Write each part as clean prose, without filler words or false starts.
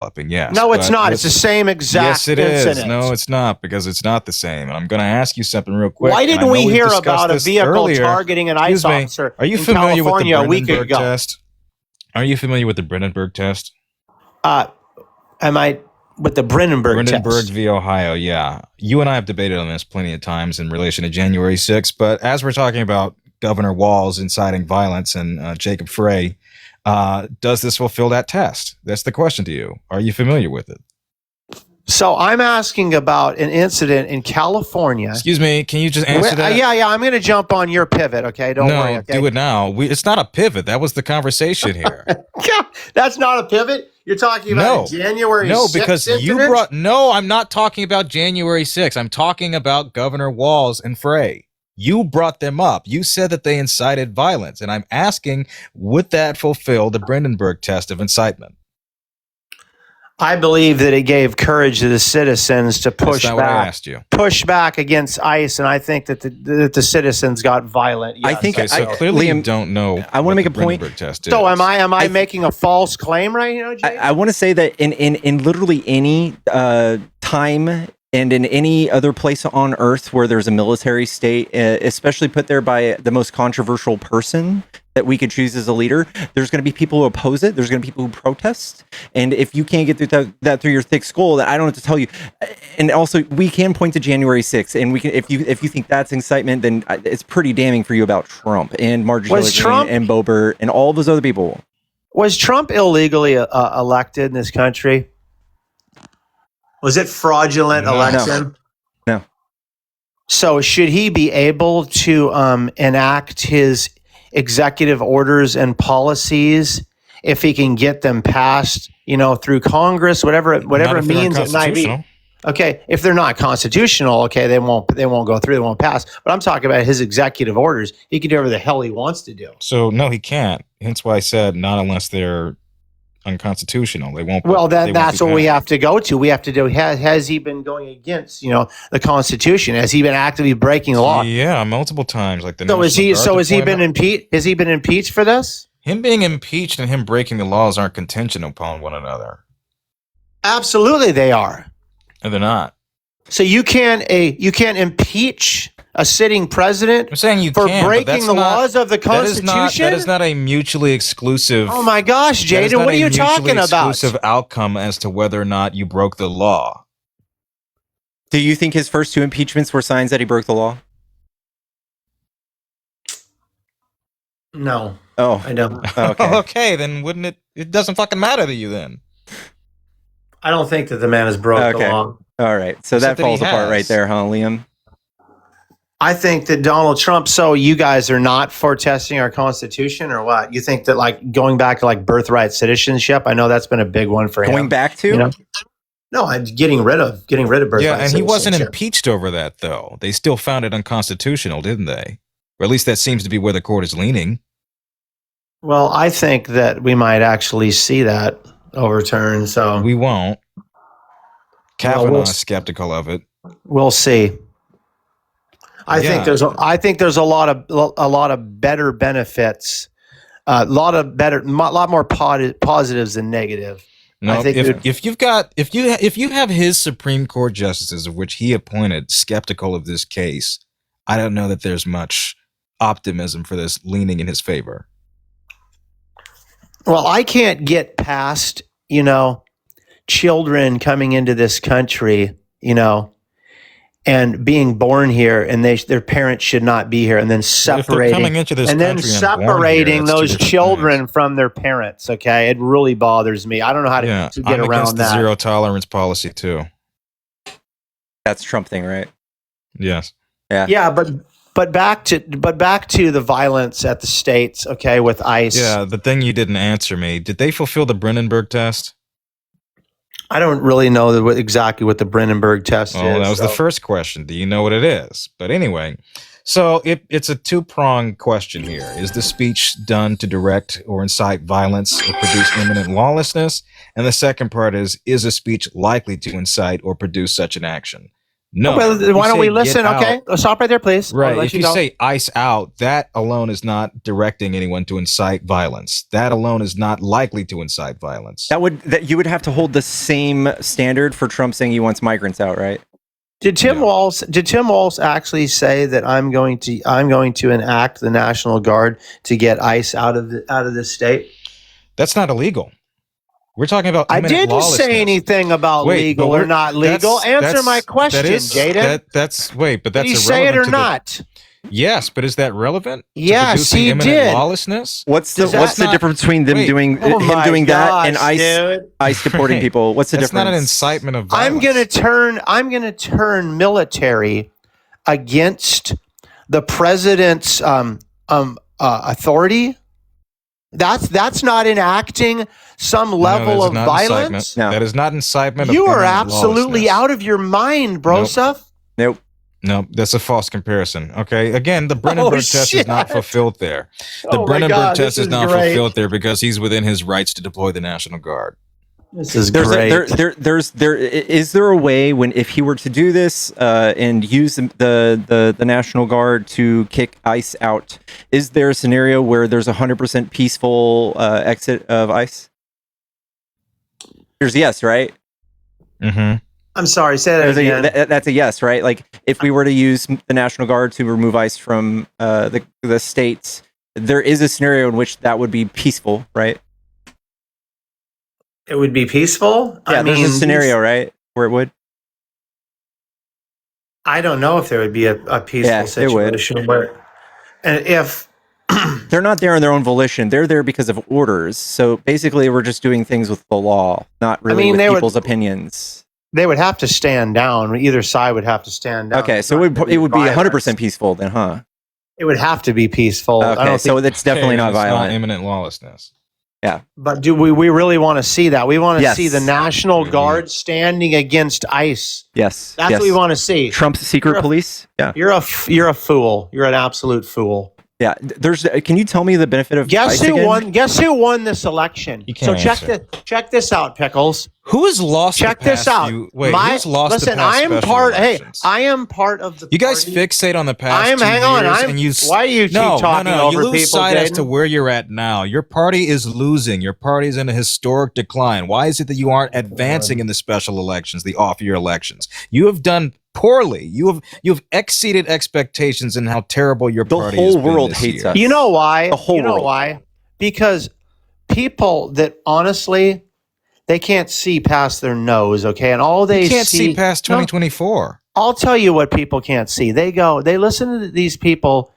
developing, yes. No, it's not. It's the same exact incident. Yes, it is. No, it's not, because it's not the same. And I'm going to ask you something real quick. Why didn't we hear about a vehicle targeting an ICE officer in California a week ago? Test? Are you familiar with the Brandenburg test? Am I with the Brandenburg test? v. Ohio, yeah. You and I have debated on this plenty of times in relation to January 6th, but as we're talking about Governor Walz inciting violence and Jacob Frey, does this fulfill that test? That's the question to you. Are you familiar with it? So I'm asking about an incident in California. Excuse me, can you just answer that? Yeah, I'm going to jump on your pivot, okay? Don't worry, okay? Do it now. It's not a pivot. That was the conversation here. That's not a pivot? You're talking about January 6th? No, because incident? I'm not talking about January 6th. I'm talking about Governor Walz and Frey. You brought them up. You said that they incited violence, and I'm asking, would that fulfill the Brandenburg test of incitement? I believe that it gave courage to the citizens to push back. What I asked you. Push back against ICE, and I think that the citizens got violent. Yes. I think clearly Liam, you don't know. I want to make a point. So am I making a false claim right now, Jay? I want to say that in literally any time and in any other place on earth where there's a military state, especially put there by the most controversial person that we could choose as a leader, there's going to be people who oppose it. There's going to be people who protest. And if you can't get through that through your thick skull, then I don't have to tell you. And also, we can point to January 6th, and we can if you think that's incitement, then it's pretty damning for you about Trump and Marjorie Taylor Greene and Boebert and all those other people. Was Trump illegally elected in this country? Was it fraudulent election? No. So should he be able to enact his executive orders and policies if he can get them passed, through Congress, whatever it means it might be? Okay, if they're not constitutional, okay, they won't go through, they won't pass. But I'm talking about his executive orders. He can do whatever the hell he wants to do. So no, he can't. Hence why I said not unless they're unconstitutional. They won't. Well, then that's what we have to go to. We have to do. Has he been going against, the Constitution? Has he been actively breaking the law? Yeah, multiple times. Like has he been impeached? Has he been impeached for this? Him being impeached and him breaking the laws aren't contingent upon one another. Absolutely, they are. No, they're not. So you can't impeach a sitting president for breaking the laws of the Constitution? That is not a mutually exclusive. Oh my gosh, Jayden, what are you talking about? Exclusive outcome as to whether or not you broke the law. Do you think his first two impeachments were signs that he broke the law? No. Oh, I don't. Okay. Okay, then wouldn't it? It doesn't fucking matter to you then. I don't think that the man has broke the law. All right, so that falls apart right there, huh, Liam? I think that Donald Trump. So you guys are not for testing our Constitution, or what? You think that going back to birthright citizenship? I know that's been a big one for him. Going back to? No, I'm getting rid of birthright citizenship. Yeah, and he wasn't impeached over that though. They still found it unconstitutional, didn't they? Or at least that seems to be where the court is leaning. Well, I think that we might actually see that overturned. So we won't. Kavanaugh's skeptical of it. We'll see. I think there's a lot of better benefits, a lot more positives than negative. No, if you have his Supreme Court justices, of which he appointed, skeptical of this case, I don't know that there's much optimism for this leaning in his favor. Well, I can't get past, children coming into this country, and being born here, and their parents should not be here, and then separating those children from their parents. Okay, it really bothers me. I don't know how to get I'm around that. The zero tolerance policy too. That's Trump thing, right? Yes. Yeah, but back to the violence at the states. Okay, with ICE. Yeah, the thing you didn't answer me. Did they fulfill the Brandenburg test? I don't really know exactly what the Brandenburg test is. That was the first question. Do you know what it is? But anyway, so it's a two-pronged question here. Is the speech done to direct or incite violence or produce imminent lawlessness? And the second part is a speech likely to incite or produce such an action? No. Well, why You don't say we get listen? out. Okay, let's stop right there, please. I'll Right. let If you go. say ice out, that alone is not directing anyone to incite violence. That alone is not likely to incite violence. That you would have to hold the same standard for Trump saying he wants migrants out, right? Did Tim No. Walz actually say that I'm going to enact the National Guard to get ICE out of the state? That's not illegal. We're talking about I imminent didn't lawlessness. say anything about Wait, legal but or not legal. Answer my question, Jayden. That's Did he say it or not? Yes, but is that relevant? Yes, to producing he imminent did. lawlessness? What's Does the that difference between them Wait. doing Oh him my doing that and gosh, ICE dude. deporting Right. people? What's the That's difference? not an incitement of violence. I'm gonna turn military against the president's authority. That's not enacting some level that is of not violence. incitement. No. That is not incitement You of are imminent absolutely lawlessness. out of your mind, Broseph. Nope. No, that's a false comparison. Okay, again, the Brennenberg test is shit. not fulfilled there. The Oh my Brennenberg God, test this is not great. fulfilled there because he's within his rights to deploy the National Guard. This is There's great. is there a way when if he were to do this and use the National Guard to kick ICE out, is there a scenario where there's 100% peaceful exit of ICE? There's a yes, right? Mm-hmm. I'm sorry, say that again. That's a yes, right? Like if we were to use the National Guard to remove ICE from the states, there is a scenario in which that would be peaceful, right? It would be peaceful. Yeah, I there's mean, a scenario, right, where it would. I don't know if there would be a peaceful Yeah, it would. situation where, and if They're not there on their own volition. They're there because of orders. So basically, we're just doing things with the law, not really with people's opinions. they would have to stand down, either side would have to stand down. Okay, It's so not it gonna be would be 100% violence. peaceful then, huh? It would have to be peaceful. I Okay, don't so think, it's definitely not It's not violent. imminent lawlessness. but do we really want to see that? We want to Yes. see the National Mhm. Guard standing against ICE. Yes, That's yes. what we want to see. Trump's secret You're a- police. Yeah, You're a fool. You're an absolute fool. yeah. There's. Can you tell me the benefit of Guess ICE who again? won? Guess who won this election? You So can't check this out, Pickles. Who has lost? Check the this past out. who's lost Listen, the past I am special part. elections? Hey, I am part of the. You guys party. fixate on the past. I am. 2 Hang on. years I'm. and you Why do you keep talking You over lose people, sight as to Jayden? where you're at now. Your party is losing. Your party is in a historic decline. Why is it that you aren't advancing in the special elections, the off-year elections? You have done poorly. You have exceeded expectations in how terrible your The party whole has been world this hates year. us. You know why? The whole you know world. why? Because people that honestly, they can't see past their nose. Okay, and all they You can't see past No. 2024. I'll tell you what people can't see. They listen to these people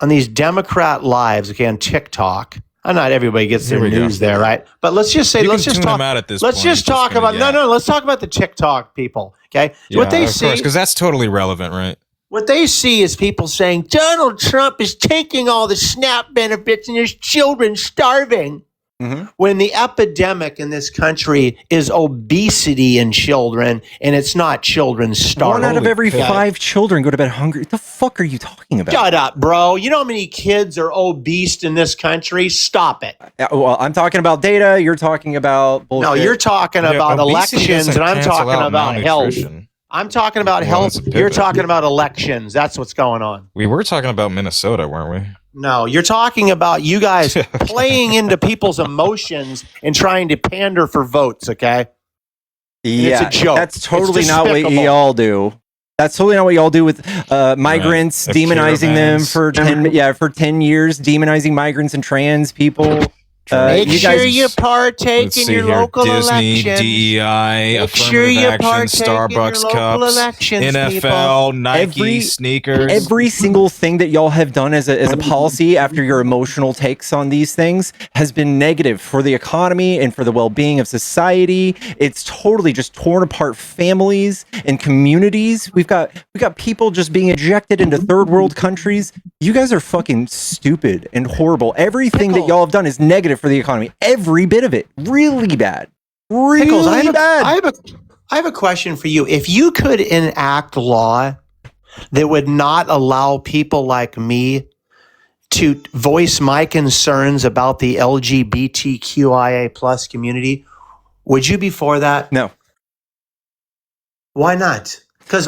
on these Democrat lives, okay, on TikTok. And not everybody gets their Here we go. news there, right? But let's just say, You let's can just tune talk. them out at this Let's point. just You're talk gonna about yap. no. Let's talk about the TikTok people. Okay, Yeah, what they of see, course, because that's totally relevant, right? what they see is people saying Donald Trump is taking all the SNAP benefits and there's children starving. Mhm. When the epidemic in this country is obesity in children, and it's not children starving. One out of every Holy 5 children go to bed hungry. What the fuck are you talking about? Shut up, bro. You know how many kids are obese in this country? Stop it. Well, I'm talking about data. You're talking about bullshit. No, you're talking about obesity elections, doesn't and I'm cancel talking out about health. malnutrition. I'm talking about Well, health. it's a You're pivot. talking about elections. That's what's going on. We were talking about Minnesota, weren't we? No, you're talking about you guys playing into people's emotions and trying to pander for votes, okay? Yeah, It's a joke. that's totally It's not what despicable. y'all do. That's totally not what y'all do with migrants, The demonizing them caravans. for 10 years, demonizing migrants and trans people. Make you sure guys- you partake Let's in see your here. local Disney, elections. DEI, Make sure affirmative you action, partake in your Starbucks local cups, elections, NFL, Nike, Every- sneakers. Every single thing that y'all have done as a policy after your emotional takes on these things has been negative for the economy and for the well-being of society. It's totally just torn apart families and communities. We got people just being ejected into third world countries. You guys are fucking stupid and horrible. Everything that Pickle. y'all have done is negative for the economy. Every bit of it. Really bad. Really Pickles, bad. I have a question for you. If you could enact law that would not allow people like me to voice my concerns about the LGBTQIA plus community, would you be for that? No. Why not? Because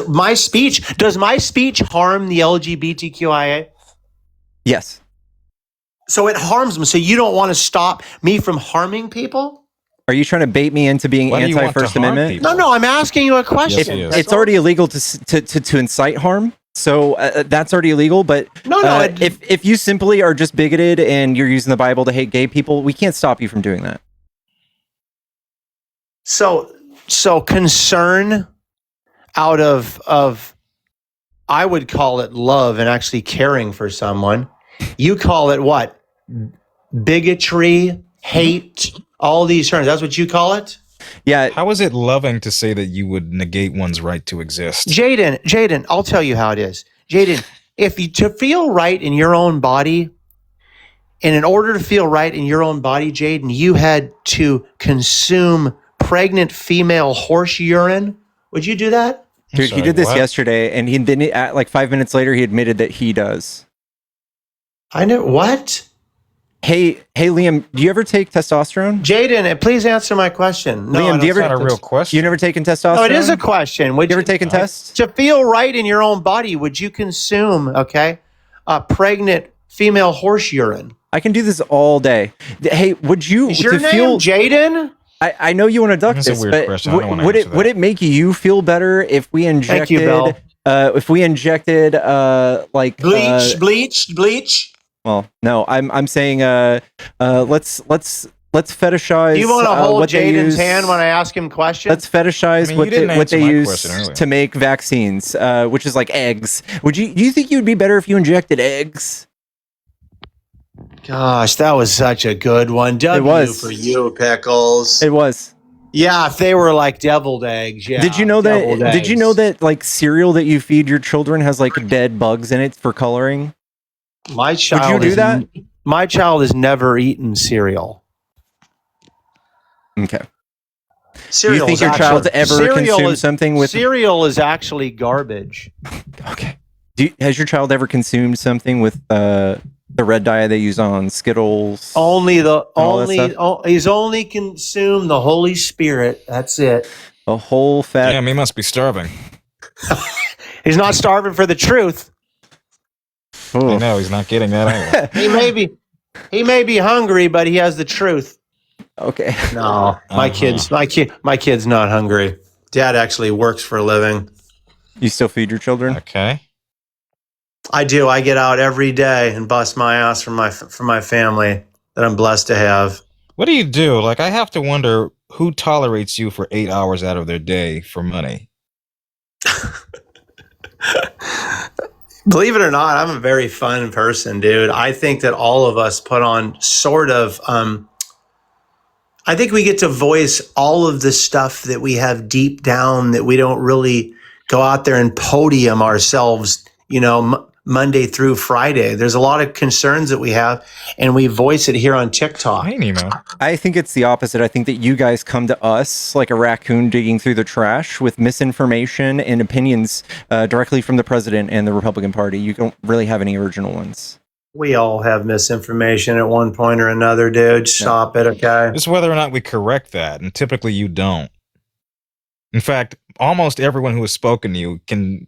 does my speech harm the LGBTQIA? Yes. So it harms them. So you don't want to stop me from harming people? Are you trying to bait me into being Why do you want to anti-First harm Amendment? people? No, I'm asking you a question. Yes, he is. It's already illegal to incite harm, so that's already illegal. But if you simply are just bigoted and you're using the Bible to hate gay people, we can't stop you from doing that. So concern out of I would call it love and actually caring for someone. You call it what? Bigotry, hate, all these terms. That's what you call it? Yeah. How is it loving to say that you would negate one's right to exist? Jayden, I'll tell you how it is. Jayden, to feel right in your own body, and in order to feel right in your own body, Jayden, you had to consume pregnant female horse urine. Would you do that? Dude, he did this yesterday, and then like 5 minutes later, he admitted that he does. I know what? Hey, Liam, do you ever take testosterone? Jayden, please answer my question. No, Liam, do you ever? That's not a real question. You never taken testosterone? No, it is a question. Would you ever taken tests? To feel right in your own body, would you consume, pregnant female horse urine? I can do this all day. Hey, would you? Is your name Jayden? I know you want to duck That's this, a weird but question. I don't want to would answer it that. make you feel better if we injected? Thank you, Bill. If we injected like bleach. Well, no, I'm saying let's fetishize. Do you want to hold what they Jayden's use. hand when I ask him questions? Let's fetishize you didn't what they answer my use question earlier. to make vaccines, which is like eggs. Do you think you'd be better if you injected eggs? Gosh, that was such a good one. W It was for you, Pickles. It was. Yeah, if they were like deviled eggs, yeah. Did you know that? deviled Did you eggs. know that like cereal that you feed your children has like dead bugs in it for coloring? My child Would you do that? My child has never eaten cereal. Okay. Cereal. You think your child's ever consumed something with cereal is actually garbage. Okay. Has your child ever consumed something with the red dye they use on Skittles? He's only consumed the Holy Spirit. That's it. A whole fat. Damn, he must be starving. He's not starving for the truth. I know he's not getting that anyway. He may be hungry, but he has the truth. Okay. No, my kid's not hungry. Dad actually works for a living. You still feed your children? Okay. I do. I get out every day and bust my ass for my family that I'm blessed to have. What do you do? Like, I have to wonder who tolerates you for 8 hours out of their day for money. Believe it or not, I'm a very fun person, dude. I think that all of us put on sort of, I think we get to voice all of the stuff that we have deep down that we don't really go out there and podium ourselves, Monday through Friday. There's a lot of concerns that we have, and we voice it here on TikTok. Hey, Nemo. I think it's the opposite. I think that you guys come to us like a raccoon digging through the trash with misinformation and opinions directly from the president and the Republican Party. You don't really have any original ones. We all have misinformation at one point or another, dude. Stop it, okay? It's whether or not we correct that, and typically you don't. In fact, almost everyone who has spoken to you can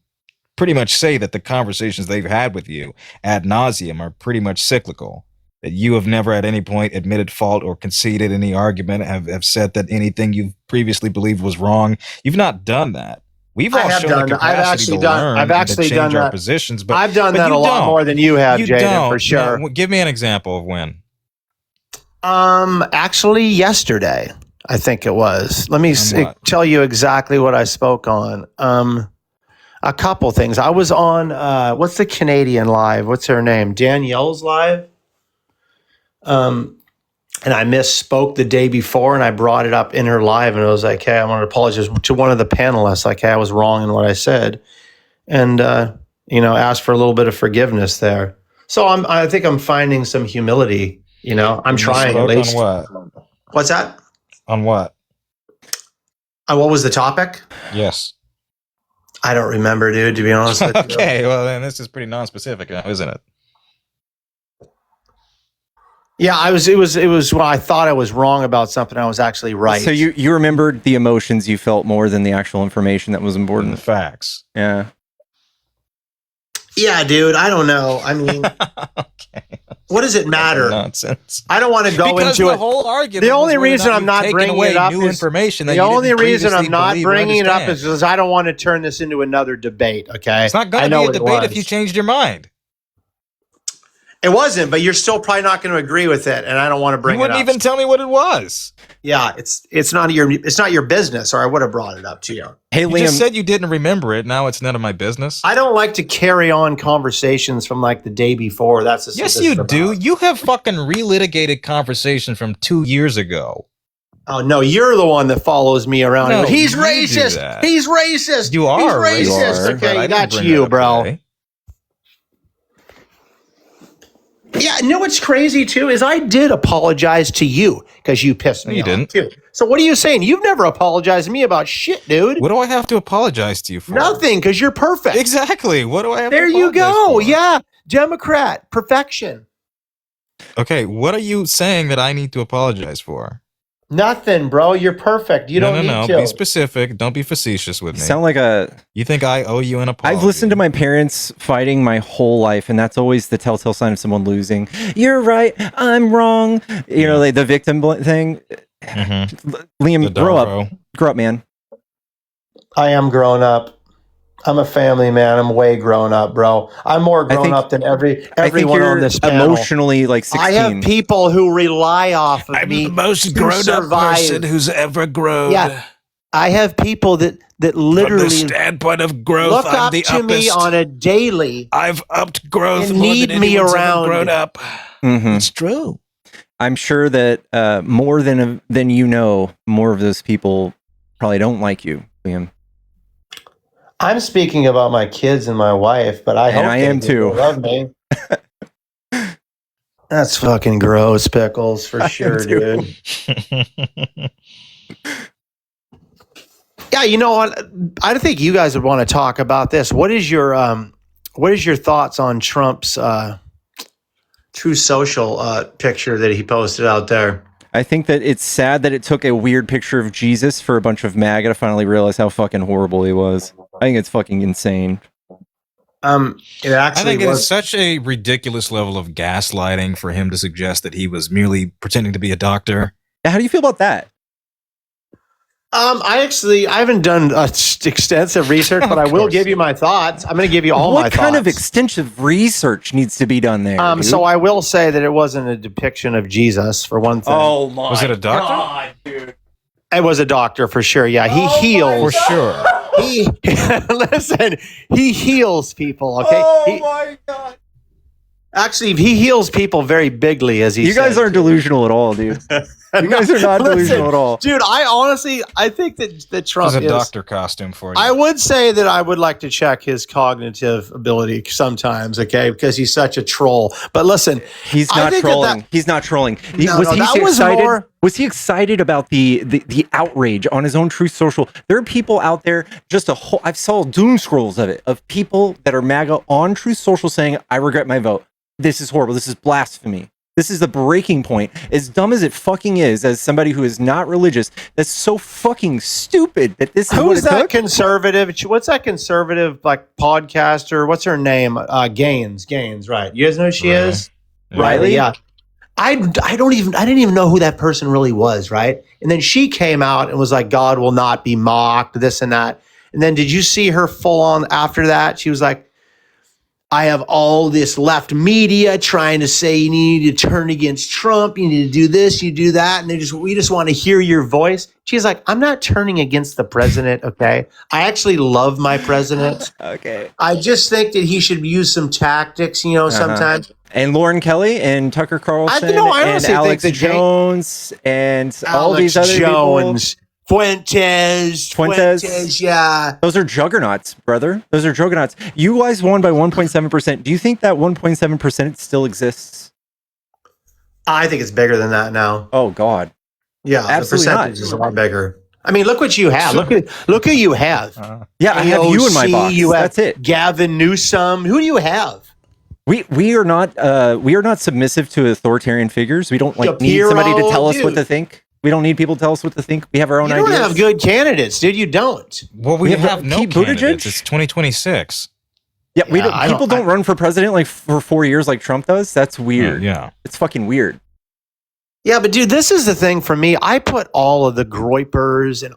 pretty much say that the conversations they've had with you ad nauseum are pretty much cyclical. That you have never at any point admitted fault or conceded any argument, have said that anything you've previously believed was wrong. You've not done that. We've all shown the capacity to learn and to change our positions, but I've done that you a lot don't. more than you have, You Jayden, don't. for sure. Now, give me an example of when. Actually, yesterday, I think it was. Let me tell you exactly what I spoke on. A couple things. I was on, what's the Canadian live? What's her name? Danielle's live. And I misspoke the day before, and I brought it up in her live, and it was like, hey, I want to apologize to one of the panelists. Like, hey, I was wrong in what I said. And, asked for a little bit of forgiveness there. So I think I'm finding some humility, I'm trying at least. On what? What's that? On what? What was the topic? Yes. I don't remember, dude, to be honest with you. Okay, well, then this is pretty non-specific now, isn't it? Yeah, it was. Well, I thought I was wrong about something. I was actually right. So you remembered the emotions you felt more than the actual information that was And important. the facts. Yeah. Yeah, dude. I don't know. I mean, Okay. what does it matter? Nonsense. I don't want to go Because into the it. whole argument. The only was whether or reason I'm you've not taken bringing away it up new is information that the you only didn't reason I'm previously not believe or bringing it up understand. is because I don't want to turn this into another debate. Okay, It's not going I to know be a what it debate if was. you changed your mind. It wasn't, but you're still probably not going to agree with it, and I don't want to bring You it wouldn't up. even tell me what it was. Yeah, it's not your business, or I would have brought it up to you. Hey, You Liam. just said you didn't remember it. Now it's none of my business. I don't like to carry on conversations from like the day before. That's just Yes, what this you is do. about. You have fucking relitigated conversation from 2 years ago. Oh no, you're the one that follows me around. No, He's you do racist. that. He's racist. You are He's racist. racist. but I Okay, didn't that's bring you, that up bro. today. Yeah, you know what's crazy too is I did apologize to you because you pissed No, me you off didn't. too. So what are you saying? You've never apologized to me about shit, dude. What do I have to apologize to you for? Nothing, because you're perfect. Exactly. What do I have There to you apologize go. for? Yeah, Democrat perfection. Okay, what are you saying that I need to apologize for? Nothing, bro. You're perfect. You don't need to. Be specific. Don't be facetious with You me. sound like a. You think I owe you an apology? I've listened to my parents fighting my whole life, and that's always the telltale sign of someone losing. You're right. I'm wrong. You know, like the victim thing. Mhm. Liam, The grow up. Darvo. Grow up, man. I am grown up. I'm a family man. I'm way grown up, bro. I'm more I grown think- up than I think everyone you're on this panel. emotionally like 16. I have people who rely off of me. to survive. who's ever grown. Yeah. I have people that literally standpoint of growth, look up to me on a daily. I've upped growth And more need than me anyone's ever around. grown up. Mhm. It's true. I'm sure that more than you know, more of those people probably don't like you, Liam. I'm speaking about my kids and my wife, but I And hope I they am do. too. They love me. That's fucking gross, Pickles, for sure, too. dude. Yeah, you know what? I think you guys would want to talk about this. What is your thoughts on Trump's True Social picture that he posted out there? I think that it's sad that it took a weird picture of Jesus for a bunch of MAGA to finally realize how fucking horrible he was. I think it's fucking insane. It I actually think it is was. such a ridiculous level of gaslighting for him to suggest that he was merely pretending to be a doctor. How do you feel about that? I haven't done extensive research, but I will course. give you my thoughts. I'm going to give you all my What thoughts. kind of extensive research needs to be done there? dude? So I will say that it wasn't a depiction of Jesus for one thing. oh my Was it a doctor? God, dude. It was a doctor for sure. Yeah, he For heals. sure. He listen. He heals people. Okay. my God. Actually, he heals people very bigly, as he. You guys said. aren't delusional at all, dude. You guys are not delusional at all. dude. I think that It Trump was a is. doctor costume for you. I would say that I would like to check his cognitive ability sometimes, okay, because he's such a troll. But listen, He's I not think trolling. He's not trolling. No, no, that was excited? more- Was he excited about the outrage on his own Truth Social? There are people out there, just a whole. I've saw doom scrolls of it, of people that are MAGA on Truth Social saying, "I regret my vote. This is horrible. This is blasphemy. This is the breaking point." As dumb as it fucking is, as somebody who is not religious, that's so fucking stupid that this is what who's it that took. conservative? What's that conservative like podcaster? What's her name? Gaines, right? You guys know who she Riley. is? Yeah. Riley, yeah. I didn't even know who that person really was, right? And then she came out and was like, God will not be mocked, this and that. And then did you see her full on after that? She was like, I have all this left media trying to say you need to turn against Trump, you need to do this, you do that, and we just want to hear your voice. She's like, I'm not turning against the president, okay? I actually love my president. Okay. I just think that he should use some tactics, sometimes. And Lauren Kelly and Tucker Carlson I honestly and think Alex that Jones and all Alex these other Jones, Fuentes. Fuentes, yeah. people. Those are juggernauts, brother. Those are juggernauts. You guys won by 1.7%. Do you think that 1.7% still exists? I think it's bigger than that now. Oh God. Yeah, Absolutely the not. percentage is a lot bigger. I mean, look what you have. Look who you have. Yeah, I have you in my AOC, box. You have That's it. Gavin Newsom. Who do you have? We are not submissive to authoritarian figures. We don't like need Shapiro, somebody to tell us what dude. to think. We don't need people to tell us what to think. We have our own You don't ideas. have good candidates, dude. You don't. Well, we have have no Pete Buttigieg? candidates. It's 2026. Yeah, we Yeah, don't. People don't run for president like for 4 years like Trump does. That's weird. Yeah. It's fucking weird. Yeah, but dude, this is the thing for me. I put all of the groypers and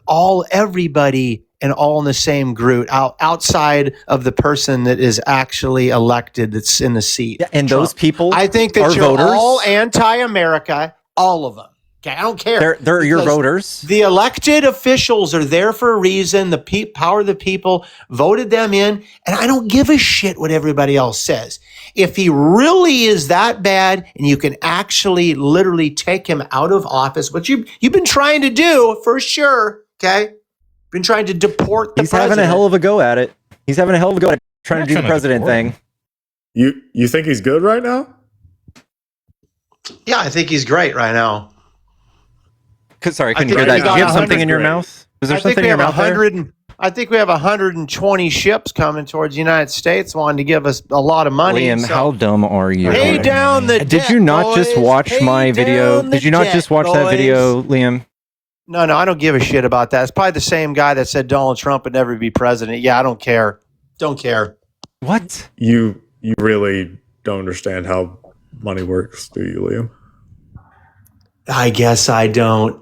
everybody and all in the same group outside of the person that is actually elected that's in the seat. Yeah, and Trump. those people I think that are you're voters. all anti-America, all of them. Okay, I don't care. They're your Because voters. The elected officials are there for a reason. The power of the people voted them in, and I don't give a shit what everybody else says. If he really is that bad, and you can actually literally take him out of office, which you've been trying to do for sure, okay? Been trying to deport the He's president. having a hell of a go at it. He's having a hell of a go at trying to do the president thing. You think he's good right now? Yeah, I think he's great right now. Sorry, I I couldn't think hear that. we Do got you have something 100 in your great. mouth? Is there I think something we in your have mouth there? 100. I think we have 120 ships coming towards the United States, wanting to give us a lot of money. Liam, so- how dumb are you? Pay down the Did debt, you not just boys. watch Pay my video? down the Did you not debt, just watch that boys. video, Liam? No, I don't give a shit about that. It's probably the same guy that said Donald Trump would never be president. Yeah, I don't care. Don't care. What? You really don't understand how money works, do you, Liam? I guess I don't.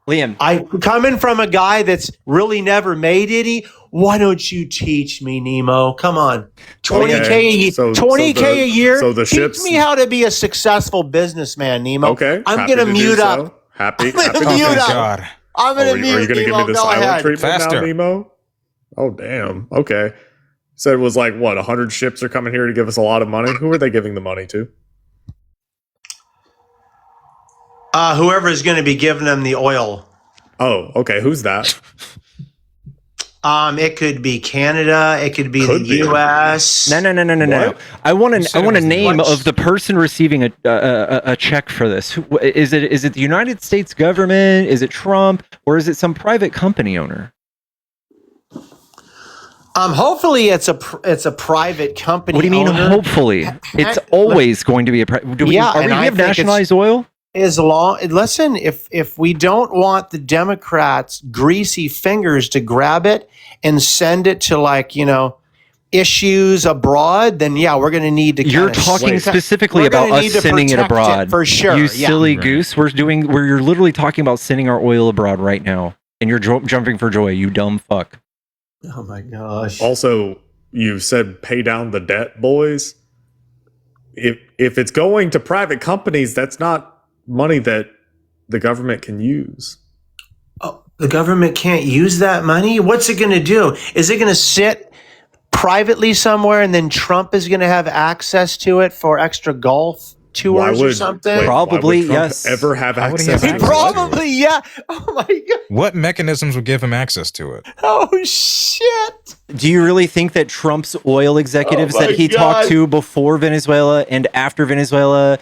Liam, I coming from a guy that's really never made any. Why don't you teach me, Nemo? Come on, 20K Okay, a year. so 20K a year. so the teach ships- me how to be a successful businessman, Nemo. Okay, I'm happy gonna to do mute so. up. Happy. I'm gonna happy to mute do Oh, up. so. God. I'm gonna Are you mute. going to give Nemo. me the Go silent ahead. treatment Faster. now, Nemo? Oh, damn. Okay. Said it was like, what, 100 ships are coming here to give us a lot of money? Who are they giving the money to? Whoever is going to be giving them the oil. Oh, okay. Who's that? It could be Canada. It could be Could the be. U.S. no. What? I want You said a it was name what? of the person receiving a check for this. Is it the United States government? Is it Trump? Or is it some private company owner? Hopefully it's a private company. What do you mean? owner. Hopefully, it's heck, always going to be a. Do we? Yeah, Are we and I have think nationalized oil? Listen, if we don't want the Democrats' greasy fingers to grab it and send it to issues abroad, then yeah, we're going to need to. You're kinda talking Wait. specifically We're about gonna us need to sending it protect abroad for sure. You yeah. silly Right. goose. You're literally talking about sending our oil abroad right now, and you're jumping for joy. You dumb fuck. Oh my gosh. Also, you said pay down the debt, boys. If it's going to private companies, that's not money that the government can use. Oh, the government can't use that money? What's it going to do? Is it going to sit privately somewhere and then Trump is going to have access to it for extra golf tours or something? wait, Probably, why would Trump yes. Ever have How would he access? have He to access? it? probably, yeah. Oh my God. What mechanisms would give him access to it? Oh shit. Do you really think that Trump's oil executives Oh my that he God. talked to before Venezuela and after Venezuela,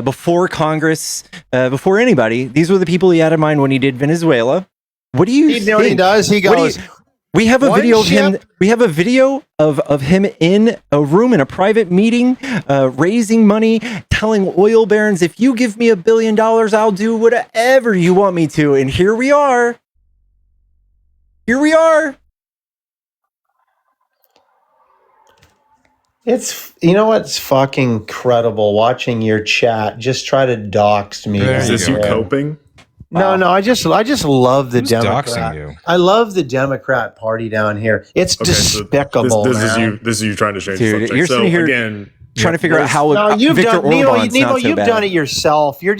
before Congress, before anybody, these were the people he had in mind when he did Venezuela? What do you You know what he think? does? He What do goes, you- We have a One video of him. ship- We have a video of him in a room in a private meeting, raising money, telling oil barons, "If you give me $1 billion, I'll do whatever you want me to." And here we are. Here we are. it's, you know what's fucking incredible? Watching your chat just try to dox me. There Is you this go. you coping? No, I just love the Who's Democrat. doxing you? I love the Democrat Party down here. It's Okay, so despicable. This man. is you trying to change Dude, the subject. you're So sitting here again, Trying to figure out how No, you've Victor done Nemo. Orban's Nemo, not so you've bad. done it yourself. You're a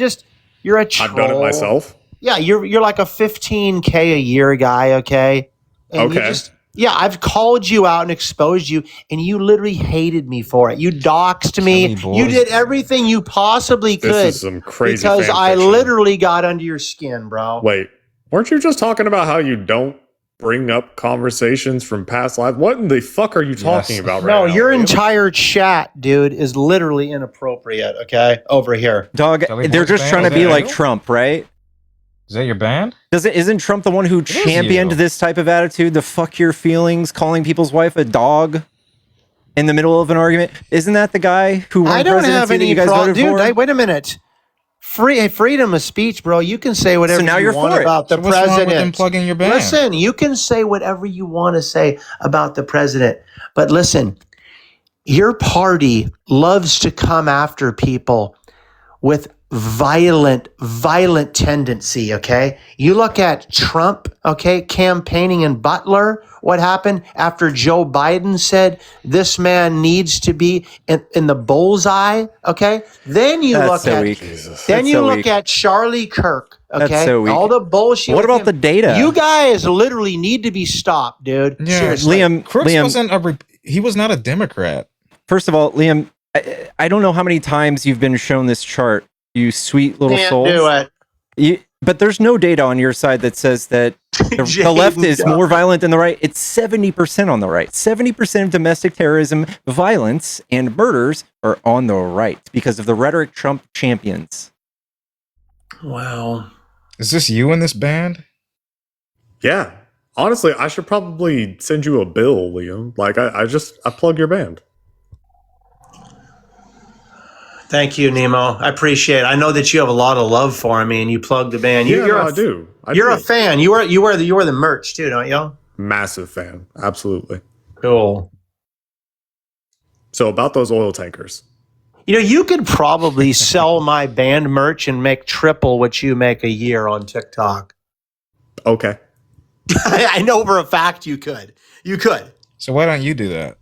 troll. I've done it myself. Yeah, you're like a 15K a year guy. Okay. And you Okay. yeah, I've called you out and exposed you, and you literally hated me for it. You doxed me. Silly boy. You did everything you possibly could This is some crazy because fan I fiction. literally got under your skin, bro. Wait, weren't you just talking about how you don't bring up conversations from past lives? What in the fuck are you talking about right No, now? your Liam? entire chat, dude, is literally inappropriate. Okay, over here. Dog, Silly they're boys just band, trying to is be that like you? Trump, right? Is that your band? Isn't Trump the one who championed you. this type of attitude? The fuck your feelings, calling people's wife a dog. in the middle of an argument? Isn't that the guy who won I don't presidency have that any you guys problem, voted dude. for? Wait a minute. Freedom of speech, bro. You can say whatever now you you're want for it. about the So what's wrong with them president. plugging your band? Listen, you can say whatever you want to say about the president, but listen, your party loves to come after people with violent tendency, okay? You look at Trump, okay, campaigning in Butler. What happened after Joe Biden said this man needs to be in the bullseye, okay? Then you That's look so at weak. then That's you so look weak. at Charlie Kirk, okay? That's so weak. All the bullshit. What with about him. the data? You guys literally need to be stopped, dude. Yeah, Seriously. Crooks he was not a Democrat. First of all, Liam, I don't know how many times you've been shown this chart, you sweet little Can't souls. do it. But there's no data on your side that says that the left is Jayden, more violent than the right. It's 70% on the right. 70% of domestic terrorism, violence, and murders are on the right because of the rhetoric Trump champions. Wow. Is this you in this band? Yeah. Honestly, I should probably send you a bill, Liam. Like, I plug your band. Thank you, Nemo. I appreciate it. I know that you have a lot of love for me, and you plug the band. Yeah, You're I do. You're a fan. You wear the merch too, don't you? Massive fan. Absolutely. Cool. So about those oil tankers. You know, you could probably sell my band merch and make triple what you make a year on TikTok. Okay. I know for a fact you could. You could. So why don't you do that?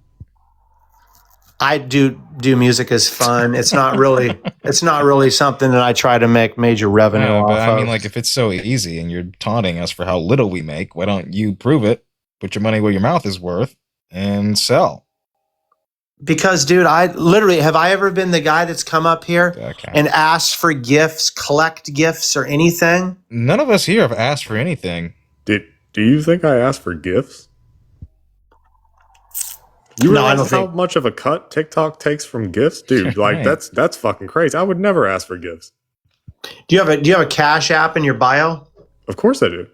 I do music is fun. It's not really something that I try to make major revenue Yeah, off but I mean, of. like, if it's so easy and you're taunting us for how little we make, why don't you prove it? Put your money where your mouth is worth and sell. Because, dude, have I ever been the guy that's come up here Okay. and asked for gifts, collect gifts or anything? None of us here have asked for anything. Do you think I asked for gifts? You No, I realize don't how think. much of a cut TikTok takes from gifts? Dude, like Right. that's fucking crazy. I would never ask for gifts. Do you have a Cash App in your bio? Of course I do.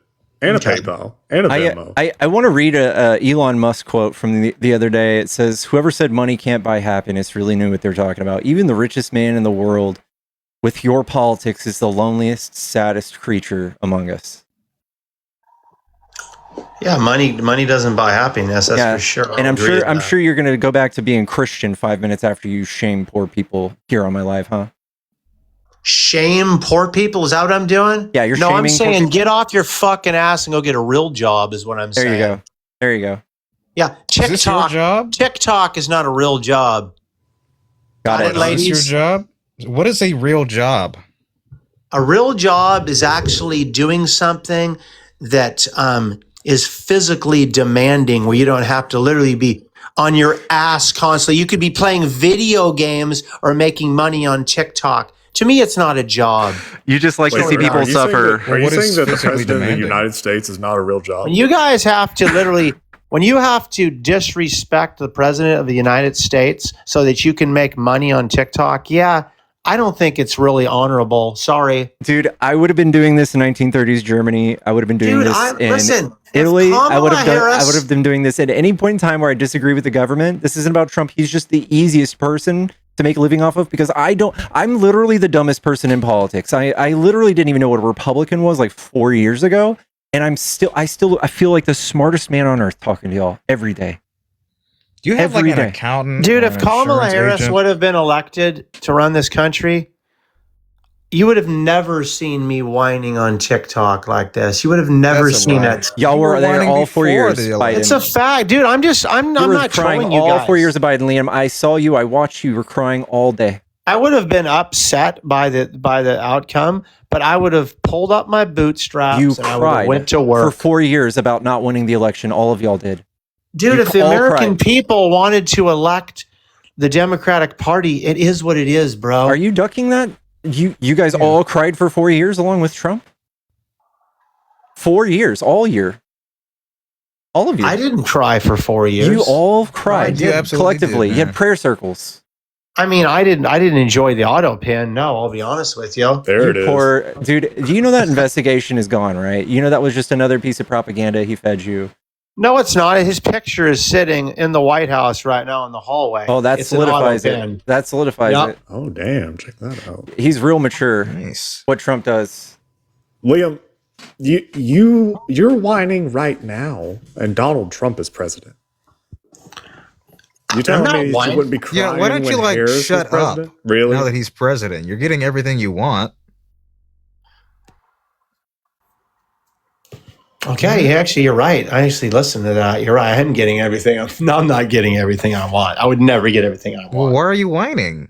And Okay. a PayPal. And a Venmo. I want to read a Elon Musk quote from the other day. It says, "Whoever said money can't buy happiness really knew what they're talking about. Even the richest man in the world with your politics is the loneliest, saddest creature among us." Yeah, money doesn't buy happiness. That's for sure. And I'll agree with I'm that. sure you're going to go back to being Christian 5 minutes after you shame poor people here on my live, huh? Shame poor people. Is that what I'm doing? Yeah, you're No, shaming I'm poor saying people? get off your fucking ass and go get a real job. Is what I'm There saying. you go. There you go. Yeah, Is this your TikTok. job? TikTok is not a real job. Got Got it. it, Is this your ladies. job? What is a real job? A real job is actually doing something that is physically demanding, where you don't have to literally be on your ass constantly. You could be playing video games or making money on TikTok. To me, it's not a job. You just like Wait, to see are people you saying suffer. that- Are you What is saying that the physically president of the demanding? United States is not a real job? When you guys have to literally, when you have to disrespect the president of the United States so that you can make money on TikTok, yeah, I don't think it's really honorable. Sorry. Dude, I would have been doing this in 1930s Germany. I would have been doing Dude, this in listen, if Italy. I Kamala would have done. I Harris- would have been doing this at any point in time where I disagree with the government. This isn't about Trump. He's just the easiest person to make a living off of because I'm literally the dumbest person in politics. I literally didn't even know what a Republican was like 4 years ago, and I feel like the smartest man on earth talking to y'all every day. Do you have Every like an day. accountant? Dude, or if an Kamala insurance Harris agent? would have been elected to run this country, you would have never seen me whining on TikTok like this. You would have never That's a seen lie. it. Y'all You were were there whining all 4 before years. the Biden. election. It's a fact, dude. I'm You were not crying trolling you all guys. 4 years of Biden, Liam. I saw you. I watched you. You were crying all day. I would have been upset by the outcome, but I would have pulled up my bootstraps You and I would have cried went to for work. 4 years about not winning the election. All of y'all did. Dude, you if the all American cried. people wanted to elect the Democratic Party, it is what it is, bro. Are you ducking that? You guys Yeah. all cried for 4 years along with Trump? 4 years, all year. All of you. I didn't cry for 4 years. You all cried You absolutely collectively. did, You had man. prayer circles. I mean, I didn't enjoy the auto pin. No, I'll be honest with you. There it You is. poor dude. Do you know that investigation is gone, right? You know that was just another piece of propaganda he fed you. No, it's not. His picture is sitting in the White House right now in the hallway. Oh, that It's an solidifies auto it. pin. That solidifies Yep. it. Oh, damn. Check that out. He's real mature. Nice. What Trump does. Liam, you're whining right now, and Donald Trump is president. You telling not me you whining. wouldn't be crying Yeah, why don't you when like Harris was shut up president? Really? now that he's president? You're getting everything you want. Okay, actually, you're right. I actually listened to that. You're right. I am getting everything. I'm not getting everything I want. I would never get everything I Well, want. why are you whining?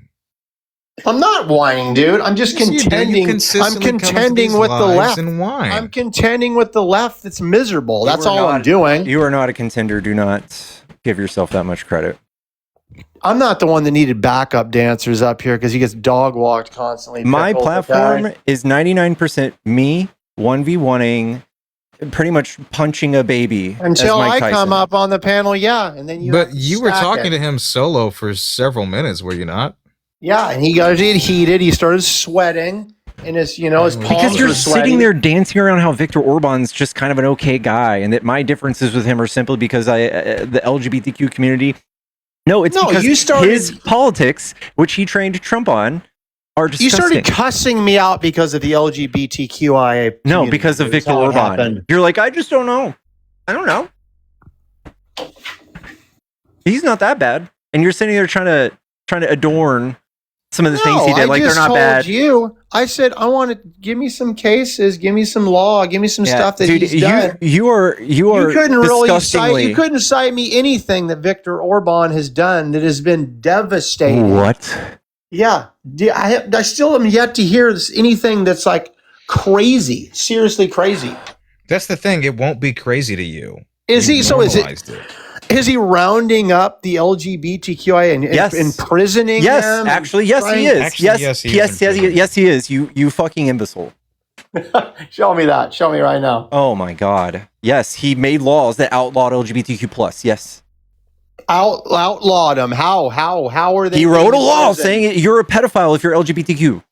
I'm not whining, dude. I'm just Yes, you do. You contending. I'm consistently come into contending these with the lives left. and whine. I'm contending with the left that's miserable. You That's are all I'm not- doing. You are not a contender. Do not give yourself that much credit. I'm not the one that needed backup dancers up here because he gets dog walked constantly. My Pickled, platform okay? is 99% me 1v1ing, pretty much punching a baby. Until as Mike I come Tyson. up on the panel, yeah, and then you. But you were talking to him solo for several minutes, were you not? Yeah, and he got it heated. He started sweating, and his his palms Because you're were sweaty. sitting there dancing around how Viktor Orban's just kind of an okay guy, and that my differences with him are simply because the LGBTQ community. No, it's No, because you started- his politics, which he trained Trump on, are You disgusting. started cussing me out because of the LGBTQIA. No, community. because of That's Viktor how it Orban. happened. You're like, I just don't know. I don't know. He's not that bad, and you're sitting there trying to adorn some of the things he did, like they're not bad. I said I want to give me some cases, give me some law, give me some stuff that dude, he's done. you are You couldn't really cite. disgustingly. You couldn't cite me anything that Viktor Orban has done that has been devastating. What? Yeah, I still am yet to hear anything that's like crazy, seriously crazy. That's the thing. It won't be crazy to you. Is You he? So normalized it. is he rounding up the LGBTQI and Yes. imprisoning Yes, them? actually, yes, he Trying- is. Actually, yes, yes, he is yes, in prison. yes, he is. You fucking imbecile. Show me that. Show me right now. Oh my god. Yes, he made laws that outlawed LGBTQ plus. Yes, Outlawed him. How are they? he wrote a in law prison? saying you're a pedophile if you're LGBTQ.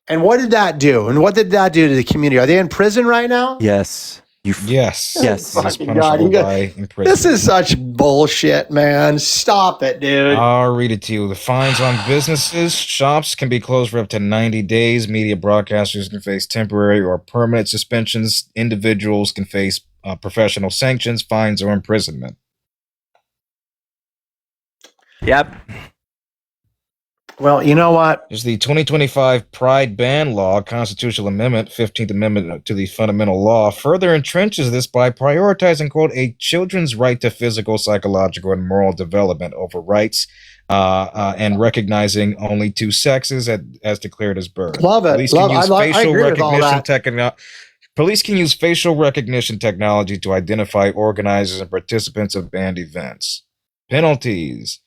And what did that do? And what did that do to the community? Are they in prison right now? Yes, Yes. Yes. It is Fucking God, punishable you got- by imprisonment. This is such bullshit, man. Stop it, dude. I'll read it to you. The fines on businesses, shops can be closed for up to 90 days. Media broadcasters can face temporary or permanent suspensions. Individuals can face professional sanctions, fines, or imprisonment. Yep. Well, you know what? There's the 2025 Pride Ban Law, constitutional amendment, 15th Amendment to the fundamental law, further entrenches this by prioritizing, quote, a children's right to physical, psychological, and moral development over rights and recognizing only two sexes as declared as birth. Love it. Police Love- can use I facial agree with all recognition that. Police can use facial recognition technology to identify organizers and participants of banned events. Penalties.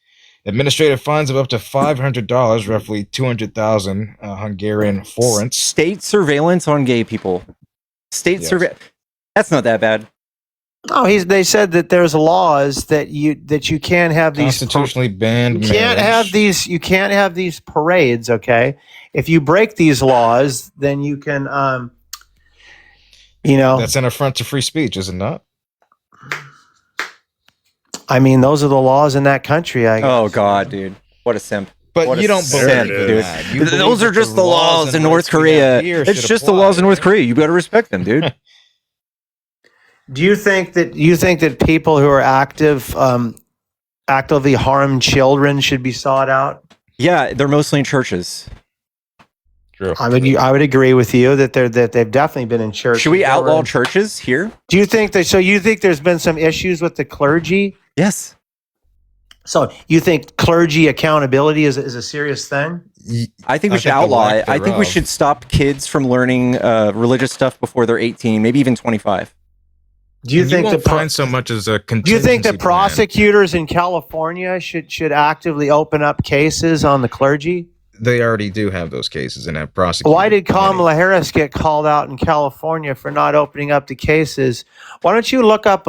Administrative fines of up to $500, roughly 200,000 Hungarian forints. State surveillance on gay people. State Yes. surveillance. That's not that bad. No, they said that there's laws that you can't have these. Constitutionally banned. You can't have these. You can't have these parades. Okay, if you break these laws, then you can. That's an affront to free speech, is it not? I mean, those are the laws in that country. I guess. Oh god, dude. What a simp. But What a you don't simp, believe in dude. that. You believe Those are that just the laws in North rights we Korea. have here It's should just the apply, laws in North right? Korea. You got to respect them, dude. Do you think that people who are actively harm children should be sought out? Yeah, they're mostly in churches. True. I would agree with you that they've definitely been in church. Should we outlaw churches here? Do you think that? So you think there's been some issues with the clergy? Yes. So you think clergy accountability is a serious thing? I think we I should think the outlaw lack it. I think we thereof. should stop kids from learning religious stuff before they're 18, maybe even 25. Do you think won't find so much as a Do you think contingency that prosecutors in California should actively open up cases on the clergy? plan. They already do have those cases and have prosecuted. Why did many. Kamala Harris get called out in California for not opening up the cases? Why don't you look up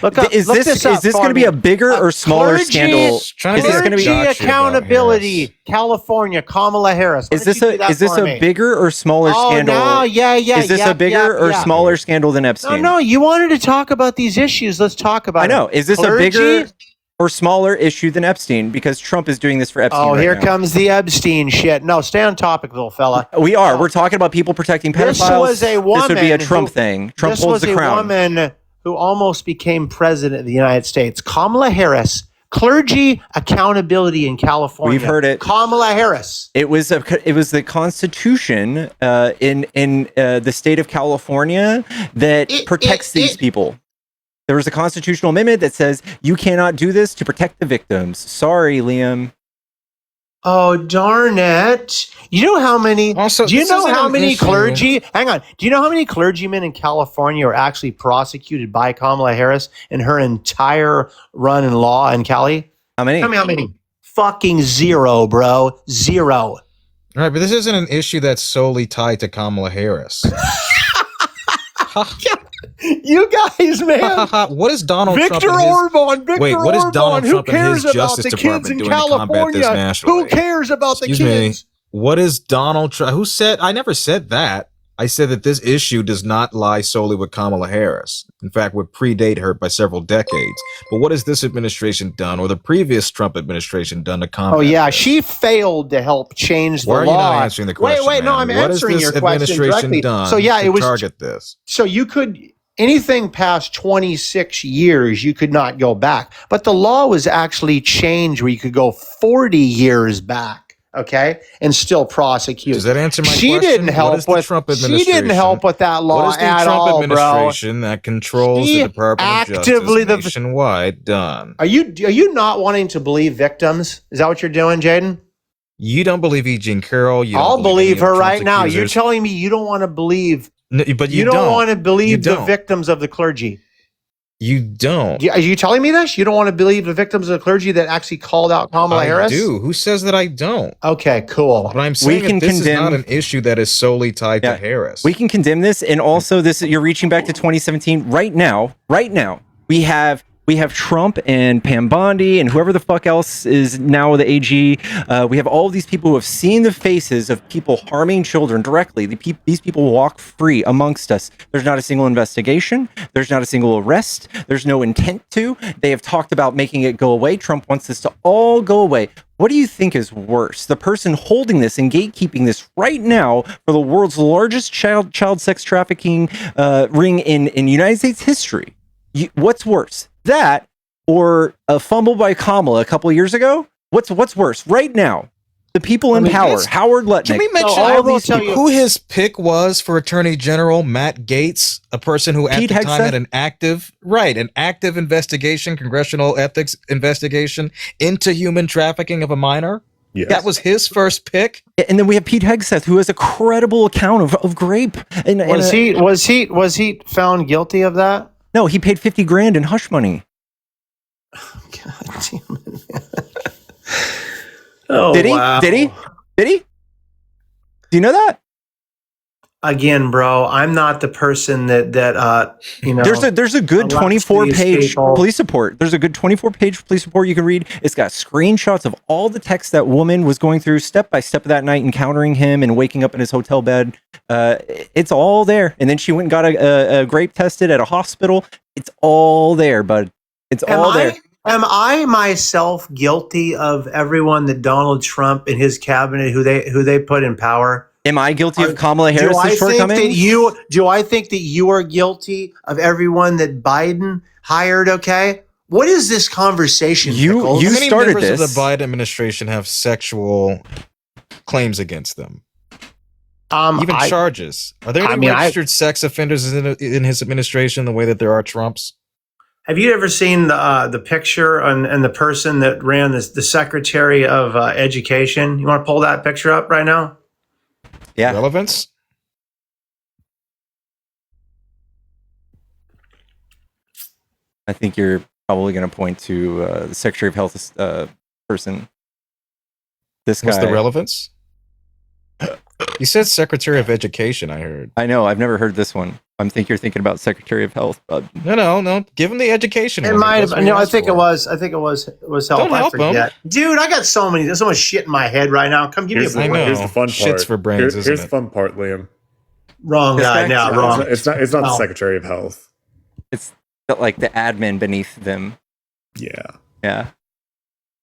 Look up. Is look this up going for to be me. a bigger or smaller Clergy- scandal? Trying Is to this get going to be? Josh Clergy accountability, Harris. California, Kamala Harris. Why Is don't this you do a that is this for a me? bigger or smaller Oh, scandal? no, yeah. Is this a bigger or smaller scandal than No, Epstein? no. You wanted to talk about these issues. Let's talk about. I know. it. Is this Clergy? a bigger or smaller issue than Epstein? Because Trump is doing this for Epstein. Oh, right here now. comes the Epstein shit. No, stay on topic, little fella. We are. We're talking about people protecting pedophiles. This was a woman. This would be a Trump who- thing. Trump this holds was the crown. a woman who almost became president of the United States. Kamala Harris. Clergy accountability in California. We've heard it. Kamala Harris. It was the Constitution in the state of California that protects these people. There was a constitutional amendment that says you cannot do this to protect the victims. Sorry, Liam. Oh, darn it. You know how many Also, do you this know isn't how an many issue. clergy hang on. Do you know how many clergymen in California are actually prosecuted by Kamala Harris in her entire run in law in Cali? How many? Tell me how many. Fucking zero, bro. Zero. All right, but this isn't an issue that's solely tied to Kamala Harris. You guys, man. What is Donald Trump Victor and his, Orban. Victor Wait, what is Orban. Donald Who Trump and cares his about Justice the kids Department in doing to combat this California? nationally? Who cares about Excuse the me. kids? What is Donald Trump? Who said? I never said that. I said that this issue does not lie solely with Kamala Harris. In fact, would predate her by several decades. But what has this administration done, or the previous Trump administration done to combat? Oh yeah, this? she failed to help change the Why are law. you not answering the question? Wait, no, man? I'm What has answering this your question administration directly. done So yeah, to it was target this. so you could anything past 26 years you could not go back. But the law was actually changed where you could go 40 years back, okay, and still prosecute. Does that answer my she question? didn't help What is the with Trump she administration? didn't help with that law What is the at Trump all, bro. administration that controls She the Department of actively Justice nationwide done? Are you not wanting to believe victims? Is that what you're doing, Jayden? You don't believe E. Jean Carroll. You don't I'll believe any of her Trump's right now. You're accusers. telling me you don't want to believe. No, but You don't want to You believe the don't. victims of the clergy. You don't. Are you telling me this? You don't want to believe the victims of the clergy that actually called out Kamala I Harris? do. Who says that I don't? Okay, cool. But I'm saying can that this condemn- is not an issue that is solely tied Yeah. to Harris. We can condemn this, and also this. You're reaching back to 2017. Right now, we have Trump and Pam Bondi and whoever the fuck else is now the AG. We have all of these people who have seen the faces of people harming children directly. These people walk free amongst us. There's not a single investigation. There's not a single arrest. There's no intent to. They have talked about making it go away. Trump wants this to all go away. What do you think is worse? The person holding this and gatekeeping this right now for the world's largest child sex trafficking ring in United States history. What's worse? That or a fumble by Kamala a couple of years ago? What's worse right now? The people in power, guys, Howard Lutnick. Can we mention So I will tell you- who his pick was for Attorney General? Matt Gaetz, a person who at Pete the time Hegseth? had an active investigation, congressional ethics investigation into human trafficking of a minor. Yes. That was his first pick. And then we have Pete Hegseth, who has a credible account of grape. Was he found guilty of that? No, he paid $50,000 in hush money. God damn it. Oh, Did he? wow. Did he? Did he? Do you know that? Again, bro, I'm not the person that you know. There's a good Allows 24-page these people- police report. There's a good 24-page police report you can read. It's got screenshots of all the text that woman was going through step by step of that night, encountering him and waking up in his hotel bed. It's all there. And then she went and got a grape tested at a hospital. It's all there, bud. It's all there. Am I myself guilty of everyone that Donald Trump and his cabinet who they put in power? Am I guilty of Kamala Harris's shortcomings? Do I think that you are guilty of everyone that Biden hired? Okay, what is this conversation? Pickles? You How many started members this. of the Biden administration have sexual claims against them? Even charges. Are there any registered sex offenders in his administration the way that there are Trump's? Have you ever seen the picture and the person that ran the Secretary of Education? You want to pull that picture up right now? Yeah. Relevance? I think you're probably going to point to the Secretary of Health person. This guy. What's the relevance? You said Secretary of Education, I heard. I know. I've never heard this one. I think you're thinking about Secretary of Health, bud. No. Give him the education. It one. might That's have. what he No, I asked think it for. was. I think it was health. Don't help I forget. him. Dude, I got so much shit in my head right now. Come give me a Here's the, break. I know. here's the fun Shits part. for brains, isn't here's it? the fun part, Liam. Wrong This guy. guy- Now, no, wrong. It's not the No. Secretary of Health. It's like the admin beneath them. Yeah. Yeah.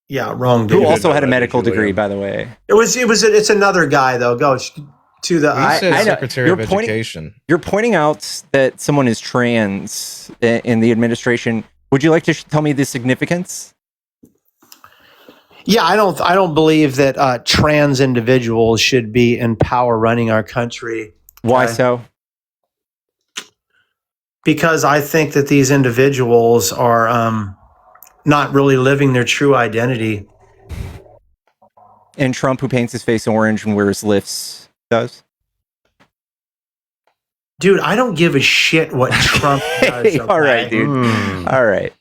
Yeah, wrong Who dude. also know had a that, medical did you, degree, Liam? by the way. It's another guy though. Go to the. He said I know. Secretary of You're pointing- Education. You're pointing out that someone is trans in the administration. Would you like to tell me the significance? Yeah, I don't believe that trans individuals should be in power running our country. Why Okay. so? Because I think that these individuals are not really living their true identity. And Trump, who paints his face orange and wears lifts, does? Dude, I don't give a shit what Trump does. Hey, all right, okay? dude. Mm. All right.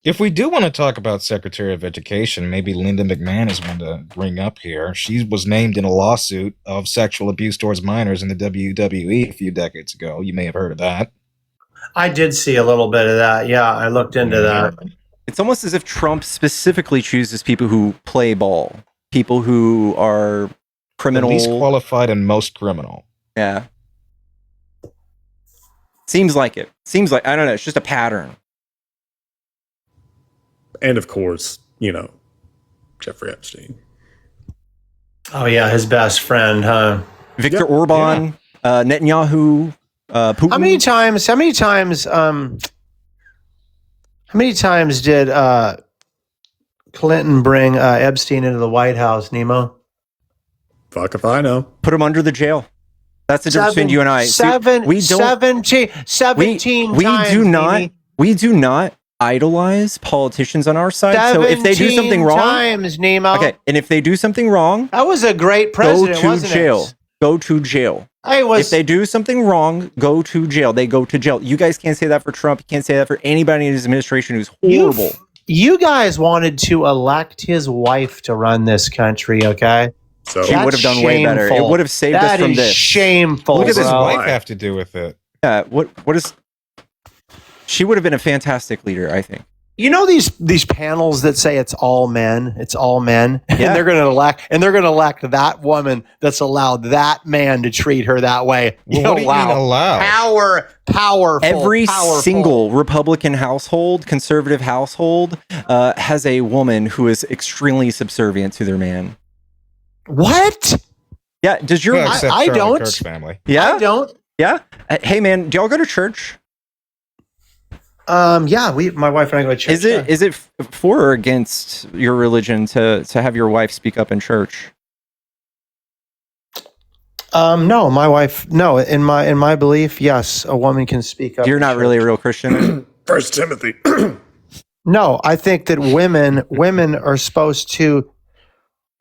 If we do want to talk about Secretary of Education, maybe Linda McMahon is one to bring up here. She was named in a lawsuit of sexual abuse towards minors in the WWE a few decades ago. You may have heard of that. I did see a little bit of that. Yeah, I looked into that. It's almost as if Trump specifically chooses people who play ball, people who are The criminal. least qualified and most criminal. Yeah. Seems like it. Seems like, I don't know, it's just a pattern. And of course, Jeffrey Epstein. Oh yeah, his best friend, huh? Viktor Yep. Orban, Netanyahu, Putin. How many times did Clinton bring Epstein into the White House, Nemo? Fuck if I know. Put him under the jail. That's the difference between you and I. See, we don't. 17 we times, do not. Nene. We do not idolize politicians on our side. So if they do 17 something wrong, times, Nemo. okay. And if they do something wrong, That was a great go president, to wasn't jail. it? Go to jail. If they do something wrong, go to jail. They go to jail. You guys can't say that for Trump. You can't say that for anybody in his administration who's horrible. You guys wanted to elect his wife to run this country, okay? So She would have done way better. It shameful. would have saved us That from is this. shameful. What does his bro. wife have to do with it? What is? She would have been a fantastic leader, I think. You know these panels that say it's all men, Yeah. and they're going to elect that woman that's allowed that man to treat her that way. Well, Yo, what do you mean allowed? Powerful. Every powerful. single Republican household, conservative household, has a woman who is extremely subservient to their man. What? Yeah. Does your Well, except I Charlie don't. Kirk's family. yeah I don't. yeah? Hey man, do y'all go to church? Yeah, my wife and I go to church. Is it for or against your religion to have your wife speak up in church? No, my wife. No, in my belief, yes, a woman can speak up. You're in not church. really a real Christian. First Timothy. No, I think that women are supposed to.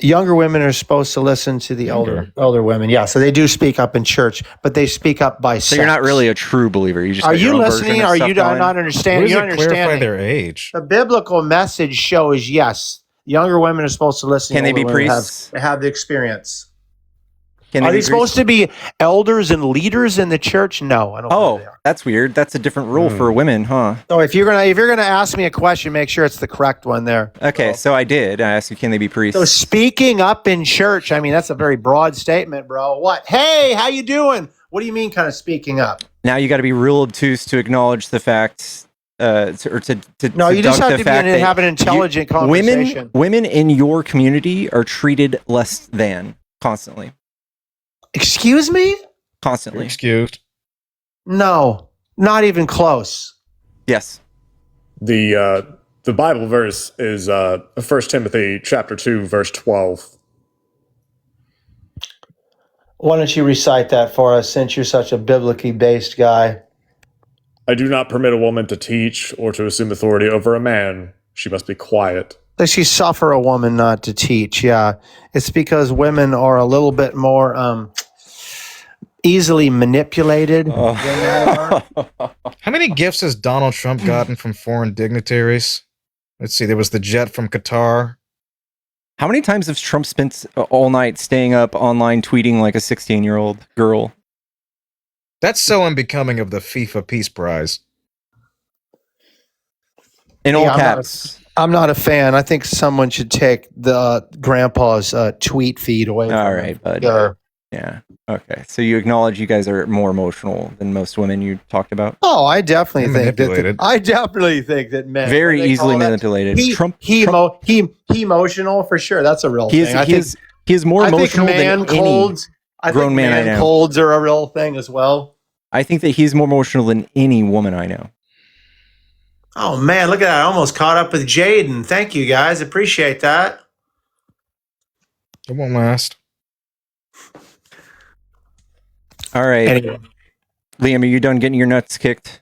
Younger women are supposed to listen to the Younger. older women. Yeah, so they do speak up in church, but they speak up by So you're not sex. really a true believer. You just Are got your you own version listening? of Are stuff you going. not Where understanding? does You it clarify understand? their age? The biblical message shows yes, younger women are supposed to listen. Can they be older women priests? Have the experience. Can Are be they supposed to be elders and leaders in the church? No, I don't. Oh, think they are. that's weird. That's a different rule for women, huh? So if you're gonna ask me a question, make sure it's the correct one there. Okay, so I did. I asked you, can they be priests? So speaking up in church, I mean that's a very broad statement, bro. What? Hey, how you doing? What do you mean, kind of speaking up? Now you got to be real obtuse to acknowledge the fact, to No, you just dunk have the to fact that have an intelligent conversation. Women in your community are treated less than constantly. Excuse me? You're Constantly. excused. No, not even close. Yes. The Bible verse is 1 Timothy chapter 2 verse 12. Why don't you recite that for us, since you're such a biblically based guy? I do not permit a woman to teach or to assume authority over a man. She must be quiet. Does she suffer a woman not to teach? Yeah, it's because women are a little bit more easily manipulated. How many gifts has Donald Trump gotten from foreign dignitaries? Let's see. There was the jet from Qatar. How many times has Trump spent all night staying up online tweeting like a 16-year-old girl? That's so unbecoming of the FIFA Peace Prize. In all Yeah, caps. I'm not a fan. I think someone should take the grandpa's tweet feed away from All him. right, bud. Sure. Yeah. Okay. So you acknowledge you guys are more emotional than most women you talked about? Oh, I definitely They're think that. manipulated. I definitely think that men Very what do they easily call that? manipulated. He emotional for sure. That's a real He thing. is more I think emotional than man any colds. I grown think man I man know. colds are a real thing as well. I think that he's more emotional than any woman I know. Oh man, look at that! I almost caught up with Jayden. Thank you guys, appreciate that. It won't last. All right. Anyway. Liam, are you done getting your nuts kicked?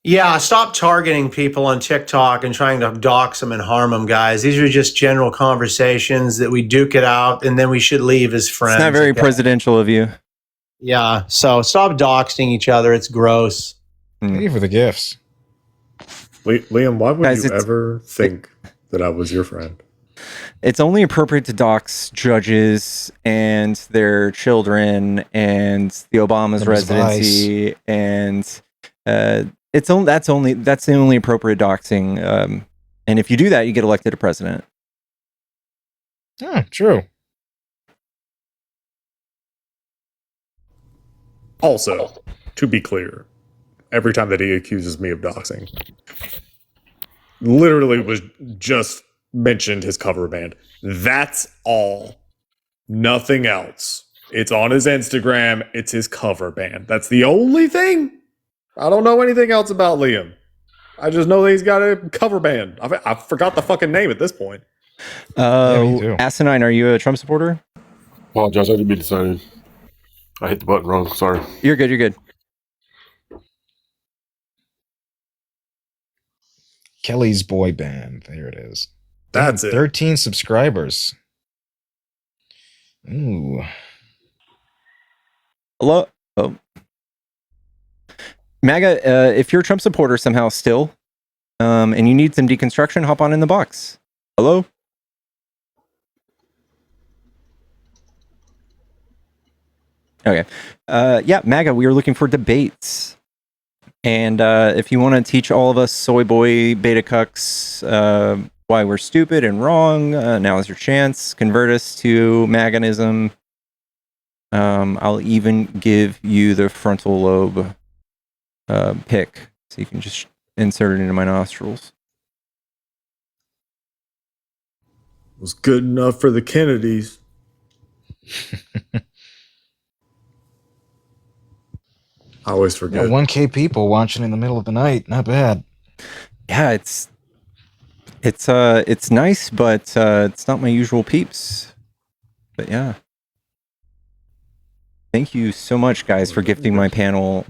Yeah, stop targeting people on TikTok and trying to dox them and harm them, guys. These are just general conversations that we duke it out, and then we should leave as friends. It's not very okay? presidential of you. Yeah, so stop doxing each other. It's gross. Thank you for the gifts. Liam, why would Guys, you it's- ever think that I was your friend? It's only appropriate to dox judges and their children and the Obama's And his residency, and that's the only appropriate doxing. And if you do that, you get elected a president. Oh, true. Also, to be clear, every time that he accuses me of doxing, literally was just mentioned his cover band. That's all. Nothing else. It's on his Instagram. It's his cover band. That's the only thing. I don't know anything else about Liam. I just know that he's got a cover band. I forgot the fucking name at this point. me too. Asinine, are you a Trump supporter? Apologize, I didn't mean to sign in. I hit the button wrong. Sorry. You're good. You're good. Kelly's Boy Band. There it is. That's it. 13 subscribers. Ooh. Hello. Oh. MAGA, if you're a Trump supporter somehow still, and you need some deconstruction, hop on in the box. Hello? Okay. Yeah, MAGA, we are looking for debates. And if you want to teach all of us soy boy beta cucks why we're stupid and wrong, now is your chance. Convert us to MAGAnism. I'll even give you the frontal lobe pick, so you can just insert it into my nostrils. Was good enough for the Kennedys. I always forget. 1K people watching in the middle of the night. Not bad. Yeah, it's nice, but it's not my usual peeps. But yeah. Thank you so much, guys, for gifting my panel.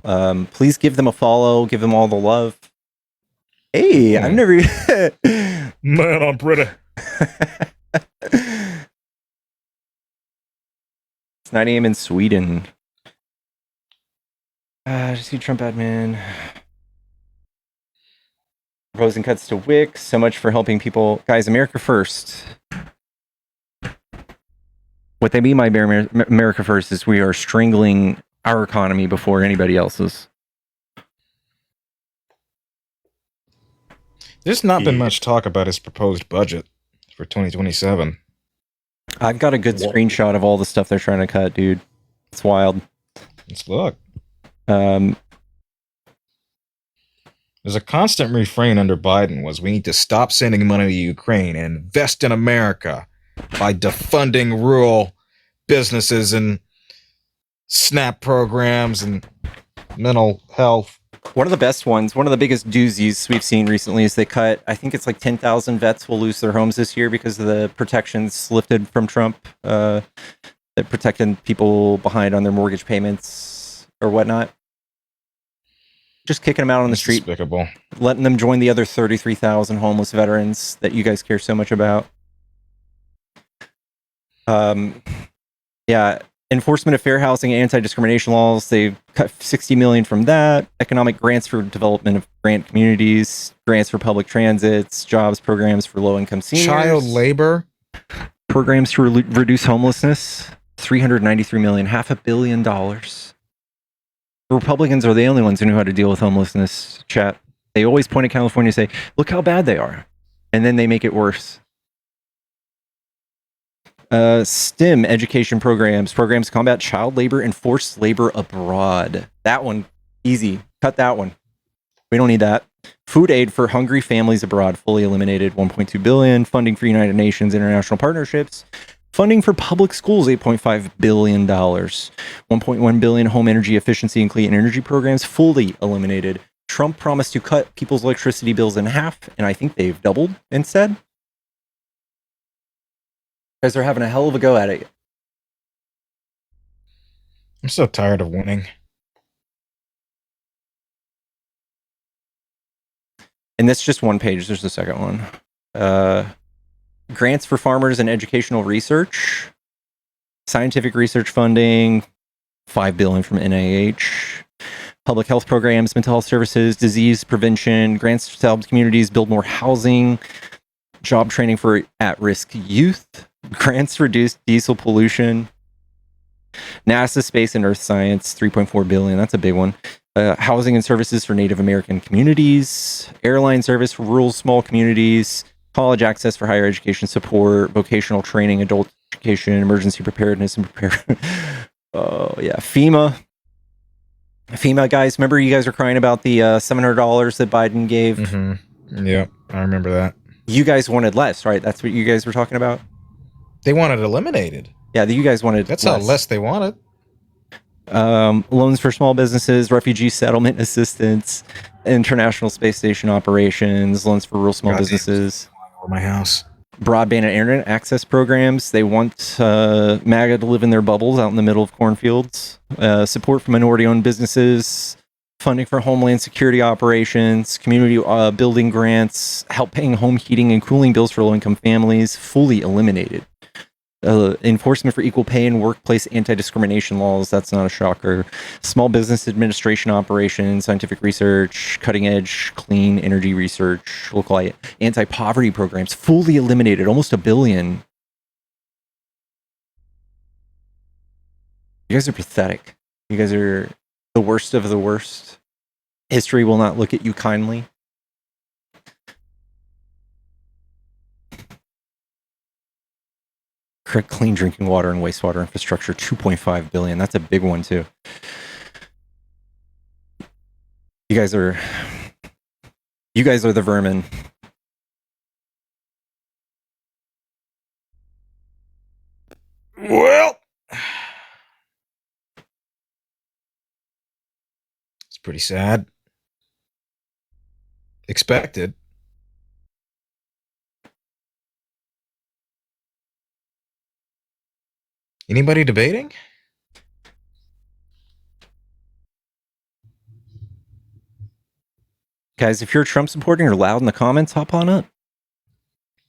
Please give them a follow. Give them all the love. Hey, I've never... Man, I'm pretty. It's 9 a.m. in Sweden. Just see Trump admin. Proposing cuts to Wix. So much for helping people. Guys, America first. What they mean by America first is we are strangling our economy before anybody else's. There's not been much talk about his proposed budget for 2027. I've got a good screenshot of all the stuff they're trying to cut, dude. It's wild. Let's look. Um, There's a constant refrain under Biden was we need to stop sending money to Ukraine and invest in America by defunding rural businesses and SNAP programs and mental health. one of the best ones, one of the biggest doozies we've seen recently is they cut, I think it's like 10,000 vets will lose their homes this year because of the protections lifted from Trump that protected people behind on their mortgage payments or whatnot. Just kicking them out on the street, Despicable. letting them join the other 33,000 homeless veterans that you guys care so much about. Yeah, enforcement of fair housing and anti-discrimination laws, they've cut 60 million from that. Economic grants for development of grant communities, grants for public transits, jobs programs for low-income seniors. Child labor. Programs to reduce homelessness, 393 million, $500 million. Republicans are the only ones who know how to deal with homelessness, chat. They always point at California and say, look how bad they are. And then they make it worse. STEM education programs to combat child labor and forced labor abroad. That one, easy. Cut that one. We don't need that. Food aid for hungry families abroad, fully eliminated, $1.2 billion. Funding for United Nations international partnerships. Funding for public schools, $8.5 billion. $1.1 billion home energy efficiency and clean energy programs, fully eliminated. Trump promised to cut people's electricity bills in half, and I think they've doubled instead. You guys are having a hell of a go at it. I'm so tired of winning. And that's just one page. There's the second one. Grants for farmers and educational research. Scientific research funding, $5 billion from NIH. Public health programs, mental health services, disease prevention, grants to help communities build more housing, job training for at-risk youth, grants to reduce diesel pollution. NASA Space and Earth Science, $3.4 billion. That's a big one. Housing and services for Native American communities, airline service for rural small communities, college access for higher education support, vocational training, adult education, emergency preparedness and oh yeah, FEMA, guys. Remember you guys were crying about the $700 that Biden gave? Mm-hmm. Yeah, I remember that. You guys wanted less, right? That's what you guys were talking about? They wanted eliminated. Yeah, you guys wanted That's less. how less they wanted. Loans for small businesses, refugee settlement assistance, international space station operations, loans for rural small businesses. Over my house. Broadband and internet access programs. They want MAGA to live in their bubbles out in the middle of cornfields. Support for minority-owned businesses. Funding for homeland security operations. Community building grants. Help paying home heating and cooling bills for low-income families. Fully eliminated. Enforcement for equal pay and workplace anti-discrimination laws. That's not a shocker. Small business administration operations, scientific research, cutting edge clean energy research, local anti-poverty programs, fully eliminated, almost $1 billion. You guys are pathetic. You guys are the worst of the worst. History will not look at you kindly. Clean drinking water and wastewater infrastructure, $2.5 billion. That's a big one too. You guys are the vermin. Well, it's pretty sad. Expected. Anybody debating? Guys, if you're a Trump supporter and you're loud in the comments, hop on up.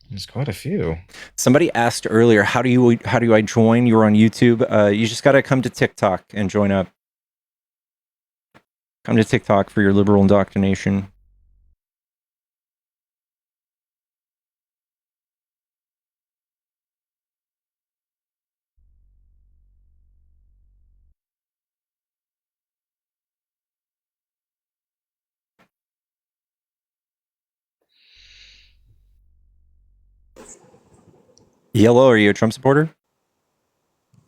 There's quite a few. Somebody asked earlier, how do I join? You were on YouTube. You just got to come to TikTok and join up. Come to TikTok for your liberal indoctrination. Yellow, are you a Trump supporter?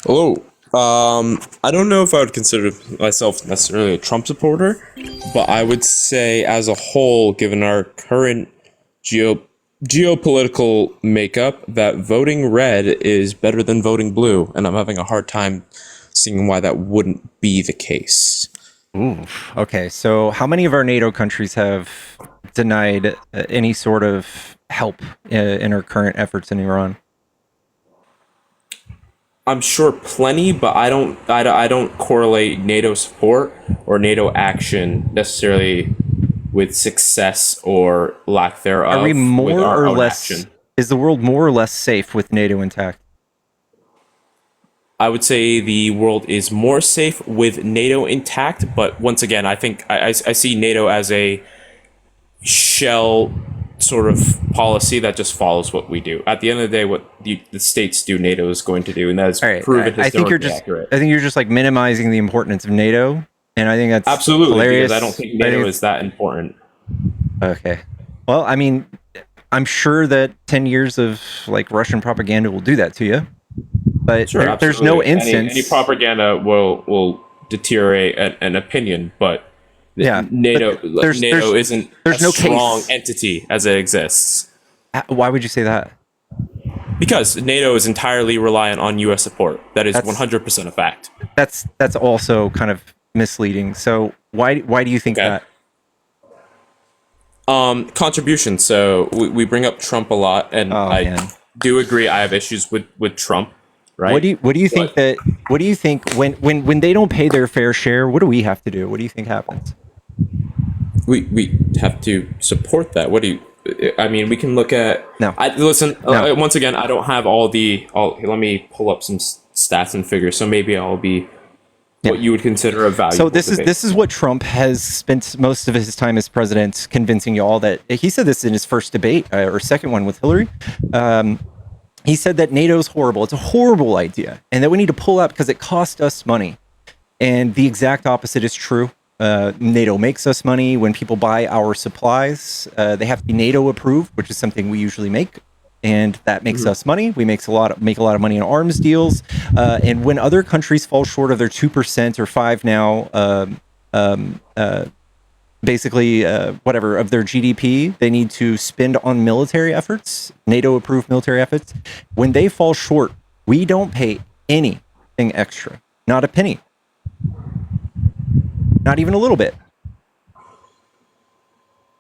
Hello. I don't know if I would consider myself necessarily a Trump supporter, but I would say as a whole, given our current geopolitical makeup, that voting red is better than voting blue, and I'm having a hard time seeing why that wouldn't be the case. Ooh. Okay, so how many of our NATO countries have denied any sort of help in our current efforts in Iran? I'm sure plenty, but I don't correlate NATO support or NATO action necessarily with success or lack thereof. Are we more or less? Action. Is the world more or less safe with NATO intact? I would say the world is more safe with NATO intact, but once again, I think I see NATO as a shell sort of policy that just follows what we do. At the end of the day, what the states do, NATO is going to do, and that is proven historically accurate. I think you're just like minimizing the importance of NATO And I think that's Absolutely, hilarious. because I don't think NATO is that important. Okay. Well, I mean, I'm sure that 10 years of like Russian propaganda will do that to you. But Sure, there's no absolutely. instance. Any propaganda will deteriorate an opinion, but Yeah, NATO but there's isn't there's a no strong case. entity as it exists. Why would you say that? Because NATO is entirely reliant on U.S. support. That is That's- 100% a fact. That's also kind of misleading. So why do you think Okay. that? Contribution. So we bring up Trump a lot, and I Man. do agree. I have issues with Trump. Right. What do you think when they don't pay their fair share, what do we have to do? What do you think happens? We have to support that. What do you? I mean, we can look at. No. Listen. No. Once again, I don't have all the. Let me pull up some stats and figures. So maybe I'll be what you would consider a value. So this is what Trump has spent most of his time as president convincing you all that. He said this in his first debate or second one with Hillary. He said that NATO's horrible. It's a horrible idea, and that we need to pull out because it cost us money. And the exact opposite is true. NATO makes us money when people buy our supplies. They have to be NATO approved, which is something we usually make, and that makes us money. We make a lot of money in arms deals. And when other countries fall short of their 2% or 5% now, basically whatever of their GDP they need to spend on military efforts, NATO approved military efforts. When they fall short, we don't pay anything extra, not a penny, not even a little bit,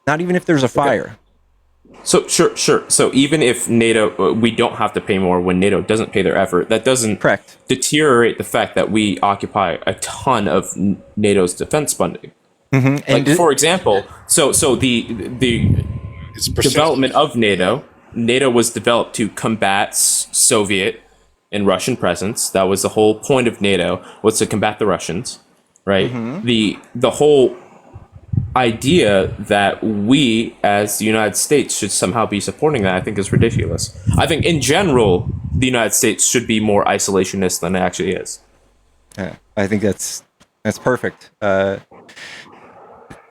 not even if there's a fire. So sure. So even if NATO, we don't have to pay more when NATO doesn't pay their effort. That doesn't Correct. deteriorate the fact that we occupy a ton of NATO's defense funding. Mm-hmm. Like for example, so the It's persistent. development of NATO was developed to combat Soviet and Russian presence. That was the whole point of NATO, was to combat the Russians, right? The whole idea that we as the United States should somehow be supporting that, I think, is ridiculous. I think in general the United States should be more isolationist than it actually is. Yeah, I think that's perfect.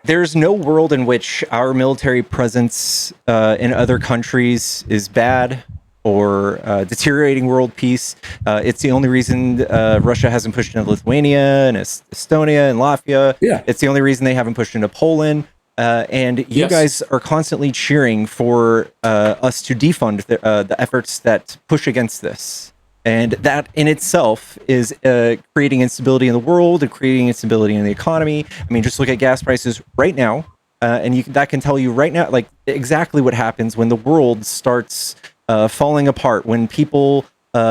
There's no world in which our military presence in other countries is bad or deteriorating world peace. It's the only reason Russia hasn't pushed into Lithuania and Estonia and Latvia. Yeah. It's the only reason they haven't pushed into Poland. And you Yes. guys are constantly cheering for us to defund the efforts that push against this. And that in itself is creating instability in the world and creating instability in the economy. I mean, just look at gas prices right now. And that can tell you right now, like exactly what happens when the world starts falling apart, when people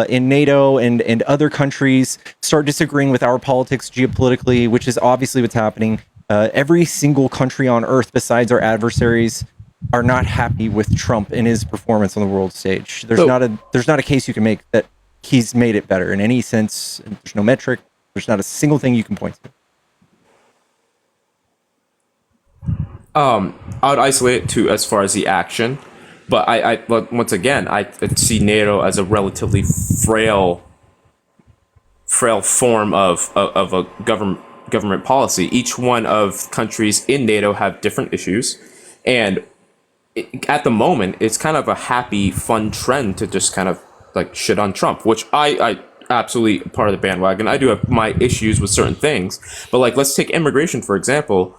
in NATO and other countries start disagreeing with our politics geopolitically, which is obviously what's happening. Every single country on earth besides our adversaries are not happy with Trump and his performance on the world stage. There's not a case you can make that he's made it better in any sense. There's no metric. There's not a single thing you can point to. I would isolate it to as far as the action, but but once again, I see NATO as a relatively frail form of a government policy. Each one of countries in NATO have different issues, and at the moment, it's kind of a happy, fun trend to just kind of like shit on Trump, which I absolutely part of the bandwagon. I do have my issues with certain things, but like let's take immigration for example.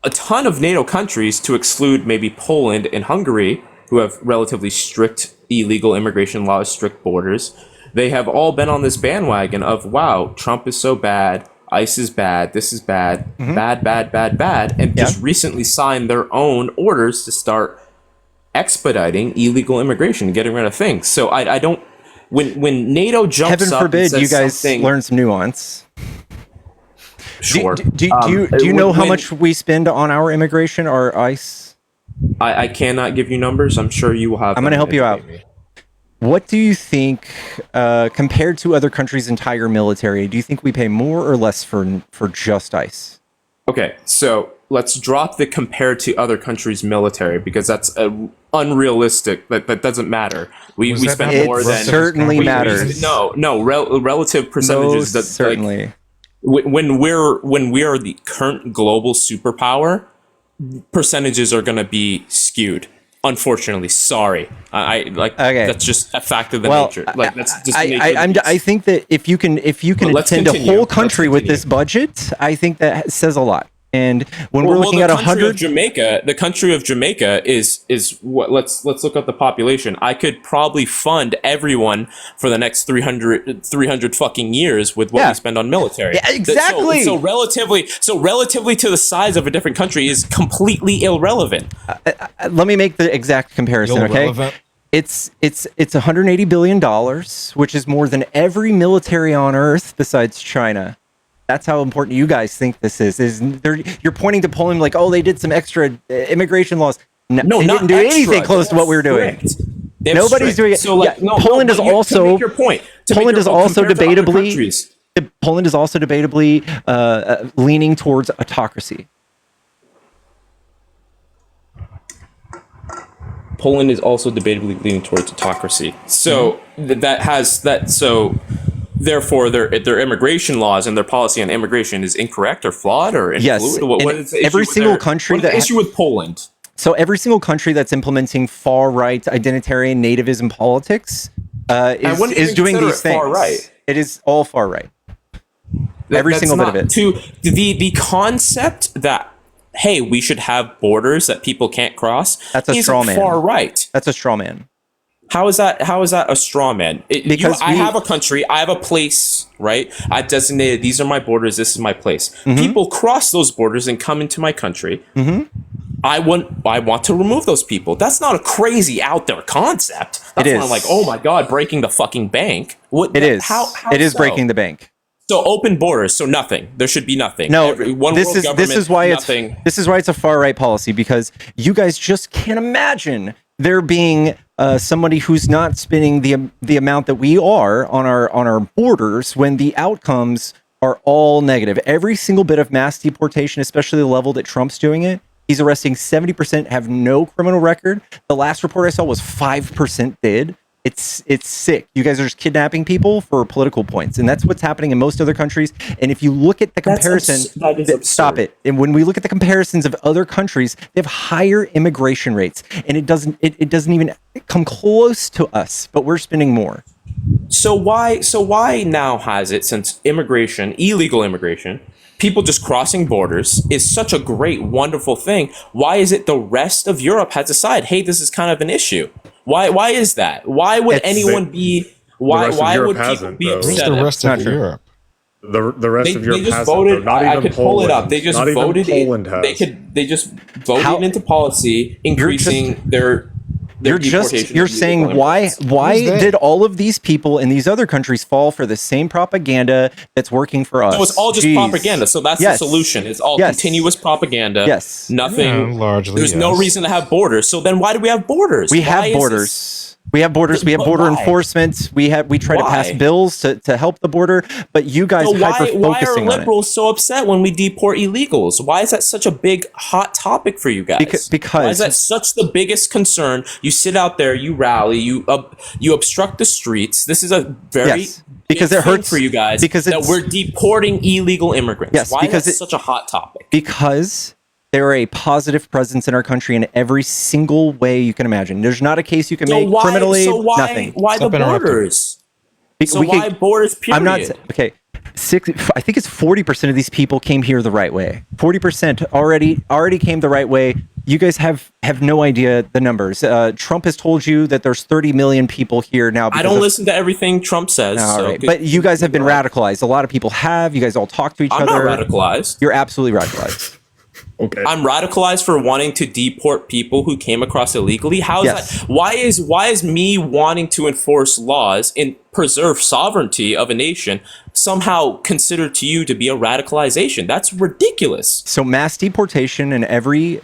A ton of NATO countries, to exclude maybe Poland and Hungary, who have relatively strict illegal immigration laws, strict borders, they have all been on this bandwagon of, wow, Trump is so bad, ICE is bad, this is bad, bad, and just recently signed their own orders to start expediting illegal immigration, getting rid of things. So I don't, when NATO jumps Heaven up forbid and says you guys something, learn some nuance. sure. Do you know how much we spend on our immigration, our ICE? I cannot give you numbers. I'm sure you will have. I'm going to help you out. What do you think, compared to other countries' entire military, do you think we pay more or less for just ICE? Okay, so let's drop the compared to other countries' military because that's unrealistic. That doesn't matter. We that spend not more It than certainly we- matters. No, relative percentages. Most certainly. when we are the current global superpower, percentages are going to be skewed. Unfortunately, sorry. I like Okay. that's just a fact of the Well, nature. Like that's just I, the I, nature of the I beast. think that if you can Let's attend a continue. whole Let's country with continue. this budget, I think that says a lot. And when we're Well, looking the at country of 100, Jamaica, the country of Jamaica is what? Let's look at the population. I could probably fund everyone for the next 300 fucking years with what Yeah. we spend on military. Yeah, exactly. So relatively to the size of a different country is completely irrelevant. let me make the exact comparison. Okay, Irrelevant. it's $180 billion, which is more than every military on Earth besides China. That's how important you guys think this is. You're pointing to Poland like, oh, they did some extra immigration laws. No, they not didn't do extra. anything close to what we were doing. Strict. They're Nobody's strict. doing it. So like, Yeah, no, Poland no, is but to also make your point. Poland is also compared to other debatably countries. Poland is also debatably leaning towards autocracy. Poland is also debatably leaning towards autocracy. So therefore their immigration laws and their policy on immigration is incorrect or flawed or Yes, influent. What and is the issue every with single country what is the that issue with Poland? So every single country that's implementing far-right identitarian nativism politics wouldn't is even doing consider these it things. far-right. It is all far-right. Every That's single bit of not it. To the concept that hey, we should have borders that people can't cross. That's a straw man. Far right. That's a straw man. How is that a straw man? Because I have a country, I have a place, right? I've designated these are my borders, this is my place. People cross those borders and come into my country. I want to remove those people. That's not a crazy out there concept. That's It when is. I'm like, oh my god, breaking the fucking bank. What It is. How it is so? breaking the bank. So open borders, so nothing. There should be nothing. No, One this world is government, why nothing. it's a far right policy, because you guys just can't imagine there being somebody who's not spending the amount that we are on our borders when the outcomes are all negative. Every single bit of mass deportation, especially the level that Trump's doing it, he's arresting 70%, have no criminal record. The last report I saw was 5% did. It's sick. You guys are just kidnapping people for political points, and that's what's happening in most other countries. And if you look at the comparison, that is absurd. stop it. And when we look at the comparisons of other countries, they have higher immigration rates, and it doesn't even come close to us. But we're spending more. So why now has it, since immigration, illegal immigration, people just crossing borders is such a great, wonderful thing? Why is it the rest of Europe has decided, hey, this is kind of an issue? Why is that? Why would anyone be? Why rest of why Europe would people hasn't, be though. Where's upset? the at- rest Not of true. Europe? The rest of Europe They just hasn't. voted. Though. Not I even could pull Poland. it up. They just Not even voted. Poland has. They just voted How- into policy increasing their deportation You're of saying illegal why immigrants. they? did all of these people in these other countries fall for the same propaganda that's working for us? So it's all just Jeez. propaganda. So that's Yes. the solution. It's all Yes. continuous propaganda. Yes. Nothing. Yeah, largely, There's no yes. reason to have borders. So then why do we have borders? We Why have is borders. this- We have borders. We have But border why? enforcement. We try to pass Why? bills to help the border, but you guys So why hyper are focusing on it. liberals so upset when we deport illegals? Why is that such a big hot topic for you guys? Because- why is that such the biggest concern? You sit out there, you rally, you obstruct the streets. This is a very Yes, because big it thing hurts- for you guys. because that it's- we're deporting illegal immigrants. Yes, why because is that such a hot topic? Because they're a positive presence in our country in every single way you can imagine. There's not a case you can make criminally. Why Nothing. the Stop interrupting. borders? So We why could- borders? Period. I'm not okay. I think it's 40% of these people came here the right way. 40% already came the right way. You guys have no idea the numbers. Trump has told you that there's 30 million people here now. I don't listen to everything Trump says. All so right, but you guys have been radicalized. A lot of people have. You guys all talk to each I'm other. not radicalized. You're absolutely radicalized. Okay. I'm radicalized for wanting to deport people who came across illegally. How is Yes. that? Why is me wanting to enforce laws and preserve sovereignty of a nation somehow considered to you to be a radicalization? That's ridiculous. So mass deportation in every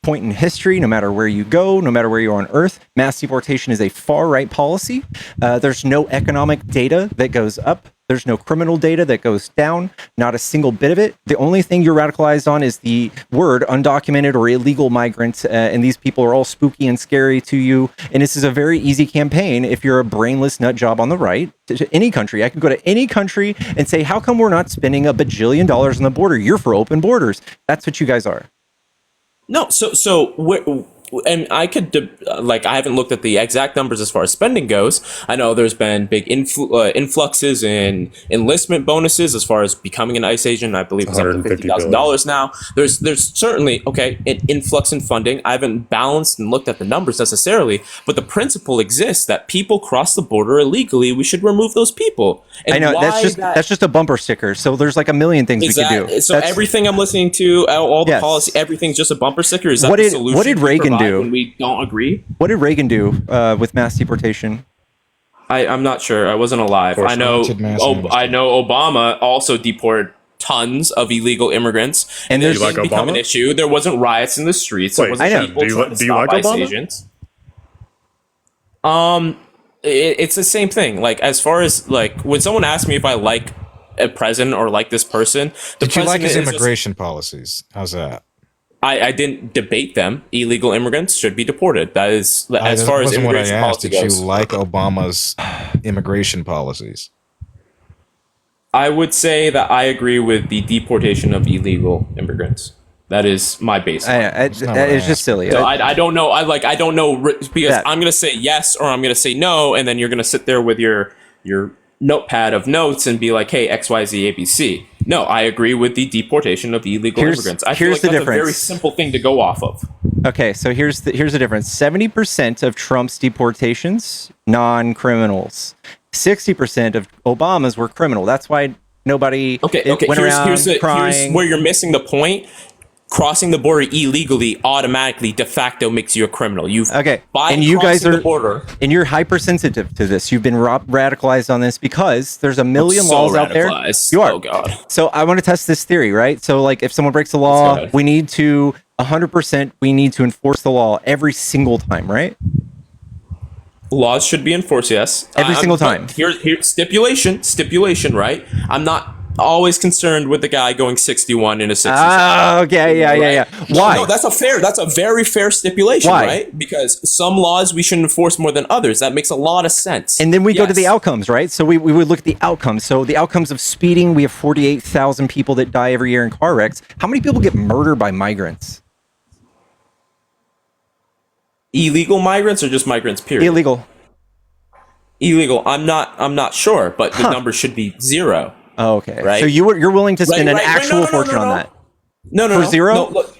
point in history, no matter where you go, no matter where you're on Earth, mass deportation is a far right policy. There's no economic data that goes up There's no criminal data that goes down, not a single bit of it. The only thing you're radicalized on is the word undocumented or illegal migrants, and these people are all spooky and scary to you. And this is a very easy campaign if you're a brainless nut job on the right to any country. I could go to any country and say, how come we're not spending $1 bajillion on the border? You're for open borders. That's what you guys are. No, and I could I haven't looked at the exact numbers as far as spending goes. I know there's been big influxes in enlistment bonuses as far as becoming an ICE agent. I believe it's up to $50,000 now. There's certainly an influx in funding. I haven't balanced and looked at the numbers necessarily, but the principle exists that people cross the border illegally. We should remove those people. And I know that's just a bumper sticker. So there's like a million things we could do. So everything I'm listening to, all the policy, everything's just a bumper sticker. Is that the solution? What did Reagan do when we don't agree? What did Reagan do with mass deportation? I'm not sure. I wasn't alive. I know Obama also deported tons of illegal immigrants, and there's like become an issue. There wasn't riots in the streets. Wait, I know. Do you like Obama? Agents. It's the same thing. Like, as far as like when someone asks me if I like a president or like this person, did you like his immigration policies? How's that? I didn't debate them. Illegal immigrants should be deported. That is as far as immigration policy goes. Did you like Obama's immigration policies? I would say that I agree with the deportation of illegal immigrants. That is my baseline. It's just silly. So I don't know. I don't know because I'm going to say yes or I'm going to say no, and then you're going to sit there with your notepad of notes and be like, hey, X, Y, Z, A, B, C. No, I agree with the deportation of illegal immigrants. I feel like that's a very simple thing to go off of. Okay, so here's the difference. 70% of Trump's deportations, non-criminals. 60% of Obama's were criminal. That's why nobody went around crying. Here's where you're missing the point. Crossing the border illegally automatically de facto makes you a criminal. And you guys are and you're hypersensitive to this. You've been radicalized on this because there's a million laws out there. You are. Oh God. So I want to test this theory, right? So like if someone breaks the law, we need to 100% we need to enforce the law every single time, right? Laws should be enforced, yes. Every single time. Here's stipulation, right? I'm not always concerned with the guy going 61 in a 67. Okay, yeah. Why? No, that's a very fair stipulation, right? Because some laws we should enforce more than others. That makes a lot of sense. And then we go to the outcomes, right? So we would look at the outcomes. So the outcomes of speeding, we have 48,000 people that die every year in car wrecks. How many people get murdered by migrants? Illegal migrants or just migrants, period? Illegal. I'm not sure, but the number should be 0. Oh, okay. Right? So you're willing to spend an actual fortune on that? No. For 0? No, look,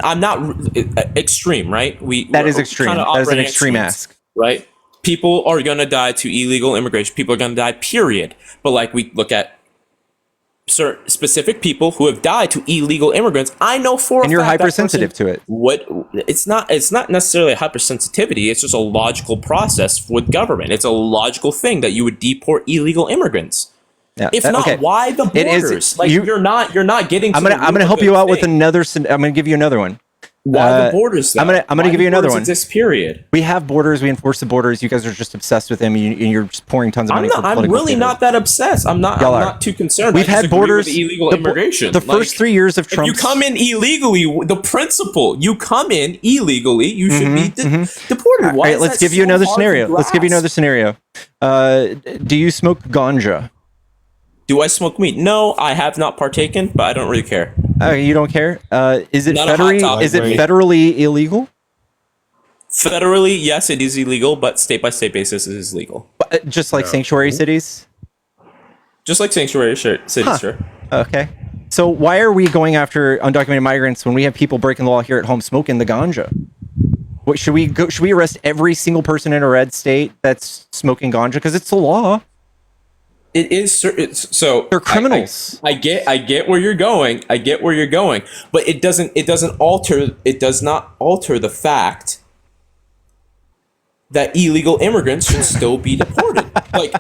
I'm not extreme, right? That is extreme. That is an extreme ask. Right? People are going to die to illegal immigration. People are going to die, period. But like we look at certain specific people who have died to illegal immigrants. I know for a fact and you're hypersensitive to it. It's not necessarily a hypersensitivity. It's just a logical process with government. It's a logical thing that you would deport illegal immigrants. Yeah. If not, why the borders? You're not getting. I'm gonna help you out with another. I'm gonna give you another one. Why the borders? Though? I'm gonna give you another one. This period, we have borders. We enforce the borders. You guys are just obsessed with them, and you're just pouring tons of money. I'm really not that obsessed. I'm not too concerned. We've had borders. With illegal immigration. The first 3 years of Trump. If you come in illegally, the principle you come in illegally, you should be deported. Why? Let's give you another scenario. Do you smoke ganja? Do I smoke weed? No, I have not partaken, but I don't really care. You don't care? Is it federally illegal? Federally, yes, it is illegal, but state by state basis, it is legal. Just like sanctuary cities? Just like sanctuary cities, sure. Okay. So why are we going after undocumented migrants when we have people breaking the law here at home smoking the ganja? What, should we arrest every single person in a red state that's smoking ganja? Because it's the law. It is so they're criminals. I get where you're going. But it does not alter the fact that illegal immigrants should still be deported.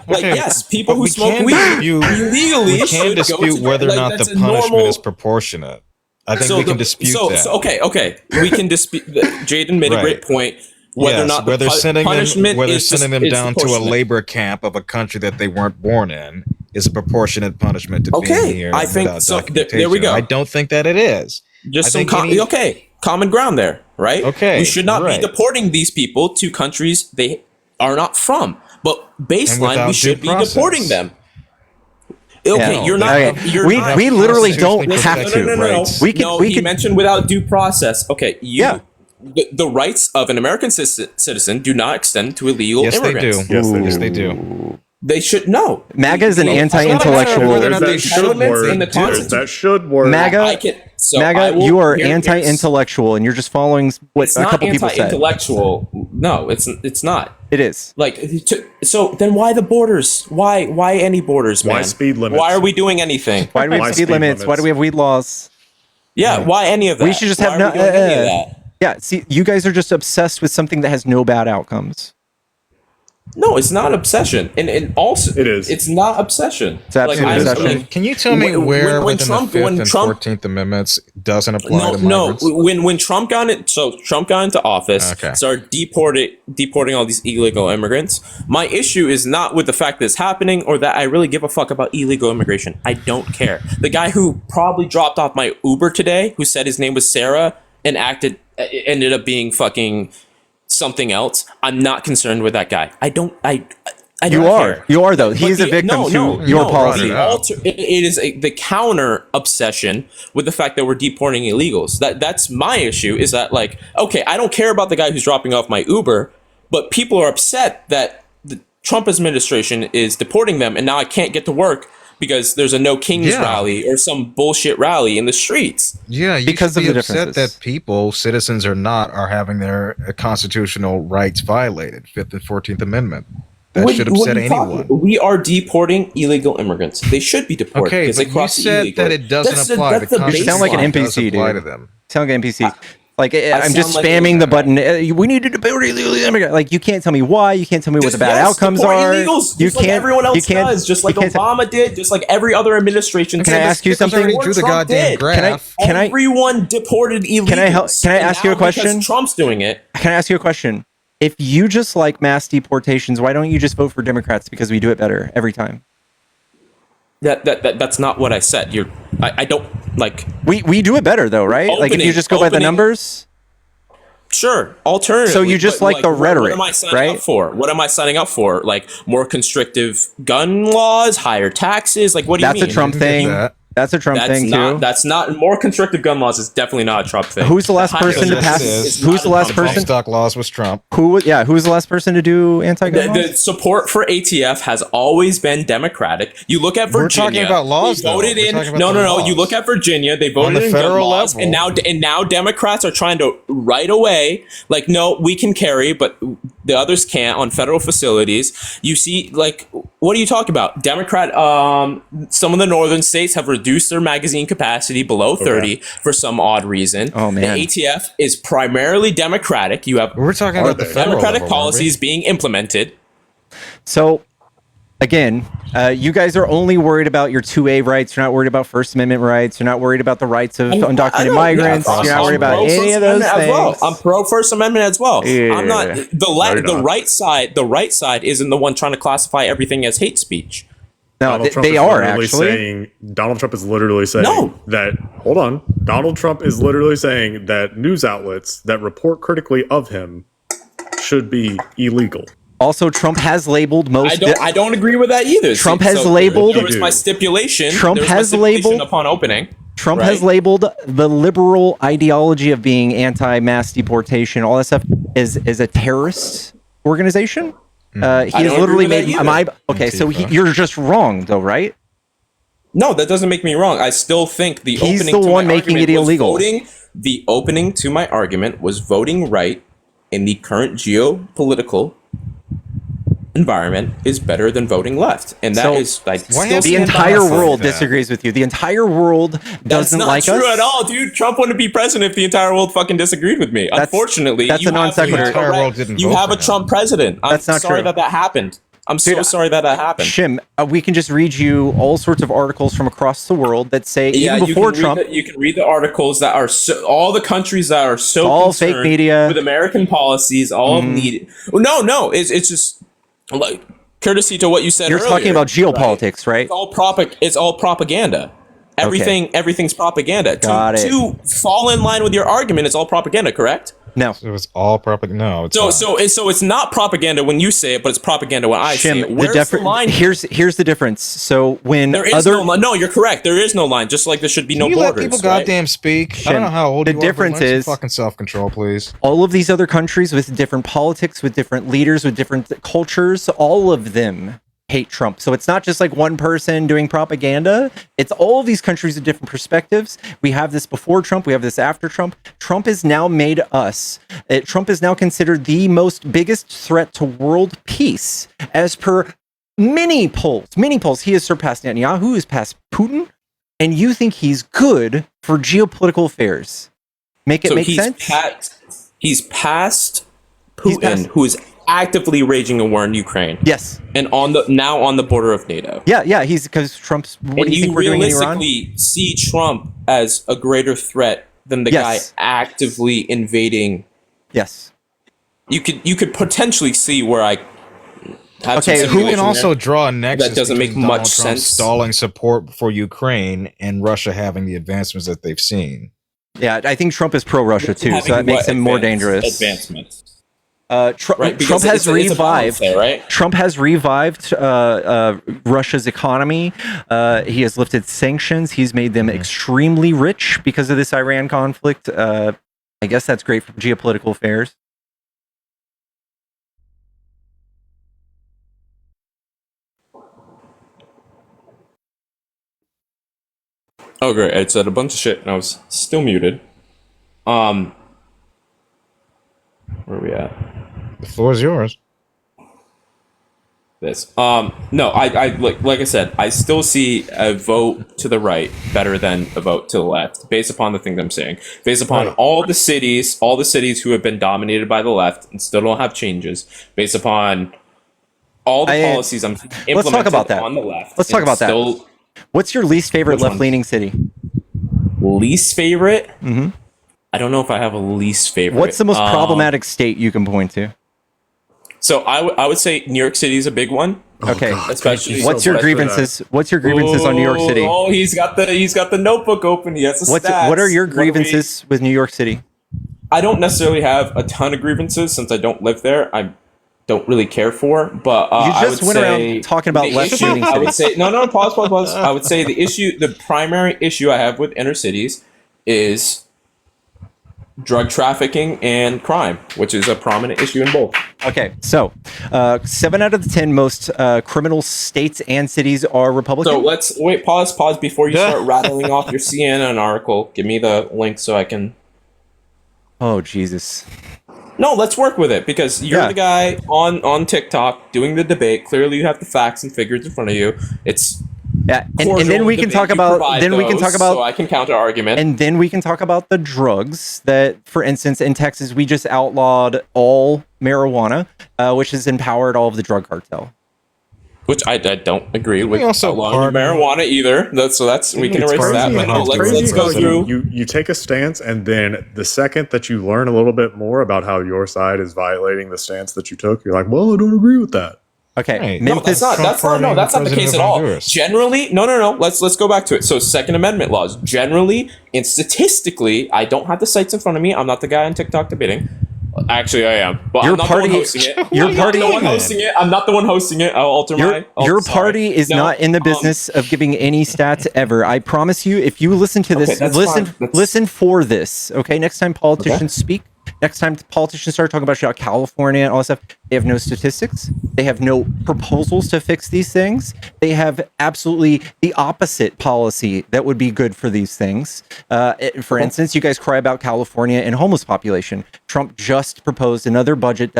Yes, people who smoke weed illegally. We can't dispute whether or not the punishment is proportionate. I think we can dispute that. Okay. We can dispute. Jayden made a great point. Whether or not the punishment whether is sending them is down to a proportionate. labor camp of a country that they weren't born in is a proportionate punishment to being here. I think without so. There we documentation. go. I don't think that it is. Just I some think common ground there, right? Okay, we should not right. be deporting these people to countries they are not from. But baseline, without we should due be process. deporting them. Okay, Yeah. you're not. Okay. You're we not, we literally don't Constitutionally have protected to. rights. We could- no, we he could- mentioned without due process. Okay, Yeah. the rights of an American citizen do not extend to illegal Yes, they do. immigrants. Yes, they do. Yes, they do. They should know. MAGA is an The- anti-intellectual. Whether or There's not the that should entitlements word. in the There's Constitution. that should word. MAGA, I can. So I MAGA, will- you are here's- anti-intellectual, and you're just following what It's a not couple people said. anti-intellectual. No, it's not. It is. Like, so then why the borders? Why any borders, man? Why speed limits? Why are we doing anything? Why do we Why have speed speed limits? Why limits? do we have weed laws? Yeah, why any of that? We should just Why have are we doing any of that? Yeah, see, you guys are just obsessed with something that has no bad outcomes. No, it's not obsession, and also It is. It's not obsession. It's absolute I'm- obsession. Can you tell me where when within Trump- the when 5th and Trump- 14th Amendments doesn't apply No, to no. migrants? When Trump got into office, Okay. started deporting all these illegal immigrants. My issue is not with the fact that it's happening or that I really give a fuck about illegal immigration. I don't care. The guy who probably dropped off my Uber today, who said his name was Sarah and ended up being fucking something else. I'm not concerned with that guy. I don't You are. care. You are, though. But He's a victim to your policy. It is the counter obsession with the fact that we're deporting illegals. That's my issue. Is that like, okay, I don't care about the guy who's dropping off my Uber, but people are upset that the Trump administration is deporting them, and now I can't get to work because there's a No Kings rally or some bullshit rally in the streets. Yeah, you Because should of be the upset differences. that people, citizens or not, are having their constitutional rights violated. 5th and 14th Amendment. That should upset anyone. We are deporting illegal immigrants. They should be deported Okay, because they but you cross the said illegal. that it doesn't That's apply. that's the You sound like an baseline. NPC, does apply dude. to them. Sound like an NPC. Like I'm sound just like spamming a- the button. We need to deport illegal immigrants. Like you can't tell me why. You can't tell me what the bad Yes, outcomes deport are. illegals, You just like can't. everyone else you can't, does, just like you can't- Obama did, just like every other administration. Can I did. ask you Just something? already before drew the Trump goddamn did. graph. Can I? Everyone deported illegals. Can I And ask you a now because question? Trump's doing it. Can I ask you a question? If you just like mass deportations, why don't you just vote for Democrats? Because we do it better every time. That's not what I said. I don't like. We do it better though, right? Like if you just go by the Opening- numbers. Sure, alternative. So you just like the rhetoric, what am I signing right? up for? What am I signing up for? Like more constrictive gun laws, higher taxes? Like what do you That's mean? a Trump You can thing. get that. That's a Trump That's thing not. too. That's not more constrictive gun laws. Is definitely not a Trump thing. Who's the last Higher person to Yes, pass? it is. Who's the last Trump person? Stock laws was Trump. Who was the last person to do anti-gun The laws? support for ATF has always been Democratic. You look at Virginia. We're talking about laws, They though. voted We're in. talking about No, the no. laws. You look at Virginia. They voted the in gun federal laws, level. and now Democrats are trying to right away. Like, no, we can carry, but the others can't on federal facilities. You see, like, what are you talking about? Democrat. Some of the northern states have reduced their magazine capacity below 30 for some odd reason. Oh, man. The ATF is primarily Democratic. You have We're talking about the federal Democratic level, aren't we? policies being implemented. So, again, you guys are only worried about your 2A rights. You're not worried about First Amendment rights. You're not worried about the rights of undocumented migrants. You're not worried about any of those things. I'm pro First Amendment as well. Yeah. I'm not No, the you're not. right side. The right side isn't the one trying to classify everything as hate speech. No, Donald Trump they is are literally actually. saying. Donald Trump is literally saying No. that. Hold on. Donald Trump is literally saying that news outlets that report critically of him should be illegal. Also, Trump has labeled most. I don't agree with that either. Trump has labeled- There was my stipulation. Trump there was my has stipulation labeled- upon opening. Trump right? has labeled the liberal ideology of being anti-mass deportation, all that stuff, as a terrorist organization. He has don't literally agree with made. that Okay, so you're just wrong, though, right? No, that doesn't make me wrong. I still think the He's opening the to one my making argument it was illegal. The opening to my argument was voting right in the current geopolitical environment is better than voting left, and that So, is why still have The you stand by entire that. world that? disagrees with you. The entire world That's doesn't not like true us at all, dude. Trump wouldn't be president if the entire world fucking disagreed with me. Unfortunately, that's a non sequitur. The entire world didn't You vote have for a him. Trump president. I'm That's not sorry true. that happened. I'm so sorry that happened. Shim, we can just read you all sorts of articles from across the world that say even before Trump, you can read the articles that are all the countries that are so all concerned fake media with American policies, all need. No, it's just like courtesy to what you said. You're earlier, talking about geopolitics, right? It's all propaganda. Everything's propaganda. Got it. To fall in line with your argument, it's all propaganda, correct? No. It was all propaganda. No, it's not. So it's not propaganda when you say it, but it's propaganda when I say it. Where's the line? Here's the difference. So when there is no line. No, you're correct. There is no line. Just like there should be no Can you borders. let people right? goddamn speak? I don't know how old the you are. difference But learn is some fucking self-control, please. all of these other countries with different politics, with different leaders, with different cultures, all of them hate Trump. So it's not just like one person doing propaganda. It's all of these countries with different perspectives. We have this before Trump. We have this after Trump. Trump has now made us. Trump is now considered the biggest threat to world peace, as per many polls. Many polls. He has surpassed Netanyahu. He has passed Putin. And you think he's good for geopolitical affairs? Make it make sense. He's passed Putin, who is actively waging a war in Ukraine. Yes, and on the border of NATO. Yeah. He's because Trump's. What do you think we're doing in Iran? Realistically see Trump as a greater threat than the guy actively invading. Yes, you could potentially see where I. Who can also draw a nexus that doesn't make between much Donald Trump's sense. Stalling support for Ukraine and Russia having the advancements that they've seen. Yeah, I think Trump is pro-Russia too, so that makes him more dangerous. Advancements. Trump has revived. Right? Trump has revived Russia's economy. He has lifted sanctions. He's made them extremely rich because of this Iran conflict. I guess that's great for geopolitical affairs. Oh, great! I said a bunch of shit, and I was still muted. Where are we at? The floor is yours. This. No, I like I said, I still see a vote to the right better than a vote to the left, based upon the things I'm saying. Based upon all the cities who have been dominated by the left and still don't have changes. Based upon all the policies I'm implementing let's talk about that. On the left. Let's talk about that. What's your least favorite left-leaning city? Least favorite? Mm-hmm. I don't know if I have a least favorite. What's the most problematic state you can point to? So I would say New York City is a big one. Okay, especially. What's your grievances? What's your grievances on New York City? Oh, he's got the notebook open. He has the stats. What are your grievances with New York City? I don't necessarily have a ton of grievances since I don't live there. I don't really care for, but you just went around talking about left-leaning cities. I would say pause. I would say the primary issue I have with inner cities is drug trafficking and crime, which is a prominent issue in both. Okay, so 7 out of the 10 most criminal states and cities are Republican. So let's pause before you start rattling off your CNN article. Give me the link so I can. Oh Jesus. No, let's work with it because you're the guy on TikTok doing the debate. Clearly, you have the facts and figures in front of you. It's and then we can talk about so I can counter argument, and then we can talk about the drugs that, for instance, in Texas we just outlawed all marijuana, which has empowered all of the drug cartel. Which I don't agree with. Also marijuana either. We can erase that. But no, let's go through. You take a stance, and then the second that you learn a little bit more about how your side is violating the stance that you took, you're like, "Well, I don't agree with that." Okay, right. That's not the case at all. Generally, no. Let's go back to it. So, Second Amendment laws. Generally and statistically, I don't have the sites in front of me. I'm not the guy on TikTok debating. Actually, I am. But I'm not the one hosting it. I'm not the one hosting it. I'll alter your party is not in the business of giving any stats ever. I promise you, if you listen to this, listen for this. Okay, next time politicians speak, next time politicians start talking about California and all that stuff, they have no statistics. They have no proposals to fix these things. They have absolutely the opposite policy that would be good for these things. For instance, you guys cry about California and homeless population. Trump just proposed another budget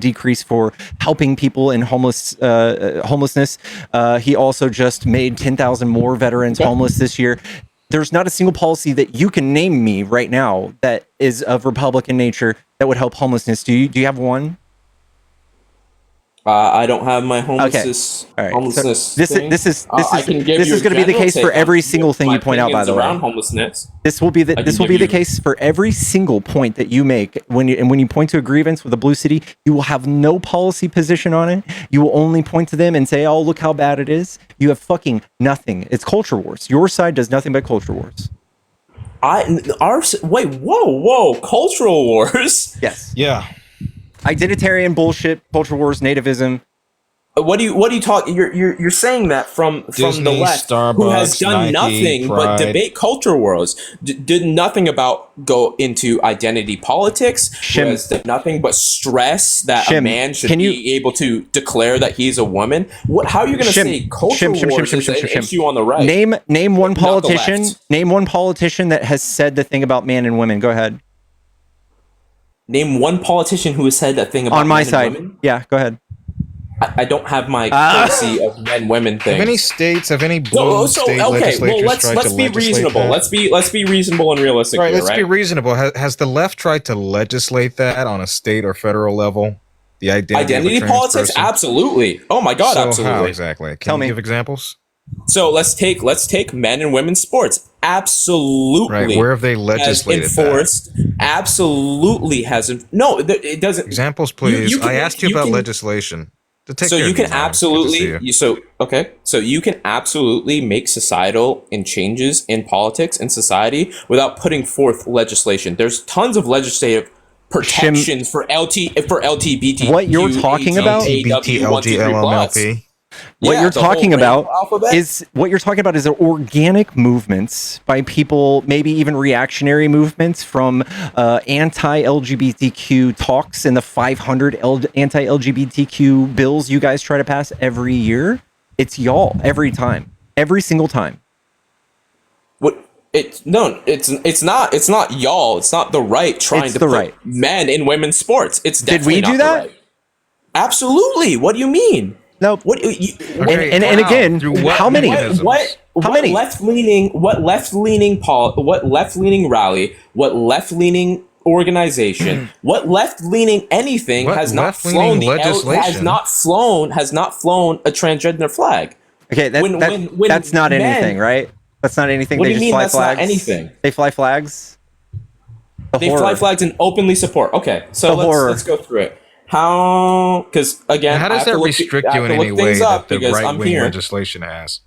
decrease for helping people in homelessness. He also just made 10,000 more veterans homeless this year. There's not a single policy that you can name me right now that is of Republican nature that would help homelessness. Do you have one? I don't have my homelessness. All right. So Homelessness. this thing. is I can give you a going to be the general case take for on every single thing my you point out. By opinions the way, around homelessness. this will be the give you- case for every single point that you make when you point to a grievance with a blue city. You will have no policy position on it. You will only point to them and say, "Oh, look how bad it is." You have fucking nothing. It's culture wars. Your side does nothing but culture wars. Wait, whoa, cultural wars. Yes. Yeah. Identitarian bullshit, culture wars, nativism. What do you talk? You're saying that from Disney, the left, who has Starbucks, done Nike, nothing but Pride. debate culture wars, did nothing about go into identity politics, who Shim. has done nothing but stress that a Shim, man should can you- be able to declare that he's a woman. How are you going to Shim, say culture Shim, wars is an issue on the right? Name one Not the politician. left. Name one politician that has said the thing about man and women. Go ahead. Name one politician who has said that thing about On my men and side. women. Yeah, go ahead. I don't have my policy of men women thing. Have any blue state okay, legislatures well tried let's to be legislate reasonable. that? Let's be reasonable and realistic Right, here, let's right? be reasonable. Has the left tried to legislate that on a state or federal level? The Identity of a trans politics, person? absolutely. Oh my god, So absolutely. how exactly? Can Tell you me. give examples? So let's take men and women's sports. Absolutely. Right, where have they has legislated that? enforced. Absolutely hasn't. No, it doesn't. Examples, please. you can- I asked you you about can- legislation. To take So care you of can these items. Good to see absolutely. you. So you can absolutely make societal and changes in politics and society without putting forth legislation. There's tons of legislative protections for LGBT. What you're talking about- LMLP. What you're the whole talking about alphabet. is organic movements by people, maybe even reactionary movements from anti-LGBTQ talks and the 500 anti-LGBTQ bills you guys try to pass every year. It's y'all every time, every single time. What? It's not y'all. It's not the right trying It's to the put right. men in women's sports. It's Did definitely we not do the that? right. Absolutely. What do you mean? No. What? Okay, and wow. again, Through what how many? mechanisms? How many? left leaning rally, what left leaning organization, what left leaning anything What has not left-leaning flown legislation? has not flown a transgender flag. Okay, when that's not men- anything, right? That's not anything. What They do you just mean fly that's not flags. anything? They fly flags. They fly flags and openly support. Okay, so let's go through it. How? Because again, How I does have to that look- restrict I you have in to any look things way up that the because I'm right-wing here. legislation has?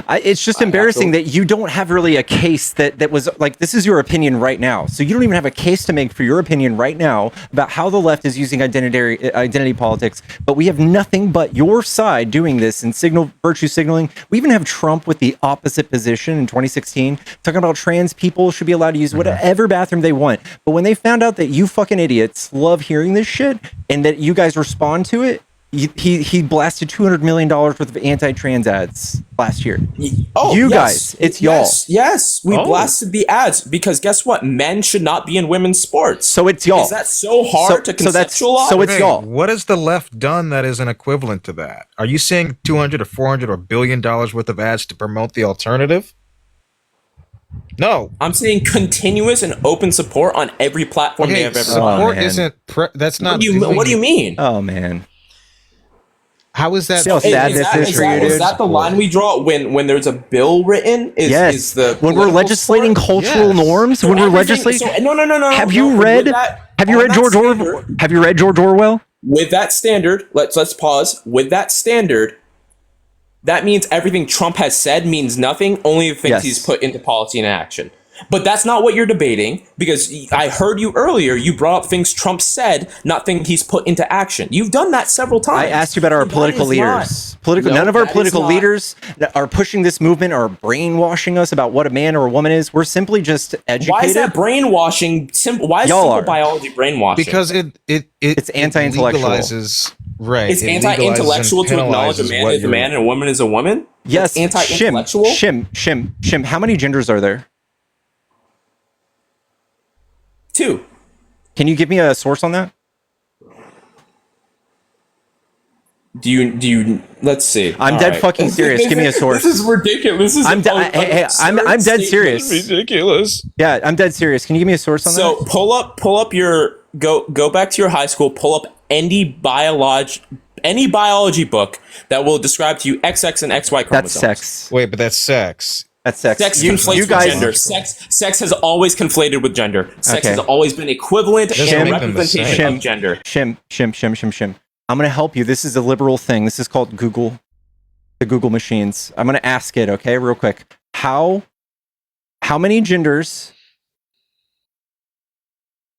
It's just I have embarrassing to- that you don't have really a case that was like, this is your opinion right now. So you don't even have a case to make for your opinion right now about how the left is using identity politics. But we have nothing but your side doing this and virtue signaling. We even have Trump with the opposite position in 2016, talking about trans people should be allowed to use whatever bathroom they want. But when they found out that you fucking idiots love hearing this shit and that you guys respond to it, he blasted $200 million worth of anti-trans ads last year. Oh, You yes. guys, it's y'all. Yes, we blasted the ads because guess what? Men should not be in women's sports. So it's y'all. Is that so hard to conceptualize? so it's y'all. What has the left done that is an equivalent to that? Are you saying 200 or 400 or $1 billion worth of ads to promote the alternative? No. I'm saying continuous and open support on every platform they Okay, have ever support man. isn't. That's not. What do you mean? Oh man. How is that? See how sad this is for you, is dude? that the line we draw when there's a bill written? Yes. Is the When we're political legislating support? cultural Yes. norms, So when we're everything- legislating. so- no. Have no, you with read? that- Have you on read that George Orwell? standard- Have you read George Orwell? With that standard, let's pause. With that standard, that means everything Trump has said means nothing. Only the things Yes. he's put into policy and action. But that's not what you're debating because I heard you earlier. You brought up things Trump said, not things he's put into action. You've done that several times. I asked you about our That political is not- leaders. No, None of our that is political not- leaders that are pushing this movement or brainwashing us about what a man or a woman is. We're simply just educated. Why is that brainwashing? Why is Y'all simple are. biology brainwashing? Because it's anti-intellectual. Legalizes, right. It's it anti-intellectual legalizes to and acknowledge a penalizes man what is a you're- man and a woman is a woman. Yes. It's anti-intellectual. Shim. How many genders are there? 2. Can you give me a source on that? Do you? Let's see. I'm All dead right. fucking serious. Give me a source. This is ridiculous. This is I'm dead serious. ridiculous. Yeah, I'm dead serious. Can you give me a source on So that? pull up your go back to your high school. Pull up any any biology book that will describe to you XX and XY chromosomes. That's sex. Wait, but that's sex. That's sex. Sex You conflates with guys, gender. Sex has always conflated with gender. Sex Okay. has always been equivalent Doesn't and make them the representation same. of gender. Shim. I'm going to help you. This is a liberal thing. This is called Google, the Google machines. I'm going to ask it, okay, real quick. How many genders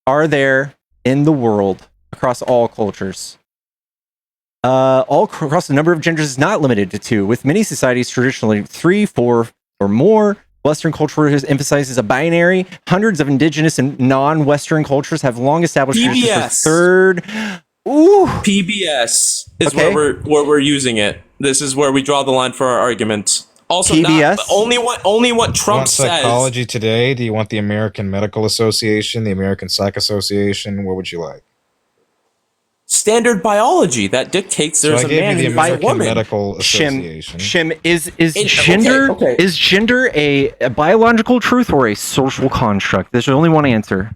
are there in the world across all cultures? Across the number of genders is not limited to 2, with many societies traditionally 3, 4, or more. Western culture emphasizes a binary. Hundreds of indigenous and non-Western cultures have long established traditions for PBS. third. Ooh, PBS is Okay. where we're using it. This is where we draw the line for our argument. Also, PBS? only what You Trump want says. Psychology Today? Do you want the American Medical Association, the American Psych Association? What would you like? Standard biology that dictates So there's I a gave man you the and there's a American woman. Medical Association. Shim, is okay, gender okay. is gender a biological truth or a social construct? There's only one answer.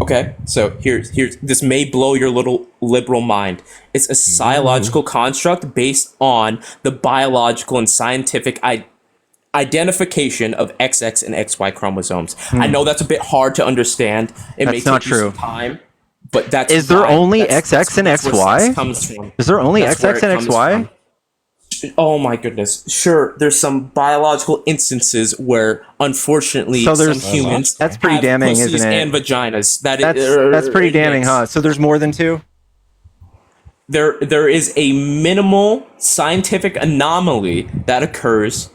Okay, so here's this may blow your little liberal mind. It's a psychological construct based on the biological and scientific identification of XX and XY chromosomes. I know that's a bit hard to understand. It may That's not take you some true. time, but that's Is there why- only that's- XX and that's where XY? sex comes from. Is there only That's where XX it and comes XY? from. Oh my goodness. Sure, there's some biological instances where unfortunately So some there's- humans That's pretty have damning, pussies isn't it? and vaginas. That's pretty damning, yes. huh? So there's more than 2? There is a minimal scientific anomaly that occurs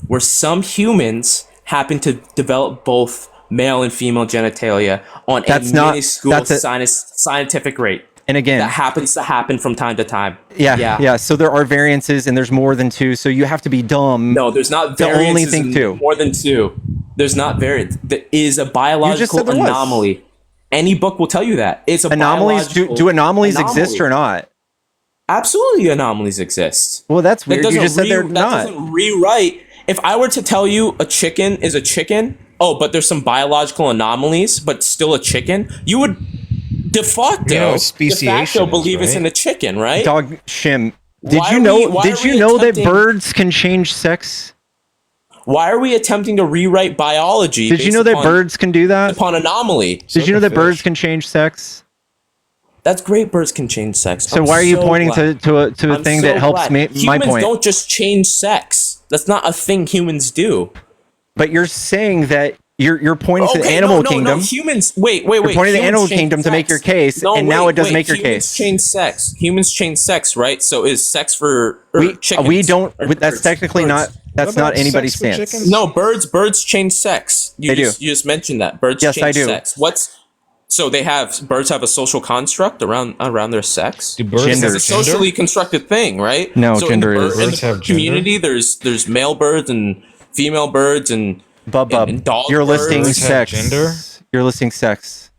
where some humans happen to develop both male and female genitalia on That's a not- minuscule that's a- scientific rate. And again, That happens to happen from time to time. yeah. So there are variances, and there's more than 2. So you have to be dumb. No, there's not The variances only thing in too. more than 2. There's not variance. There is a biological said there was. anomaly. Any book will tell you that. It's a Anomalies. biological Do anomalies anomaly. exist or not? Absolutely, anomalies exist. Well, that's That weird. You doesn't just said they're that not. doesn't rewrite. If I were to tell you a chicken is a chicken, but there's some biological anomalies, but still a chicken, you would de facto, You know what de speciation facto is, believe it's right? in a chicken, right? Dog Shim. Did Why you are know? we- why Did are you we know that attempting- birds can change sex? Why are we attempting to rewrite biology? Did you based know that upon- birds can do that? upon anomaly? Did you know can that birds fish. can change sex? That's great. Birds can change sex. So I'm why are you so pointing glad. to a I'm thing so that helps glad. me my Humans point? don't just change sex. That's not a thing humans do. But you're saying that you're pointing to the Okay, animal no, kingdom. No, humans. Wait. You're pointing to the Humans animal change kingdom to make sex. your case, No, and now wait, it doesn't wait, make your humans case. Change sex. Humans change sex, right? So is sex for chickens? We don't. or That's birds? technically Birds. not. That's What about not anybody's sex for stance. chickens? No, birds change sex. They do. You just mentioned that birds Yes, change I do. sex. So birds have a social construct around their sex. Do birds Gender. have It's a socially constructed thing, right? No, so gender in the, is- in Birds the have community, there's male birds and female birds and Bub. and dog You're birds. listing Birds have sex. gender? You're listing sex.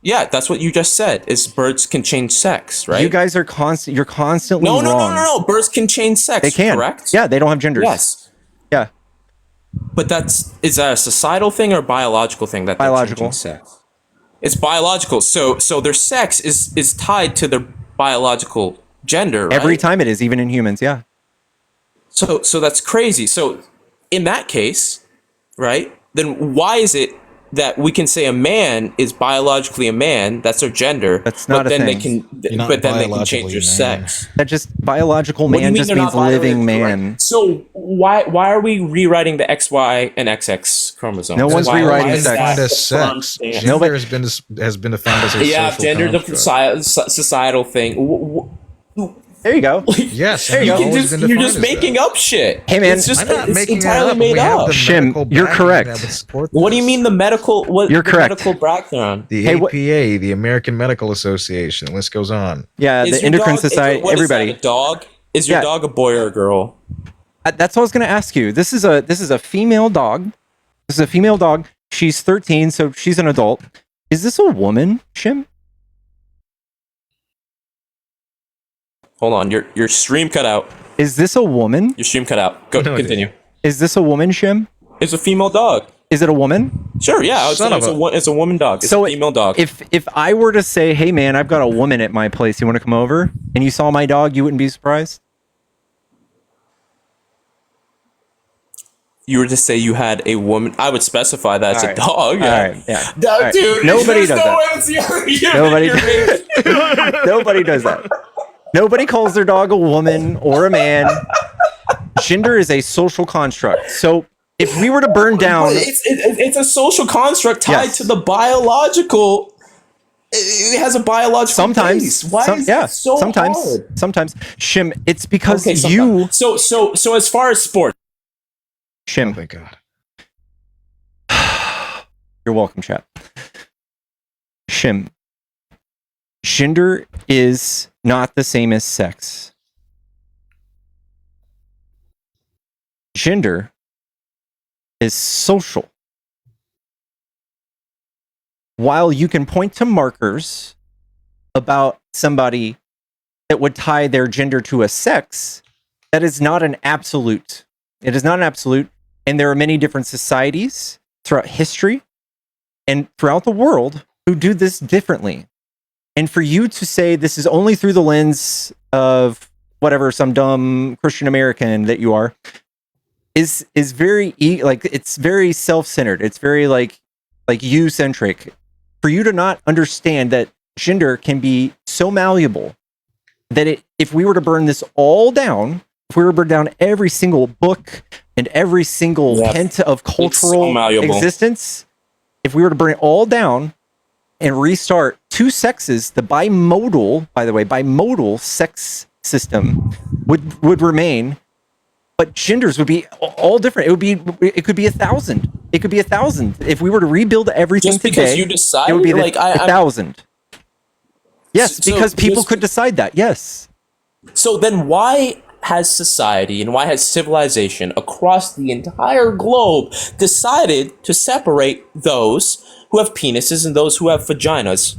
Yeah, that's what you just said. Is birds can change sex, right? You guys are constant. You're constantly no, wrong. Birds can change sex. They can. Correct. Yeah, they don't have genders. Yes. Yeah. But is that a societal thing or a biological thing that they're Biological. changing sex? It's biological. So their sex is tied to their biological gender, right? Every time it is, even in humans. Yeah. So that's crazy. So in that case, right? Then why is it that we can say a man is biologically a man? That's their gender. That's not but a then thing. they can change biologically your a man. sex. That just biological What do you man mean just they're means not living biologically man. correct? So why are we rewriting the XY and XX chromosomes? No one's Why rewriting is sex. that Defined as the sex. firm stance? Gender has been defined as a Yeah, social gender the construct. societal thing. There you go. Yes, There you it's go. always been You're defined just as making that. up shit. Hey, man. it's just I'm not it's making that entirely up. made We have up. the Shim, medical you're backing correct. that would support What do you this. mean the medical? What You're the correct. medical background? The Hey, APA, the American Medical Association, the list goes on. Yeah, Is the your endocrine dog- society. what is that, Everybody. a dog? Is your Yeah. dog a boy or a girl? That's what I was going to ask you. This is a female dog. This is a female dog. She's 13, so she's an adult. Is this a woman, Shim? Hold on, your stream cut out. Is this a woman? Your stream cut out. Go No, it continue. Is this a woman, Shim? It's a female dog. Is it a woman? Sure, yeah. Son of It's a woman dog. It's So a female dog. If I were to say, hey man, I've got a woman at my place, you want to come over? And you saw my dog, you wouldn't be surprised? You were to say you had a woman, I would specify that it's All a right. dog. Yeah. All right, yeah. No, All right. dude, Nobody there's does no that. way that's the argument Nobody you're making. Nobody does that. Nobody calls their dog a woman or a man. Gender is a social construct. So if we were to burn down, It's a social construct tied Yes. to the biological. It has a biological sometimes, base. Why is it so sometimes, hard? sometimes, Shim, it's because Okay, you, so as far as sports, Shim, Thank God. you're welcome, chat. Shim, gender is not the same as sex. Gender is social. While you can point to markers about somebody that would tie their gender to a sex, that is not an absolute. It is not an absolute. And there are many different societies throughout history and throughout the world who do this differently. And for you to say this is only through the lens of whatever, some dumb Christian American that you are, is very it's very self-centered. It's very like you-centric. For you to not understand that gender can be so malleable that if we were to burn this all down, if we were to burn down every single book and every single hint of cultural existence, if we were to burn it all down and restart two sexes, the bimodal sex system would remain, but genders would be all different. It could be 1,000. It could be 1,000. If we were to rebuild everything just because today, you decide, it would be like 1,000. Yes, So because people just- could decide that. Yes. So then why has society and why has civilization across the entire globe decided to separate those who have penises and those who have vaginas?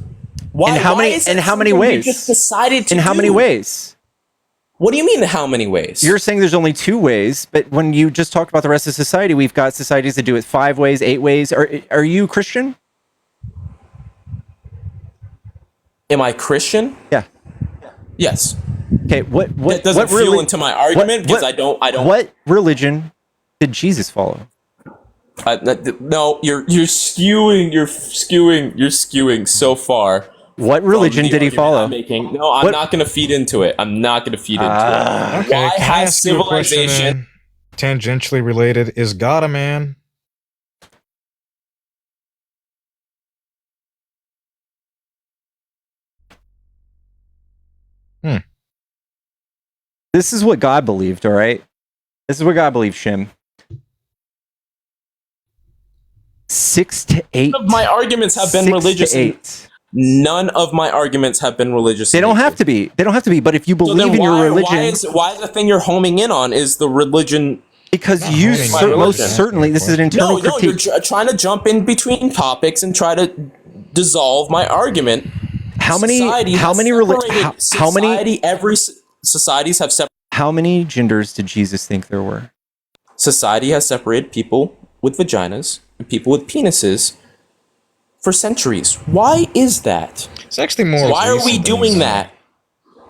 Why? In how why many- is it in how many something we ways? just decided to In how many do? ways? What do you mean in how many ways? You're saying there's only 2 ways, but when you just talked about the rest of society, we've got societies that do it 5 ways, 8 ways. Are you Christian? Am I Christian? Yeah. Yes. Okay. What That doesn't fuel into my argument because I don't. What religion did Jesus follow? No, you're skewing so far. What religion from the did he argument follow? I'm making. No, I'm not going to feed into it. I'm not going to feed into it. Okay, Why can I has ask you a question, civilization? tangentially related? Is God a man? This is what God believed, all right? This is what God believed, Shim. 6 to 8. None of my arguments have been 6 religious. to 8. None of my arguments have been religious. They don't have to be. They don't have to be. But if you So believe then in your why religion, is the thing you're homing in on is the religion? because Not you holding my most religion. certainly, this is an internal No, you're critique. trying to jump in between topics and try to dissolve my argument. How many Society has separated societies have separated. how many genders did Jesus think there were? Society has separated people with vaginas and people with penises for centuries. Why is that? It's actually more. Why are we recent doing than that?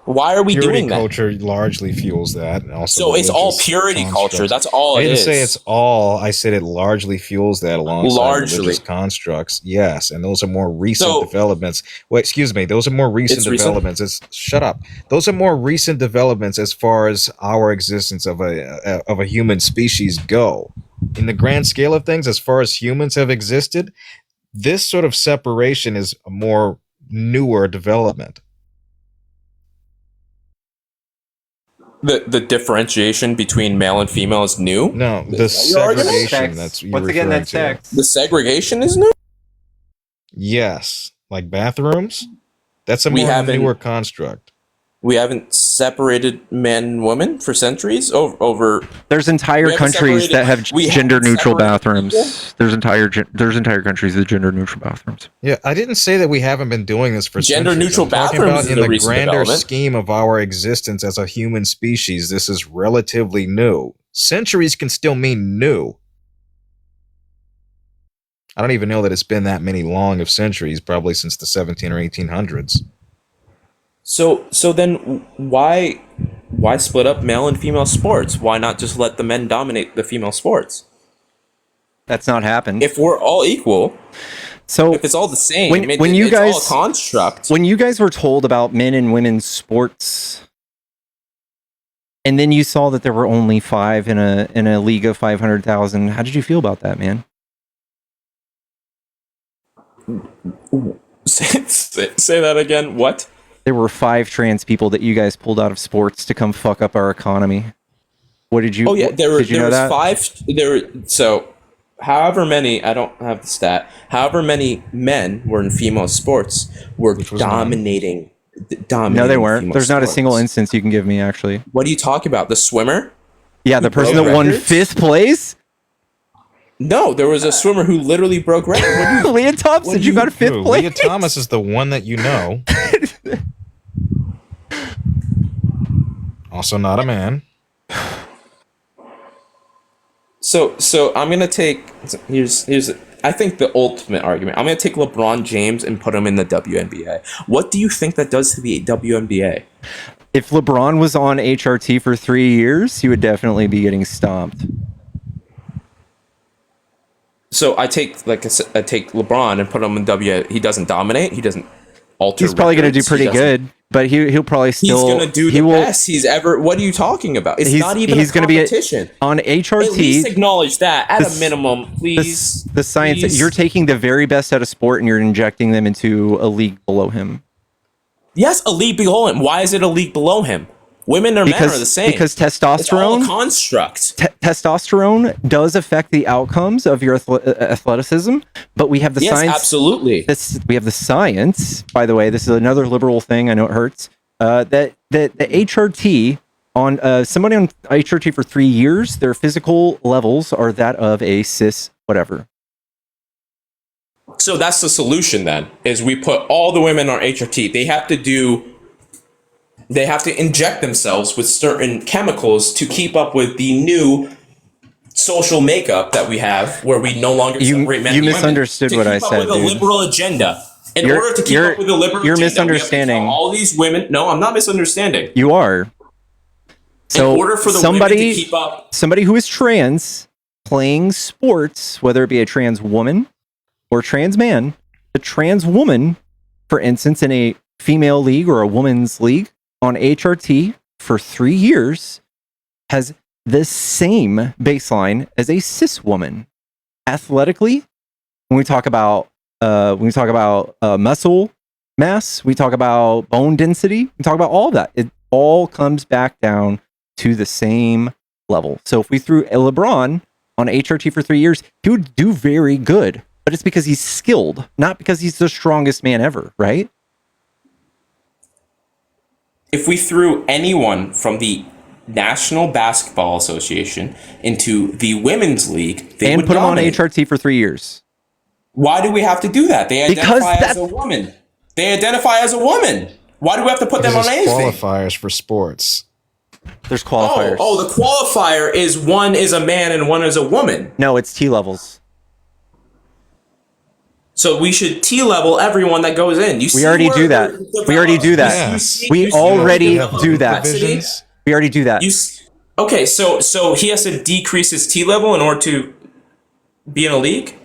Why are we Purity doing that? culture largely fuels that. And also So it's all religious purity culture. constructs. That's all I it didn't is. say it's all. I said it largely fuels that alongside Largely. religious constructs. Yes, and those are more recent So- developments. Wait, excuse me. Those are more recent It's recent? developments. Shut up. Those are more recent developments as far as our existence of a human species go. In the grand scale of things, as far as humans have existed, this sort of separation is a more newer development. The differentiation between male and female is new. No, the Is that your argument? segregation. That's you're referring to. The segregation is new. Yes, like bathrooms. That's a We more haven't- newer construct. We haven't separated men and women for centuries over. There's entire We haven't countries separated- that have we gender haven't neutral separated bathrooms. people? There's entire countries with gender neutral bathrooms. Yeah, I didn't say that we haven't been doing this for Gender centuries. neutral I'm talking bathrooms about is in a the recent grander development. scheme of our existence as a human species. This is relatively new. Centuries can still mean new. I don't even know that it's been that many long of centuries, probably since the 17 or 1800s. So then why split up male and female sports? Why not just let the men dominate the female sports? That's not happened. If we're all equal, So if it's all the same, when you it's guys all a construct. when you guys were told about men and women's sports, and then you saw that there were only 5 in a league of 500,000, how did you feel about that, man? Say that again. What? There were 5 trans people that you guys pulled out of sports to come fuck up our economy. What did you? Oh yeah, did you know was that? 5. So however many, I don't have the stat. However many men were in female sports were dominating. No, they weren't. female There's not a sports. single instance you can give me, actually. What are you talking about? The swimmer? Yeah, the person broke that won records? 5th place? No, there was a swimmer who literally broke records. Leah Thompson, you got 5th Who? place. Leah Thomas is the one that you know. Also not a man. So I'm gonna take here's I think the ultimate argument. I'm gonna take LeBron James and put him in the WNBA. What do you think that does to the WNBA? If LeBron was on HRT for 3 years, he would definitely be getting stomped. So I take I take LeBron and put him in He doesn't dominate. He doesn't alter. He's probably going to do records, pretty he doesn't- good, but he'll probably still. He's gonna do the best he's ever. What are you talking about? It's not even he's a gonna competition. on At least HRT. acknowledge that at This- a minimum, please. The science. please. You're taking the very best out of sport and you're injecting them into a league below him. Yes, a league below him. Why is it a league below him? Women or men are the same. Because It's all testosterone. a construct. Testosterone does affect the outcomes of your athleticism, but we have the Yes, science. absolutely. We have the science. By the way, this is another liberal thing. I know it hurts. That the HRT on somebody on HRT for 3 years, their physical levels are that of a cis whatever. So that's the solution then, is we put all the women on HRT. They have to inject themselves with certain chemicals to keep up with the new social makeup that we have, where we no longer separate men you and women. misunderstood to what I keep up said, with a dude. liberal agenda. In You're- order to keep you're- up with the liberal you're agenda, misunderstanding. we have to tell all these women. No, I'm not misunderstanding. You are. So in order for the women to keep up, somebody who is trans playing sports, whether it be a trans woman or trans man, a trans woman, for instance, in a female league or a women's league on HRT for 3 years, has the same baseline as a cis woman. Athletically, when we talk about muscle mass, we talk about bone density, we talk about all of that. It all comes back down to the same level. So if we threw a LeBron on HRT for 3 years, he would do very good. But it's because he's skilled, not because he's the strongest man ever, right? if we threw anyone from the National Basketball Association into the Women's League, they And would put him on dominate. HRT for 3 years. Why do we have to do that? They Because identify as that's- a woman. They identify as a woman. Why do we have to put them on There's anything? qualifiers for sports. There's qualifiers. Oh, the qualifier is one is a man and one is a woman. No, it's T levels. So we should T-level everyone that goes in. You We already do that. We already do that. Yeah. We already You have do that. divisions. We already do that. Okay, so he has to decrease his T level in order to be in a league?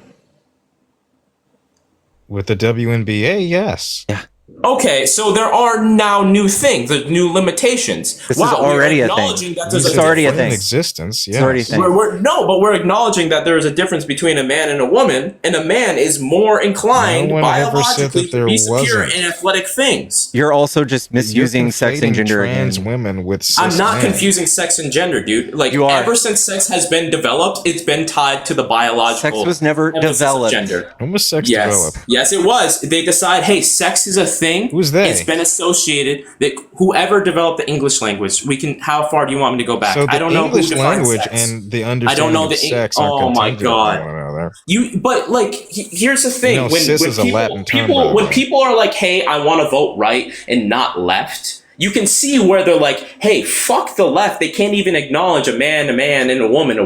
With the WNBA, yes. Yeah. Okay, so there are now new things, there's new limitations. This is already a thing. Acknowledging that there's This is a already a difference. thing. In existence, yes. It's already a thing. We're acknowledging that there is a difference between a man and a woman, and a man is more inclined No one ever said biologically that there to be superior wasn't. in athletic things. You're also just misusing You're sex and conflating gender trans again. women with cis I'm not men. confusing sex and gender, dude. Like, You are. ever since sex has been developed, it's been tied to the biological. Sex was never emphasis of developed. Gender. When was sex Yes, developed? yes, it was. They decide, hey, sex is a thing. Who's they? It's been associated that whoever developed the English language. We can. How far do you want me to go back? So the I don't know English who defines language sex. and the I understanding don't know of the sex are oh my contingent god. on one another. But like, here's the thing: You know, cis is a Latin term, by the way. when people are like, "Hey, I want to vote right and not left," you can see where they're like, hey, fuck the left. They can't even acknowledge a man, and a woman.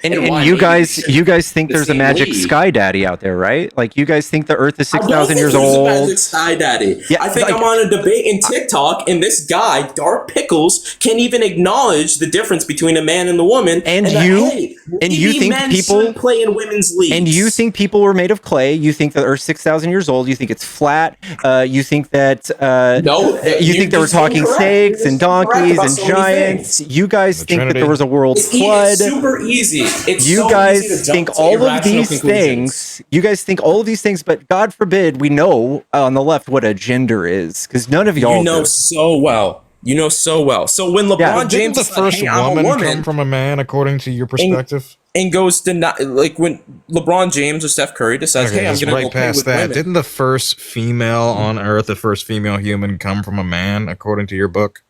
And why you maybe guys, we should you guys think the there's a same magic league. sky daddy out there, right? Like you guys think the Earth is I don't 6,000 think years there's a old. magic sky daddy. Yeah, I think like- I'm on a debate in TikTok, and this guy, Dark Pickles, can't even acknowledge the difference between a man and the woman. And that, you- hey, and you maybe think men people- shouldn't play in women's leagues. And you think people were made of clay? You think the Earth's 6,000 years old? You think it's flat? You think that? No, you think they were you're talking incorrect. snakes You're and incorrect donkeys about and so many giants? things. You guys The think that Trinity. there was a world flood? It's super easy. It's You so guys easy to jump think to all of irrational these conclusions. things. You guys think all of these things, but God forbid we know on the left what a gender is, because none of y'all You know do. so well. You know so well. So when LeBron Yeah. Didn't James the is like, first hey, I'm a woman woman, come from a man, according to your perspective? and goes to not like when LeBron James or Steph Curry decides, Okay, hey, I'm just gonna right go play past with that. women. Didn't the first female on Earth, the first female human, come from a man, according to your book?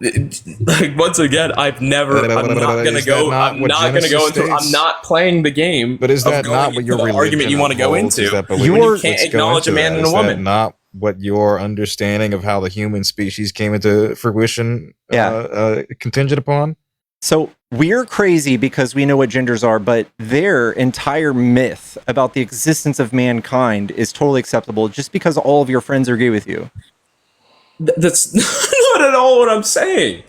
Like once again, I'm not gonna Is go. that not I'm what not gonna go into. Genesis I'm not playing the game. But is of that going not what your into the religion argument you want to go upholds? into? Is that You when are- you can't let's go acknowledge a into man that. and a Is that woman. not what your understanding of how the human species came into fruition contingent upon? So we're crazy because we know what genders are, but their entire myth about the existence of mankind is totally acceptable just because all of your friends agree with you. That's not at all what I'm saying.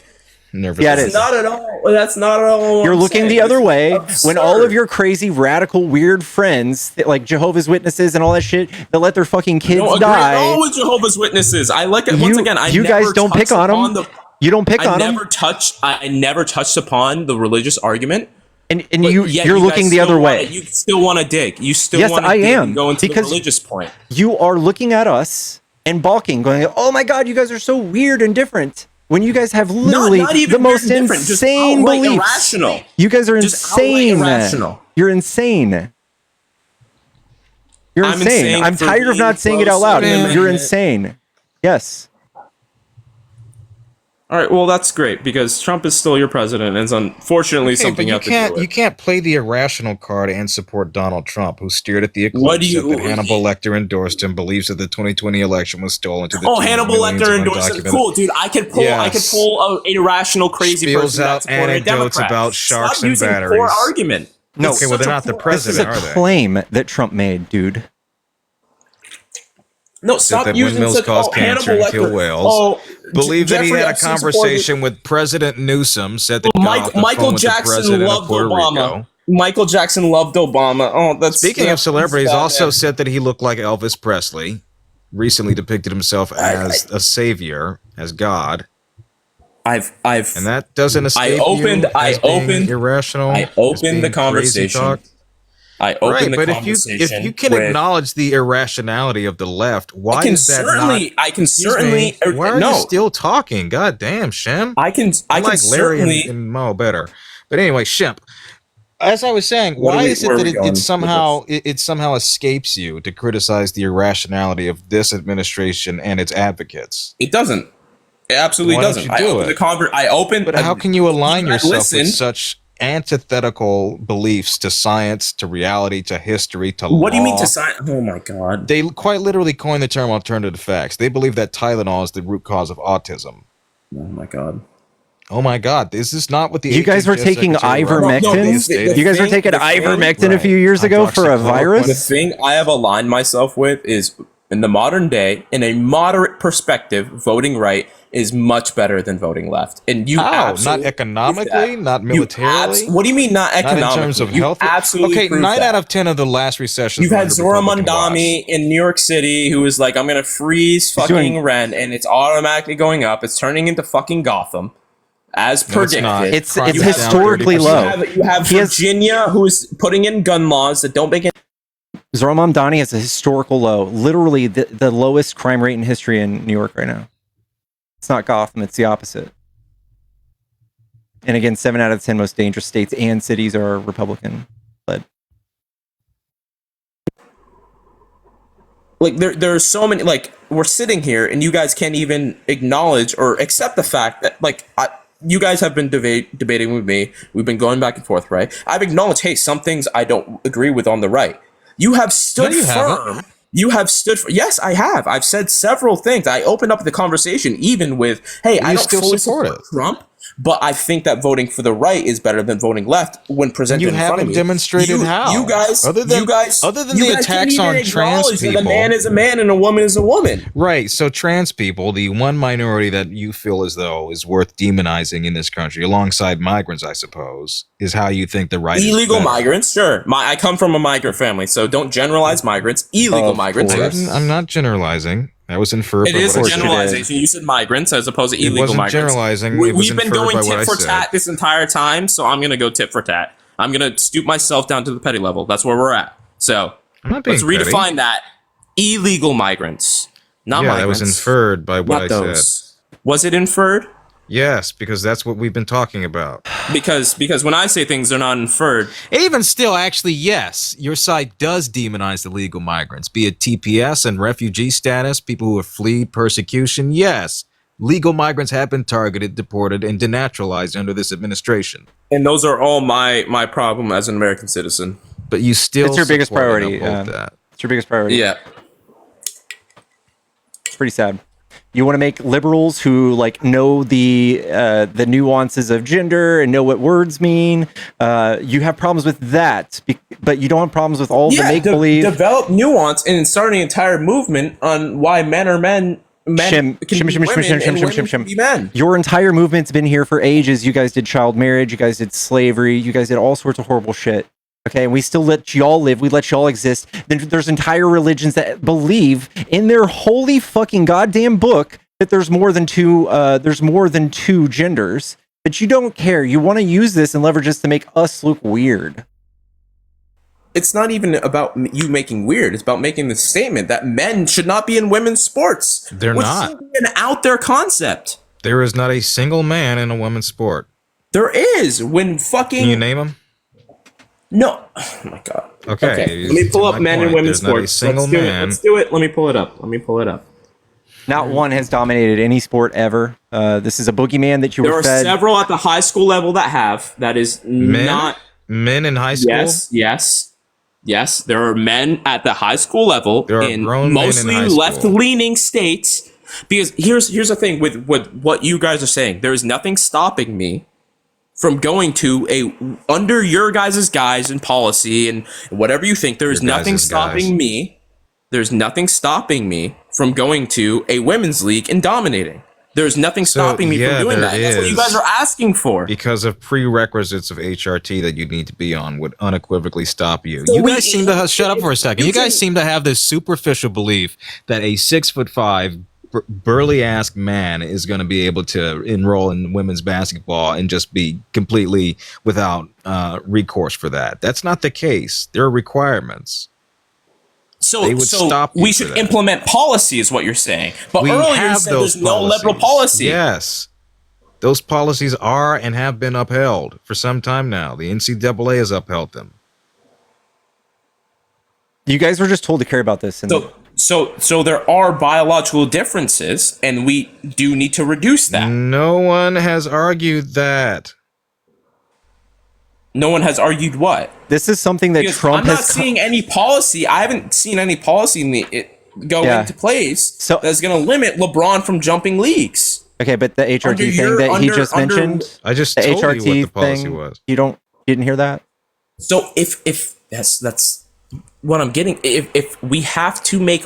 Nervous. Yeah, it It's is. not at all. That's not at all. what You're I'm looking saying. the other This is way when all of absurd. your crazy, radical, weird friends, like Jehovah's Witnesses and all that shit, that let their fucking kids don't agree die. at all with Jehovah's Witnesses. I like it. Once again, I you never guys don't pick touched on upon them. the- You don't pick I on them, never touched upon the religious argument. and But you're yet looking guys the other still way. You still want to dig. You still Yes, want to I dig am, and go into the because- religious point. You are looking at us and balking, going, "Oh my god, you guys are so weird and different." When you guys have literally not even the most weird and different, just insane outright beliefs. irrational. You guys are Just outright insane. irrational. You're insane. You're I'm insane. insane I'm for tired of being not saying it out loud. pro-Second You're Amendment. insane. Yes. All right, well that's great because Trump is still your president, and it's unfortunately Okay, something but you have to deal with. you can't play the irrational card and support Donald Trump, who steered at the eclipse, What do you- said that Hannibal Lecter endorsed him, believes that the 2020 election was stolen to the Oh, tune of Hannibal millions Lecter of endorsed it. undocumented- Cool, dude. I could pull Yes. a irrational, crazy Spills person out that supported a anecdotes Democrat. about sharks Stop and using batteries. poor argument. No, It's Okay, well such they're a not the poor This is president, a are they? claim that Trump made, dude. No, Said stop that using windmills such. cause Oh, cancer Hannibal and kill Lecter. whales. Oh, Believe that he Jeffrey had a Epstein conversation with President Newsom, said that he got off the Michael phone with the Jackson president of loved Puerto Obama. Rico. Michael Jackson loved Obama. Oh, that's Speaking yeah, of celebrities, that's bad, also man. said that he looked like Elvis Presley. Recently depicted himself as a savior, as God, I've and that doesn't escape opened- you I as being opened- irrational. I as opened being the crazy conversation. talk. I opened Right, the but conversation. if you can with- acknowledge the irrationality of the left, why I can is that certainly, not? I can Excuse certainly, me, why are no, you still talking? God damn, Shem. I can I like Larry certainly. and Mo better. But anyway, Shemp, as I was saying, What are why we- is it where are that we going it with somehow it somehow escapes you to criticize the irrationality of this administration and its advocates? It doesn't. It absolutely Why don't doesn't. you do I opened it? I opened. But how can you align I yourself listened. with such antithetical beliefs to science, to reality, to history, to law? What do you mean to sign? Oh my god. They quite literally coined the term alternative facts. They believe that Tylenol is the root cause of autism. Oh my god. Oh my God, is this not what the You guys were 18th taking Secretary ivermectin? No, is stating? You guys were thing- taking the thing- ivermectin a right. few years ago for a Hydroxychloroquine. The virus? thing I have aligned myself with is in the modern day, in a moderate perspective, voting right is much better than voting left. And you How? absolutely Not economically, not You militarily, what do you mean not not economically? in terms of You health. absolutely Okay, proved 9 that. out of 10 of the last recessions. You've were had under Zora Republican watch. Mondami in New York City who was like, I'm going to freeze fucking doing- rent and it's automatically going up. It's turning into fucking Gotham as No, it's predicted. not. It's Crime is it's down historically 30%. low. You have He has- Virginia who's putting in gun laws that don't make any Zohran Mamdani has a historical low, literally the lowest crime rate in history in New York right now. It's not Gotham, it's the opposite. And again, 7 out of 10 most dangerous states and cities are Republican led. like there are so many, like we're sitting here and you guys can't even acknowledge or accept the fact that like you guys have been debating with me. We've been going back and forth, right? I've acknowledged, hey, some things I don't agree with on the right. You have stood No, you firm. haven't. You have stood for, yes, I have. I've said several things. I opened up the conversation even with, hey, I don't still fully support support Trump, but I think that voting for the right is better than voting left when presented You in front of haven't me. demonstrated how. You guys, other than the attacks on trans people. that a man is a man and a woman is a woman. Right. So trans people, the one minority that you feel as though is worth demonizing in this country, alongside migrants, I suppose, is how you think the right Illegal is better. migrants, sure. I come from a migrant family, so don't generalize migrants. Illegal migrants, yes. I'm not generalizing. That was inferred. It by is what a I said. generalization. You said migrants as opposed to illegal It wasn't migrants. generalizing. It was We've been inferred going by what tit I for said. tat this entire time, so I'm going to go tit for tat. I'm going to stoop myself down to the petty level. That's where we're at. So I'm not being let's petty. redefine that. Illegal migrants, not Yeah, migrants. that was inferred by what not I those. said. Was it inferred? Yes, because that's what we've been talking about. Because when I say things, they're not inferred. Even still, actually, yes, your site does demonize illegal migrants, be it TPS and refugee status, people who have fled persecution. Yes, legal migrants have been targeted, deported, and denaturalized under this administration. And those are all my problem as an American citizen. But you still It's your biggest support and priority. uphold that. It's your biggest priority. Yeah. It's pretty sad. You want to make liberals who like know the nuances of gender and know what words mean. You have problems with that, but you don't have problems with all the make believe. Develop nuance and start an entire movement on why men are men. Men can be women and women can be men. Your entire movement's been here for ages. You guys did child marriage. You guys did slavery. You guys did all sorts of horrible shit. Okay, and we still let y'all live. We let y'all exist. Then there's entire religions that believe in their holy fucking goddamn book that there's more than two. There's more than two genders. But you don't care. You want to use this and leverage this to make us look weird. It's not even about you making weird. It's about making the statement that men should not be in women's sports. They're not. An out there concept. There is not a single man in a women's sport. There is. When fucking. Can you name them? No. Oh my god. Okay. Let me pull up men in women's There's not a sports. single man. Let's do it. Let me pull it up. Not one has dominated any sport ever. This is a boogeyman that you There were are fed. several at the high school level that have. That is not. Men in high school? Yes. There are men at the high school level There are in grown men in mostly high school. left-leaning states. Because here's the thing with what you guys are saying. There is nothing stopping me from going to under your guys' guise and policy and whatever you think. There is nothing stopping me. There's nothing stopping me from going to a women's league and dominating. There's nothing stopping me from doing that. That's what you guys are asking for. Because of prerequisites of HRT that you need to be on would unequivocally stop you. You guys seem to shut up for a second. You guys seem to have this superficial belief that a 6'5" burly ass man is going to be able to enroll in women's basketball and just be completely without recourse for that. That's not the case. There are requirements. So we should implement policy, is what you're saying. But we earlier you said there's no liberal policy. Yes. Those policies are and have been upheld for some time now. The NCAA has upheld them. You guys were just told to care about this. And So there are biological differences, and we do need to reduce that. No one has argued that. No one has argued what? This is something that Because Trump I'm not seeing any policy. I haven't seen any policy go into place that's going to limit LeBron from jumping leagues. Okay, but the HRT thing that he just mentioned, I just the told HRT you what the policy thing, was. You didn't hear that? So if that's what I'm getting, if we have to make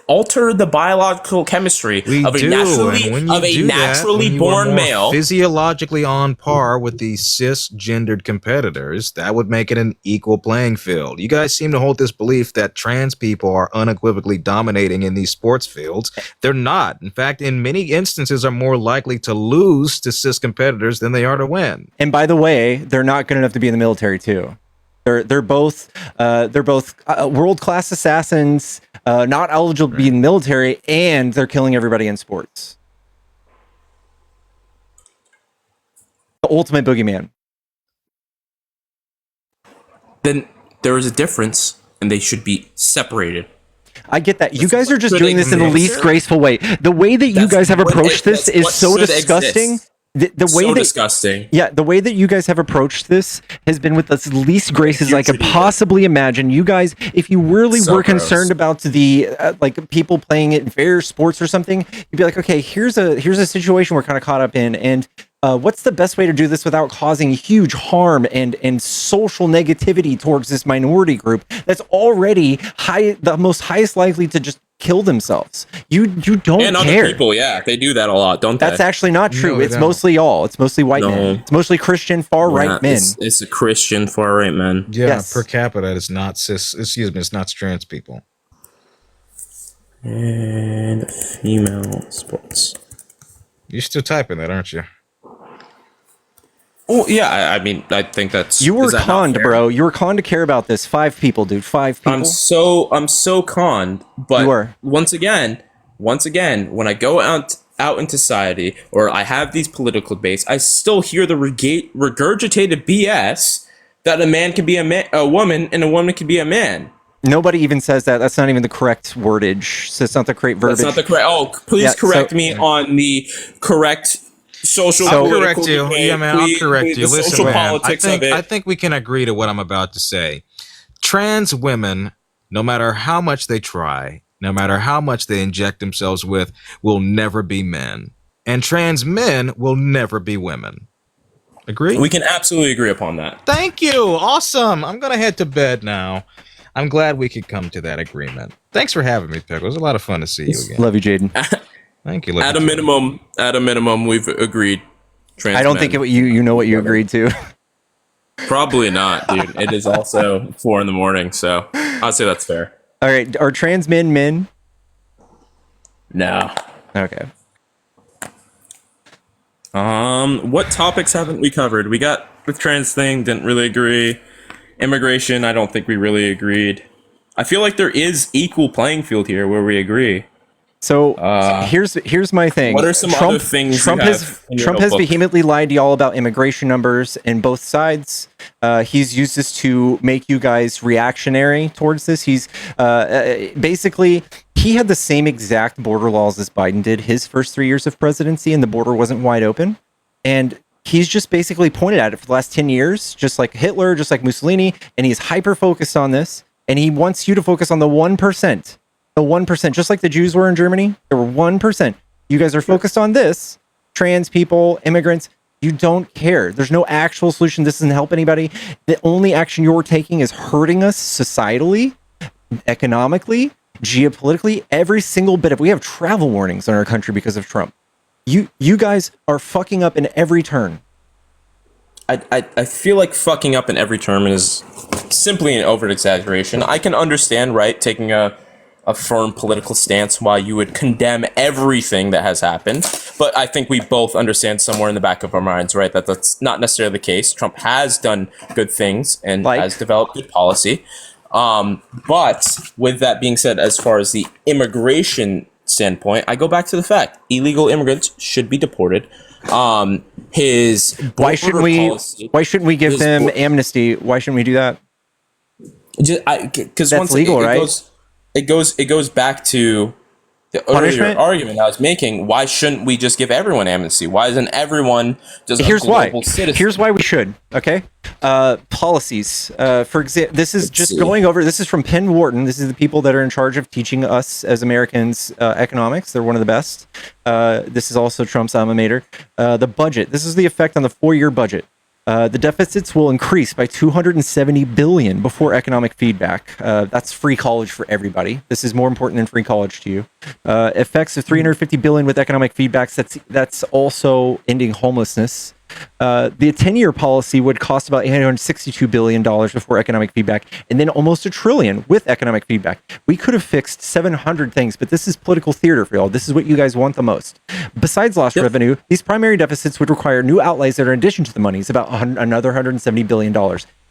alter the biological chemistry of a naturally born male, physiologically on par with the cisgendered competitors, that would make it an equal playing field. You guys seem to hold this belief that trans people are unequivocally dominating in these sports fields. They're not. In fact, in many instances, are more likely to lose to cis competitors than they are to win. And by the way, they're not good enough to be in the military too. They're both world-class assassins, not eligible to be in the military, and they're killing everybody in sports. The ultimate boogeyman. then there is a difference, and they should be separated. I get that. You guys are just doing this in the least graceful way. The way that you guys have approached this is so disgusting. the way So that disgusting. yeah, the way that you guys have approached this has been with the least graces I could possibly imagine. You guys, if you really So were gross. concerned about the like people playing it in fair sports or something, you'd be like, okay, here's a situation we're kind of caught up in, and what's the best way to do this without causing huge harm and social negativity towards this minority group that's already the most highest likely to just kill themselves. You don't And other care. people, yeah, they do that a lot, don't they? That's actually not true. No, they It's don't. mostly y'all. It's mostly white No. men. It's mostly Christian far right Yeah, men. It's a Christian far right men. Yeah, Yes. per capita, it's not it's not trans people. And female sports. You're still typing that, aren't you? Oh yeah, I mean, I think that's You were is that not conned, fair? bro. You were conned to care about this. 5 people, dude. 5 people. I'm so conned, but You are. once again, when I go out in society or I have these political debates, I still hear the regurgitated BS that a man can be a woman and a woman can be a man. Nobody even says that. That's not even the correct wordage. So it's not the correct verbiage. That's not the correct. Oh, please Yeah, correct so- me on the correct social. So- I'll political correct you. debate. Yeah, man, Please, I'll correct please, you. the Listen, social man, politics of it. I think we can agree to what I'm about to say. Trans women, no matter how much they try, no matter how much they inject themselves with, will never be men. And trans men will never be women. Agree? We can absolutely agree upon that. Thank you. Awesome. I'm going to head to bed now. I'm glad we could come to that agreement. Thanks for having me, Pickle. It was a lot of fun to see you again. Love you, Jayden. Thank you. Love At you a too. minimum, we've agreed. Trans I don't men. think you know what you agreed to. Probably not, dude. It is also 4 a.m, so I'd say that's fair. All right. Are trans men? No. Okay. What topics haven't we covered? We got the trans thing, didn't really agree. Immigration, I don't think we really agreed. I feel like there is equal playing field here where we agree. So here's my thing. What are some other things Trump you has have in your Trump has notebook? vehemently lied to y'all about immigration numbers in both sides. He's used this to make you guys reactionary towards this. He's basically he had the same exact border laws as Biden did his first 3 years of presidency, and the border wasn't wide open. And he's just basically pointed at it for the last 10 years, just like Hitler, just like Mussolini, and he's hyper focused on this. And he wants you to focus on the 1%. The 1%, just like the Jews were in Germany, there were 1%. You guys are focused on this. Trans people, immigrants, you don't care. There's no actual solution. This doesn't help anybody. The only action you're taking is hurting us societally, economically, geopolitically, every single bit of. We have travel warnings in our country because of Trump. You guys are fucking up in every turn. I feel like fucking up in every term is simply an overt exaggeration. I can understand, right, taking a firm political stance while you would condemn everything that has happened. But I think we both understand somewhere in the back of our minds, right, that that's not necessarily the case. Trump has done good things and has developed good policy. But with that being said, as far as the immigration standpoint, I go back to the fact illegal immigrants should be deported. His Why shouldn't we give his them bor- amnesty? Why shouldn't we do that? Because That's once legal, right? It goes back to the Punishment? earlier argument I was making. Why shouldn't we just give everyone amnesty? Why isn't everyone just Here's a why. global citizen? Here's why we should. Okay. Policies. For example, this is just see. going over. This is from Penn Wharton. This is the people that are in charge of teaching us as Americans economics. They're one of the best. This is also Trump's alma mater. The budget. This is the effect on the 4-year budget. The deficits will increase by $270 billion before economic feedback. That's free college for everybody. This is more important than free college to you. Effects of $350 billion with economic feedbacks. That's also ending homelessness. The 10-year policy would cost about $862 billion before economic feedback, and then almost $1 trillion with economic feedback. We could have fixed 700 things, but this is political theater for y'all. This is what you guys want the most. Besides lost revenue, these primary deficits would require new outlays that are in addition to the money. It's about another $170 billion.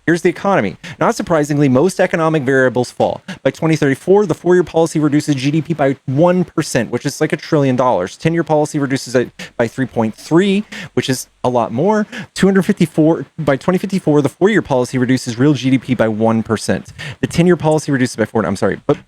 Here's the economy. Not surprisingly, most economic variables fall. By 2034, the 4-year policy reduces GDP by 1%, which is like $1 trillion. 10-year policy reduces it by 3.3, which is a lot more. By 2054, the 4-year policy reduces real GDP by 1%. The 10-year policy reduces by 4. I'm sorry, but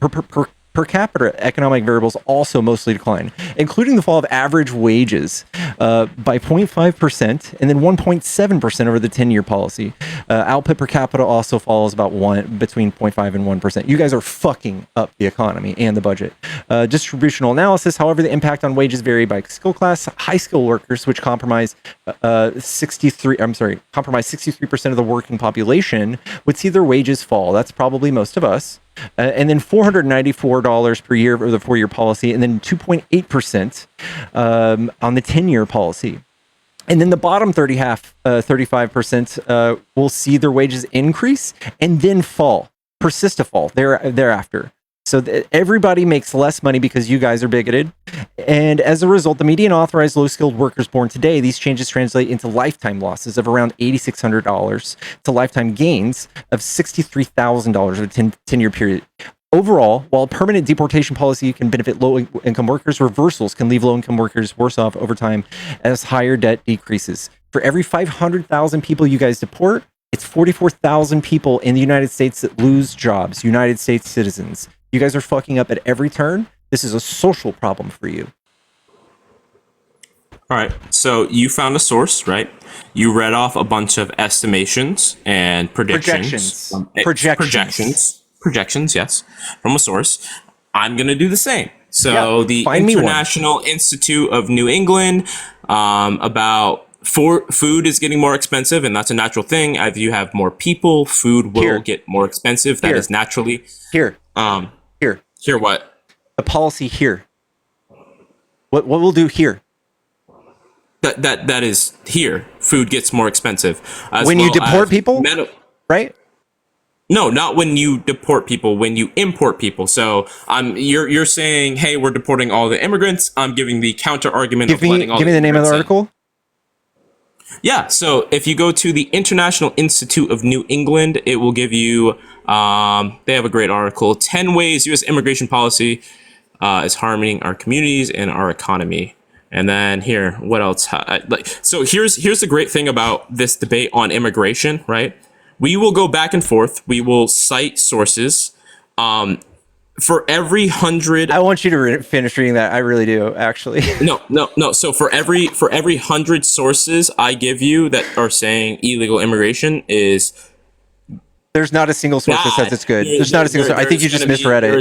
per capita economic variables also mostly decline, including the fall of average wages by 0.5% and then 1.7% over the 10-year policy. Output per capita also falls about between 0.5 and 1%. You guys are fucking up the economy and the budget. Distributional analysis, however, the impact on wages vary by skill class. High skill workers, which compromise 63% of the working population, would see their wages fall. That's probably most of us. And then $494 per year for the 4-year policy, and then 2.8% on the 10-year policy. And then the bottom 35% will see their wages increase and then fall, persist to fall thereafter. So everybody makes less money because you guys are bigoted. And as a result, the median authorized low-skilled workers born today, these changes translate into lifetime losses of around $8,600 to lifetime gains of $63,000 over a 10-year period. Overall, while a permanent deportation policy can benefit low-income workers, reversals can leave low-income workers worse off over time as higher debt decreases. For every 500,000 people you guys deport, it's 44,000 people in the United States that lose jobs, United States citizens. You guys are fucking up at every turn. This is a social problem for you. All right. So you found a source, right? You read off a bunch of estimations and predictions. Projections, yes, from a source. I'm going to do the same. So the International Institute of New England, about food is getting more expensive, and that's a natural thing. As you have more people, food will get more expensive. That is naturally. Here what? The policy here. What we'll do here. That is here. Food gets more expensive. When you deport people, right? No, not when you deport people. When you import people. So you're saying, hey, we're deporting all the immigrants. I'm giving the counter argument. Give me the name of the article. Yeah. So if you go to the International Institute of New England, it will give you. They have a great article: 10 ways U.S. immigration policy is harming our communities and our economy. And then here, what else? So here's the great thing about this debate on immigration, right? We will go back and forth. We will cite sources. For every 100, I want you to finish reading that. I really do, actually. No. So for every 100 sources I give you that are saying illegal immigration is. There's not a single source that says it's good. There's not a single source. I think you just misread it. There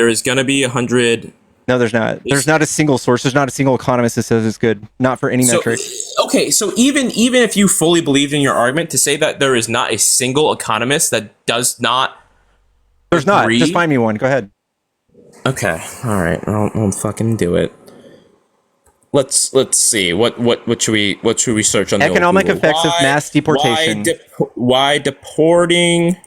is going to be 100. No, there's not. There's not a single source. There's not a single economist that says it's good. Not for any metric. Okay, so even if you fully believed in your argument, to say that there is not a single economist that does not. There's agree, not. Just find me one. Go ahead. Okay. All right. I'll fucking do it. Let's see. What should we search on economic effects of mass deportation? Why deporting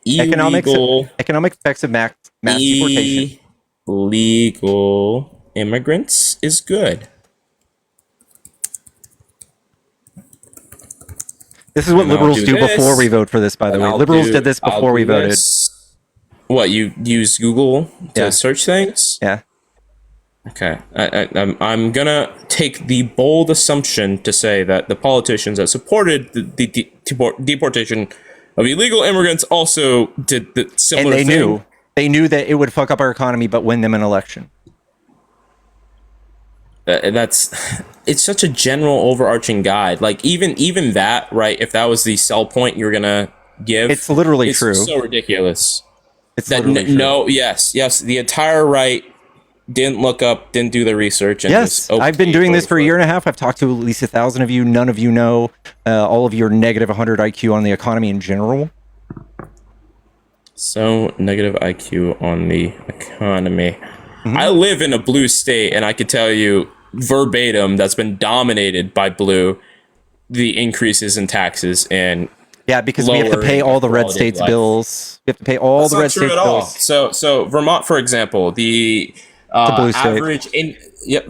illegal economic effects of mass deportation? Legal immigrants is good. This is what liberals do before we vote for this, by the way. Liberals did this before we voted. What, you use Google to search things? Yeah. Okay. I'm gonna take the bold assumption to say that the politicians that supported the deportation of illegal immigrants also did the similar thing. And they knew that it would fuck up our economy, but win them an election. It's such a general overarching guide. Like even that, right? If that was the sell point you're gonna give, it's literally true. So ridiculous. It's literally true. No, yes. The entire right didn't look up, didn't do the research. And yes, I've been doing this for a year and a half. I've talked to at least 1,000 of you. None of you know. All of you are negative 100 IQ on the economy in general. So negative IQ on the economy. Mm-hmm. I live in a blue state, and I could tell you verbatim that's been dominated by blue, the increases in taxes and because we have to pay all the red states' bills. We have to pay all the red states' bills. So Vermont, for example, the average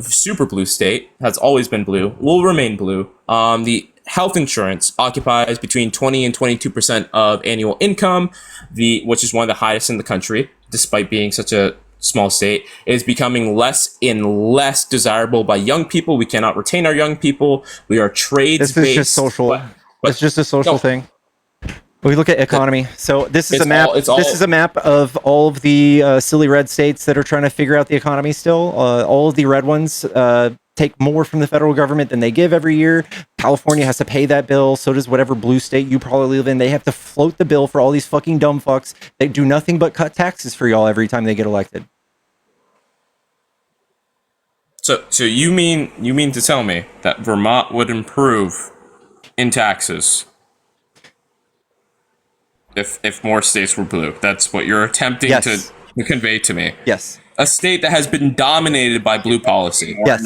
super blue state has always been blue, will remain blue. The health insurance occupies between 20 and 22% of annual income, which is one of the highest in the country, despite being such a small state. It is becoming less and less desirable by young people. We cannot retain our young people. We are trades-based. This is just social. It's just a social thing. We look at economy. So this is It's a map. all- it's all- This is a map of all of the silly red states that are trying to figure out the economy still. All of the red ones take more from the federal government than they give every year. California has to pay that bill. So does whatever blue state you probably live in. They have to float the bill for all these fucking dumb fucks. They do nothing but cut taxes for y'all every time they get elected. So you mean to tell me that Vermont would improve in taxes if more states were blue? That's what you're attempting Yes. to convey to me. Yes. A state that has been dominated by blue policy. Yes.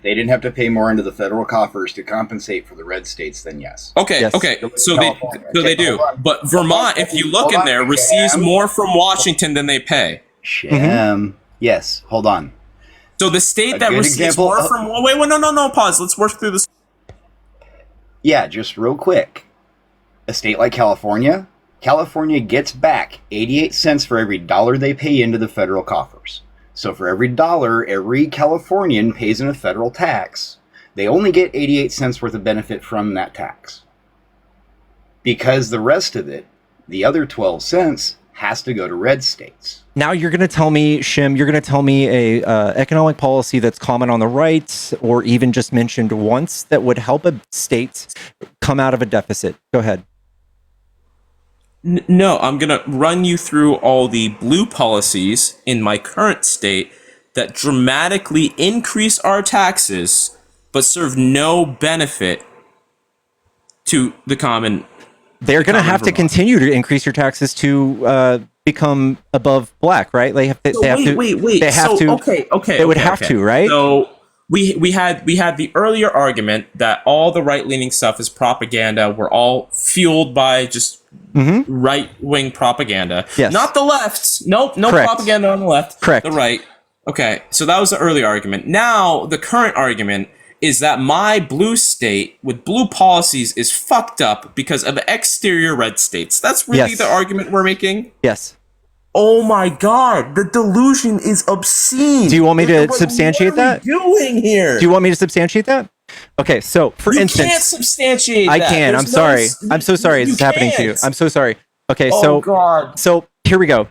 They didn't have to pay more into the federal coffers to compensate for the red states, then yes. Okay, Yes. okay. So California. they do. Hold on. But Vermont, if you look Hold in on. there, receives more from Washington than they pay. Sham. Yes, hold on. So the state A that good receives example more of- from wait, no, pause. Let's work through this. Yeah, just real quick. A state like California, California gets back 88 cents for every dollar they pay into the federal coffers. So for every dollar every Californian pays in a federal tax, they only get 88 cents worth of benefit from that tax. Because the rest of it, the other 12 cents, has to go to red states. Now you're going to tell me, Shim, you're going to tell me a economic policy that's common on the right, or even just mentioned once, that would help a state come out of a deficit. Go ahead. No, I'm going to run you through all the blue policies in my current state that dramatically increase our taxes but serve no benefit to the common. They're going to have to Vermont. continue to increase your taxes to become above black, right? They have to. They have to. Wait. They have So, to. Okay. They would have to, right? So we had the earlier argument that all the right leaning stuff is propaganda. We're all fueled by just right wing propaganda. Yes. Not the left. Nope. No Correct. propaganda on the left. Correct. The right. Okay. So that was the early argument. Now the current argument is that my blue state with blue policies is fucked up because of exterior red states. That's really Yes. the argument we're making. Yes. Oh my god, the delusion is obscene. Do you want me to Like, substantiate what are we doing here? Do you want me to substantiate that? Okay. So, for You instance, can't substantiate I that. can. There's I'm sorry. no- I'm so sorry. you This is happening to you. can't. I'm so sorry. Okay. Oh god. So here we go.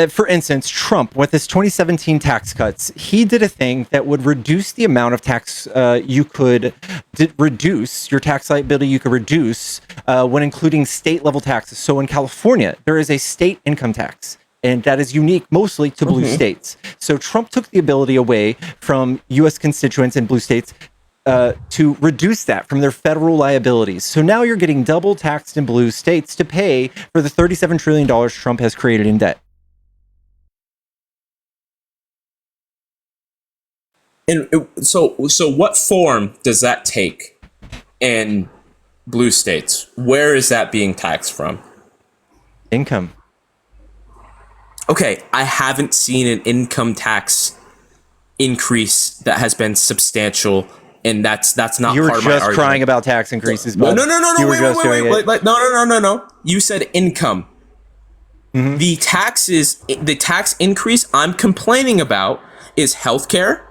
For instance, Trump, with his 2017 tax cuts, he did a thing that would reduce the amount of tax you could reduce, your tax liability you could reduce when including state level taxes. So in California, there is a state income tax, and that is unique mostly to blue states. So Trump took the ability away from U.S. constituents in blue states to reduce that from their federal liabilities. So now you're getting double taxed in blue states to pay for the $37 trillion Trump has created in debt. And so what form does that take in blue states? Where is that being taxed from? Income. Okay, I haven't seen an income tax increase that has been substantial, and that's not You were part of my just argument. crying about tax increases. No, bud. no, You were wait, just doing it. no. You said income. The tax increase I'm complaining about is healthcare,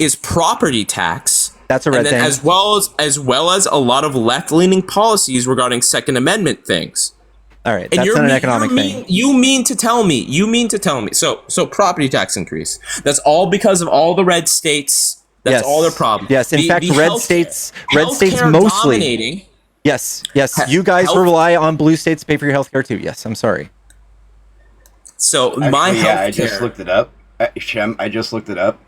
is property tax. That's a red and then thing. as well as a lot of left-leaning policies regarding Second Amendment things. All right, And that's not an economic thing. You mean to tell me. So property tax increase. That's all because of all the red states. That's Yes. all their problem. Yes, in fact, red states healthcare mostly. dominating. Yes. You guys health- rely on blue states to pay for your healthcare too. Yes, I'm sorry. So Actually, my yeah, I healthcare. just looked it up. Shem, I just looked it up.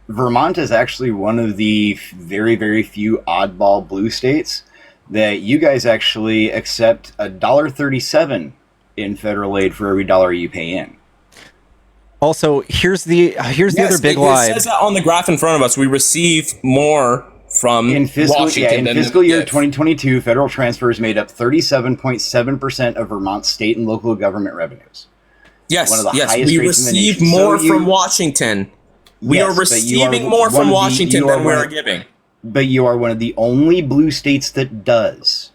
Vermont is actually one of the very, very few oddball blue states that you guys actually accept $1.37 in federal aid for every dollar you pay in. Also, here's the other big it lie. says that on the graph in front of us. We receive more from In fiscal, Washington in than fiscal year give. 2022, federal transfers made up 37.7% of Vermont's state and local government revenues. Yes, one of the yes, highest we rates in the receive nation. more So you- from Washington. We Yes, are but you receiving are more one from of the- Washington you are than we one are of- giving. But you are one of the only blue states that does.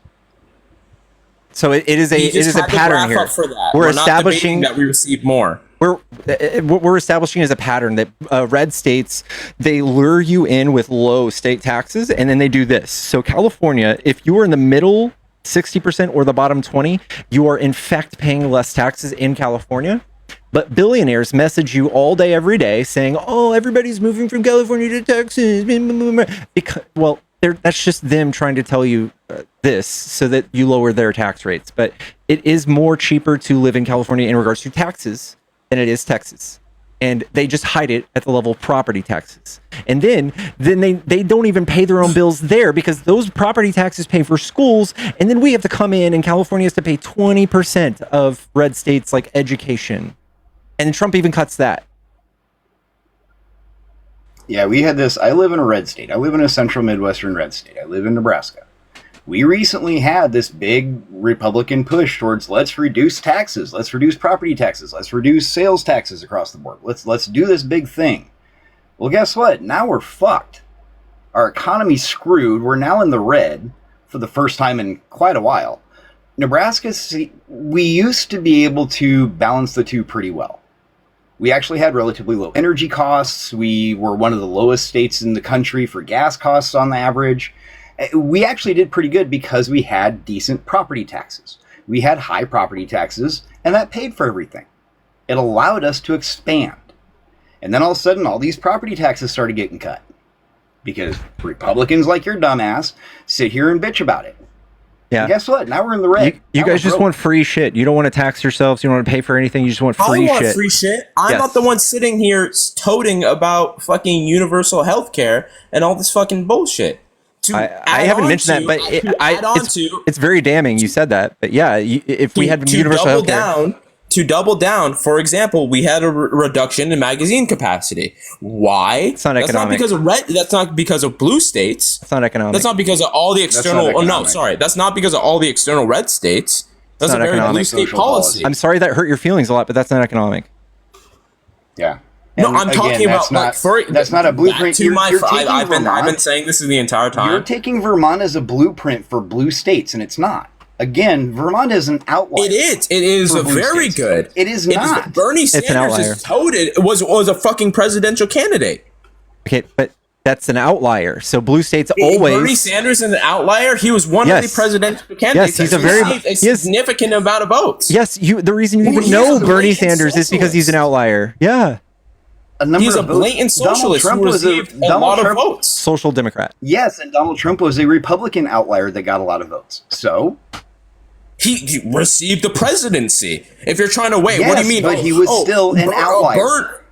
So it is a You it is just a had the pattern graph here. up for that. We're We're not establishing debating that we receive more. what we're establishing is a pattern that red states, they lure you in with low state taxes, and then they do this. So California, if you are in the middle 60% or the bottom 20, you are in fact paying less taxes in California. But billionaires message you all day, every day saying, oh, everybody's moving from California to Texas. Because, well, that's just them trying to tell you this so that you lower their tax rates. But it is more cheaper to live in California in regards to taxes than it is Texas. And they just hide it at the level of property taxes. And then they don't even pay their own bills there because those property taxes pay for schools. And then we have to come in and California has to pay 20% of red states like education. And Trump even cuts that. Yeah, we had this. I live in a red state. I live in a central Midwestern red state. I live in Nebraska. We recently had this big Republican push towards let's reduce taxes, let's reduce property taxes, let's reduce sales taxes across the board. Let's do this big thing. Well, guess what? Now we're fucked. Our economy's screwed. We're now in the red for the first time in quite a while. Nebraska, we used to be able to balance the two pretty well. We actually had relatively low energy costs. We were one of the lowest states in the country for gas costs on the average. We actually did pretty good because we had decent property taxes. We had high property taxes, and that paid for everything. It allowed us to expand. And then all of a sudden, all these property taxes started getting cut. Because Republicans like your dumbass sit here and bitch about it. Yeah. And guess what? Now we're in the red. You guys just want free shit. You don't want to tax yourselves. You don't want to pay for anything. You just want free I want shit. free shit. I'm Yes. not the one sitting here toting about fucking universal health care and all this fucking bullshit. I haven't mentioned that, but it's very damning you said that. But yeah, if we had universal health care. To double down, for example, we had a reduction in magazine capacity. Why? It's not economic. That's not because of red. That's not because of blue states. It's not economic. That's not because of all the external. Oh no, sorry. That's not because of all the external red states. That's not a very economic. blue state policy. I'm sorry that hurt your feelings a lot, but that's not economic. Yeah. No, And I'm talking again, about that's not a blueprint. I've been saying this is the entire time. You're taking Vermont as a blueprint for blue states, and it's not. Again, Vermont is an outlier. It is. It is very good. It is not. Bernie Sanders is toted. Was a fucking presidential candidate. Okay, but that's an outlier. So blue states always. Bernie Sanders is an outlier. He was one of the presidential candidates. Yes, he's a significant amount of votes. Yes, the reason you even know Bernie Sanders is because he's an outlier. Yeah. He's a blatant socialist who received a lot of votes. Social democrat. Yes, and Donald Trump was a Republican outlier that got a lot of votes. So he received the presidency. If you're trying to wait, what do you mean? But he was still an outlier.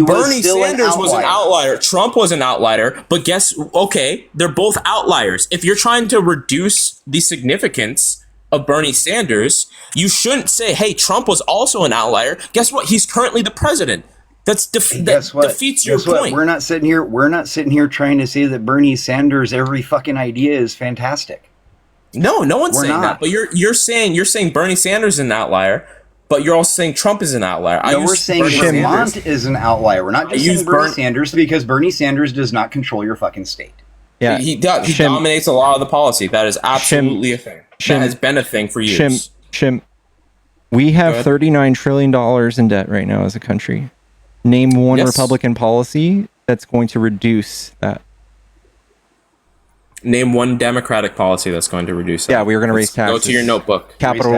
Bernie Sanders was an outlier. Trump was an outlier. But they're both outliers. If you're trying to reduce the significance of Bernie Sanders, you shouldn't say, hey, Trump was also an outlier. Guess what? He's currently the president. That defeats your point. We're not sitting here trying to say that Bernie Sanders' every fucking idea is fantastic. No one's saying that. But you're saying Bernie Sanders is an outlier, but you're also saying Trump is an outlier. We're saying Vermont is an outlier. We're not just saying Bernie Sanders because Bernie Sanders does not control your fucking state. Yeah, he does. He dominates a lot of the policy. That is absolutely a thing. That has been a thing for years. Shim, we have $39 trillion in debt right now as a country. Name one Republican policy that's going to reduce that. Name one Democratic policy that's going to reduce that. Yeah, we were going to raise taxes. Go to your notebook. Capital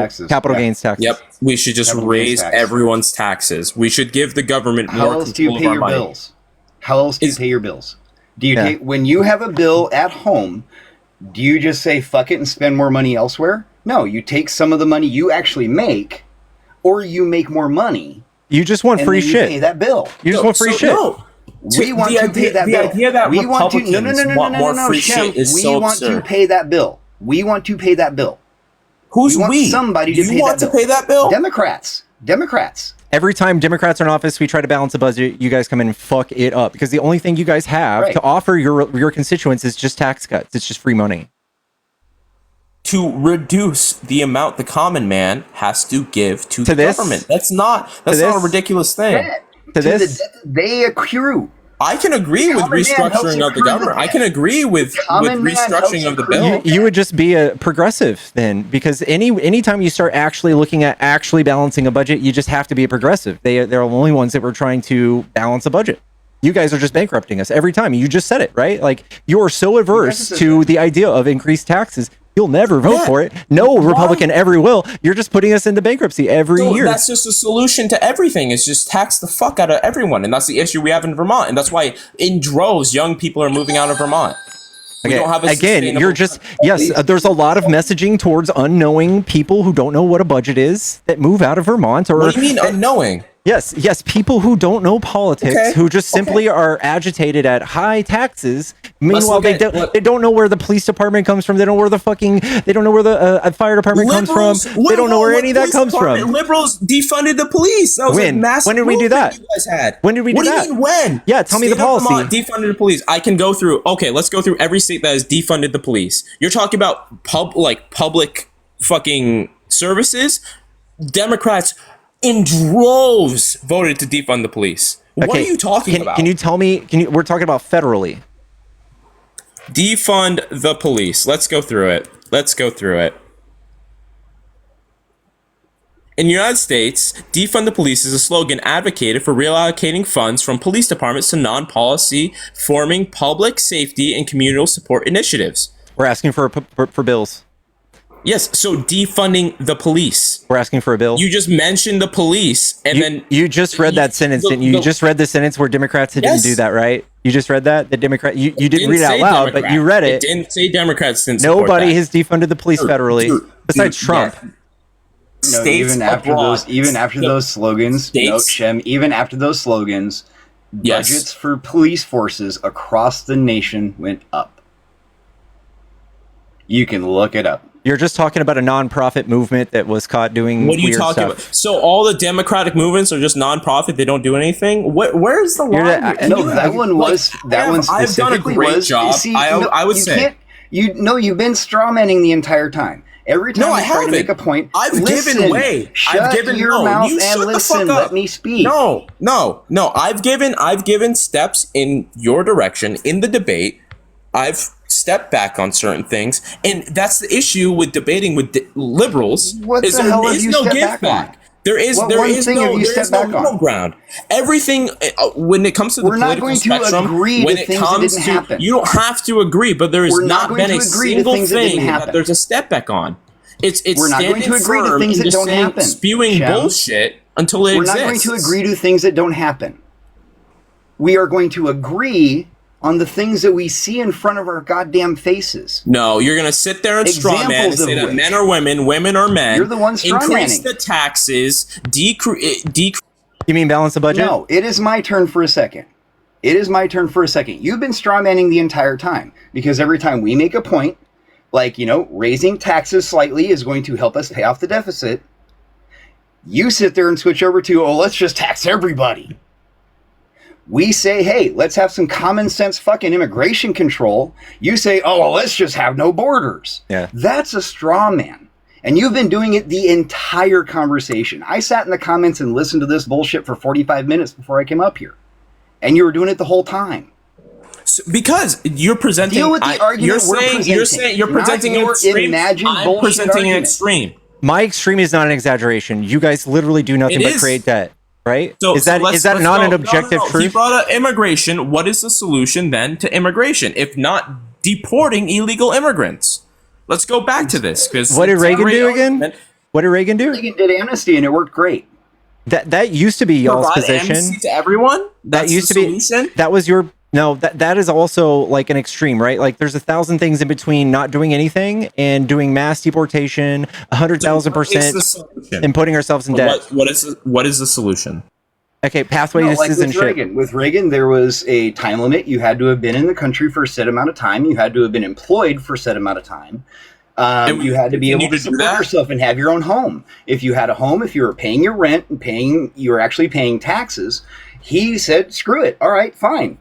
gains taxes. Yep. We should just raise everyone's taxes. We should give the government more control of our money. Bills? How else do you pay your bills? Do you take when you have a bill at home? Do you just say fuck it and spend more money elsewhere? No, you take some of the money you actually make, or you make more money. You just want free shit. Pay that bill. You just want free shit. No. We want to pay that bill. The idea that we want to want more free shit is so absurd. We want to pay that bill. We want to pay that bill. Who's we? Somebody to pay that bill. You want to pay that bill? Democrats. Every time Democrats are in office, we try to balance a budget. You guys come in and fuck it up because the only thing you guys have to offer your constituents is just tax cuts. It's just free money. To reduce the amount the common man has to give to the government. That's not a ridiculous thing. They accrue. I can agree with restructuring of the government. I can agree with restructuring of the bill. You would just be a progressive then, because anytime you start actually looking at actually balancing a budget, you just have to be a progressive. They're the only ones that were trying to balance a budget. You guys are just bankrupting us every time. You just said it, right? Like, you are so averse to the idea of increased taxes. You'll never vote for it. No Republican ever will. You're just putting us into bankruptcy every year. That's just a solution to everything. Is just tax the fuck out of everyone, and that's the issue we have in Vermont, and that's why in droves young people are moving out of Vermont. We don't have a Again, you're just there's a lot of messaging towards unknowing people who don't know what a budget is that move out of Vermont. Or what do you mean unknowing? Yes, people who don't know politics, who just simply are agitated at high taxes. Meanwhile, they don't know where the police department comes from. They don't know where they don't know where the fire department comes from. They don't know where any of that comes from. Liberals defunded the police. That was a massive when did we do that? You guys had. When did we do that? What do you mean when? Yeah, tell me the policy. Defunded the police. I can go through. Okay, let's go through every state that has defunded the police. You're talking about public fucking services. Democrats in droves voted to defund the police. What are you talking about? Can you tell me? We're talking about federally. Defund the police. Let's go through it. In the United States, defund the police is a slogan advocated for reallocating funds from police departments to non-policy forming public safety and communal support initiatives. We're asking for bills. Yes, so defunding the police. We're asking for a bill. You just mentioned the police, and then you just read that sentence, didn't you? You just read the sentence where Democrats didn't do that, right? You just read that? The Democrat. You didn't read it out loud, but you read it. It didn't say Democrats didn't. Nobody has defunded the police federally besides Trump. No, even after those slogans, budgets for police forces across the nation went up. You can look it up. You're just talking about a nonprofit movement that was caught doing what are you weird talking stuff. about? So all the democratic movements are just nonprofit. They don't do anything. Where's the line? I've done a great job. I would say you've been strawmanning the entire time. Every time I try to make a point, I've given way. Shut your mouth and listen. Let me speak. No. I've given steps in your direction in the debate. I've stepped back on certain things, and that's the issue with debating with liberals. What the hell have you stepped back on? There is no middle ground. Everything when it comes to the political spectrum, when it comes to, you don't have to agree, but there has not been a single thing that there's a step back on. It's standing firm and just saying, spewing bullshit until it exists. We're not going to agree to things that don't happen. We are going to agree on the things that we see in front of our goddamn faces. No, you're going to sit there and straw man and say that men are women, women are men. You're the one straw increase manning. the taxes, decrease. You mean balance the budget? No, it is my turn for a second. You've been straw manning the entire time, because every time we make a point, like, raising taxes slightly is going to help us pay off the deficit, you sit there and switch over to, let's just tax everybody. We say, hey, let's have some common sense fucking immigration control. You say, let's just have no borders. Yeah. That's a straw man. And you've been doing it the entire conversation. I sat in the comments and listened to this bullshit for 45 minutes before I came up here. And you were doing it the whole time. Because you're presenting... Deal with the argument you're saying you're presenting an extreme. I'm presenting an extreme. My extreme is not an exaggeration. You guys literally do nothing but create debt. Right? So, is that not an objective truth? He brought up immigration. What is the solution then to immigration, if not deporting illegal immigrants? Let's go back to this. What did Reagan do again? What did Reagan do? Reagan did amnesty, and it worked great. That used to be y'all's position. Amnesty to everyone. That used to be. That was your. No, that is also like an extreme, right? Like there's 1,000 things in between not doing anything and doing mass deportation, 100,000%, and putting ourselves in debt. What is the solution? Okay, pathway to citizenship. With Reagan, there was a time limit. You had to have been in the country for a set amount of time. You had to have been employed for a set amount of time. You had to be able to support yourself and have your own home. If you had a home, if you were paying your rent and you were actually paying taxes, he said, screw it. All right, fine.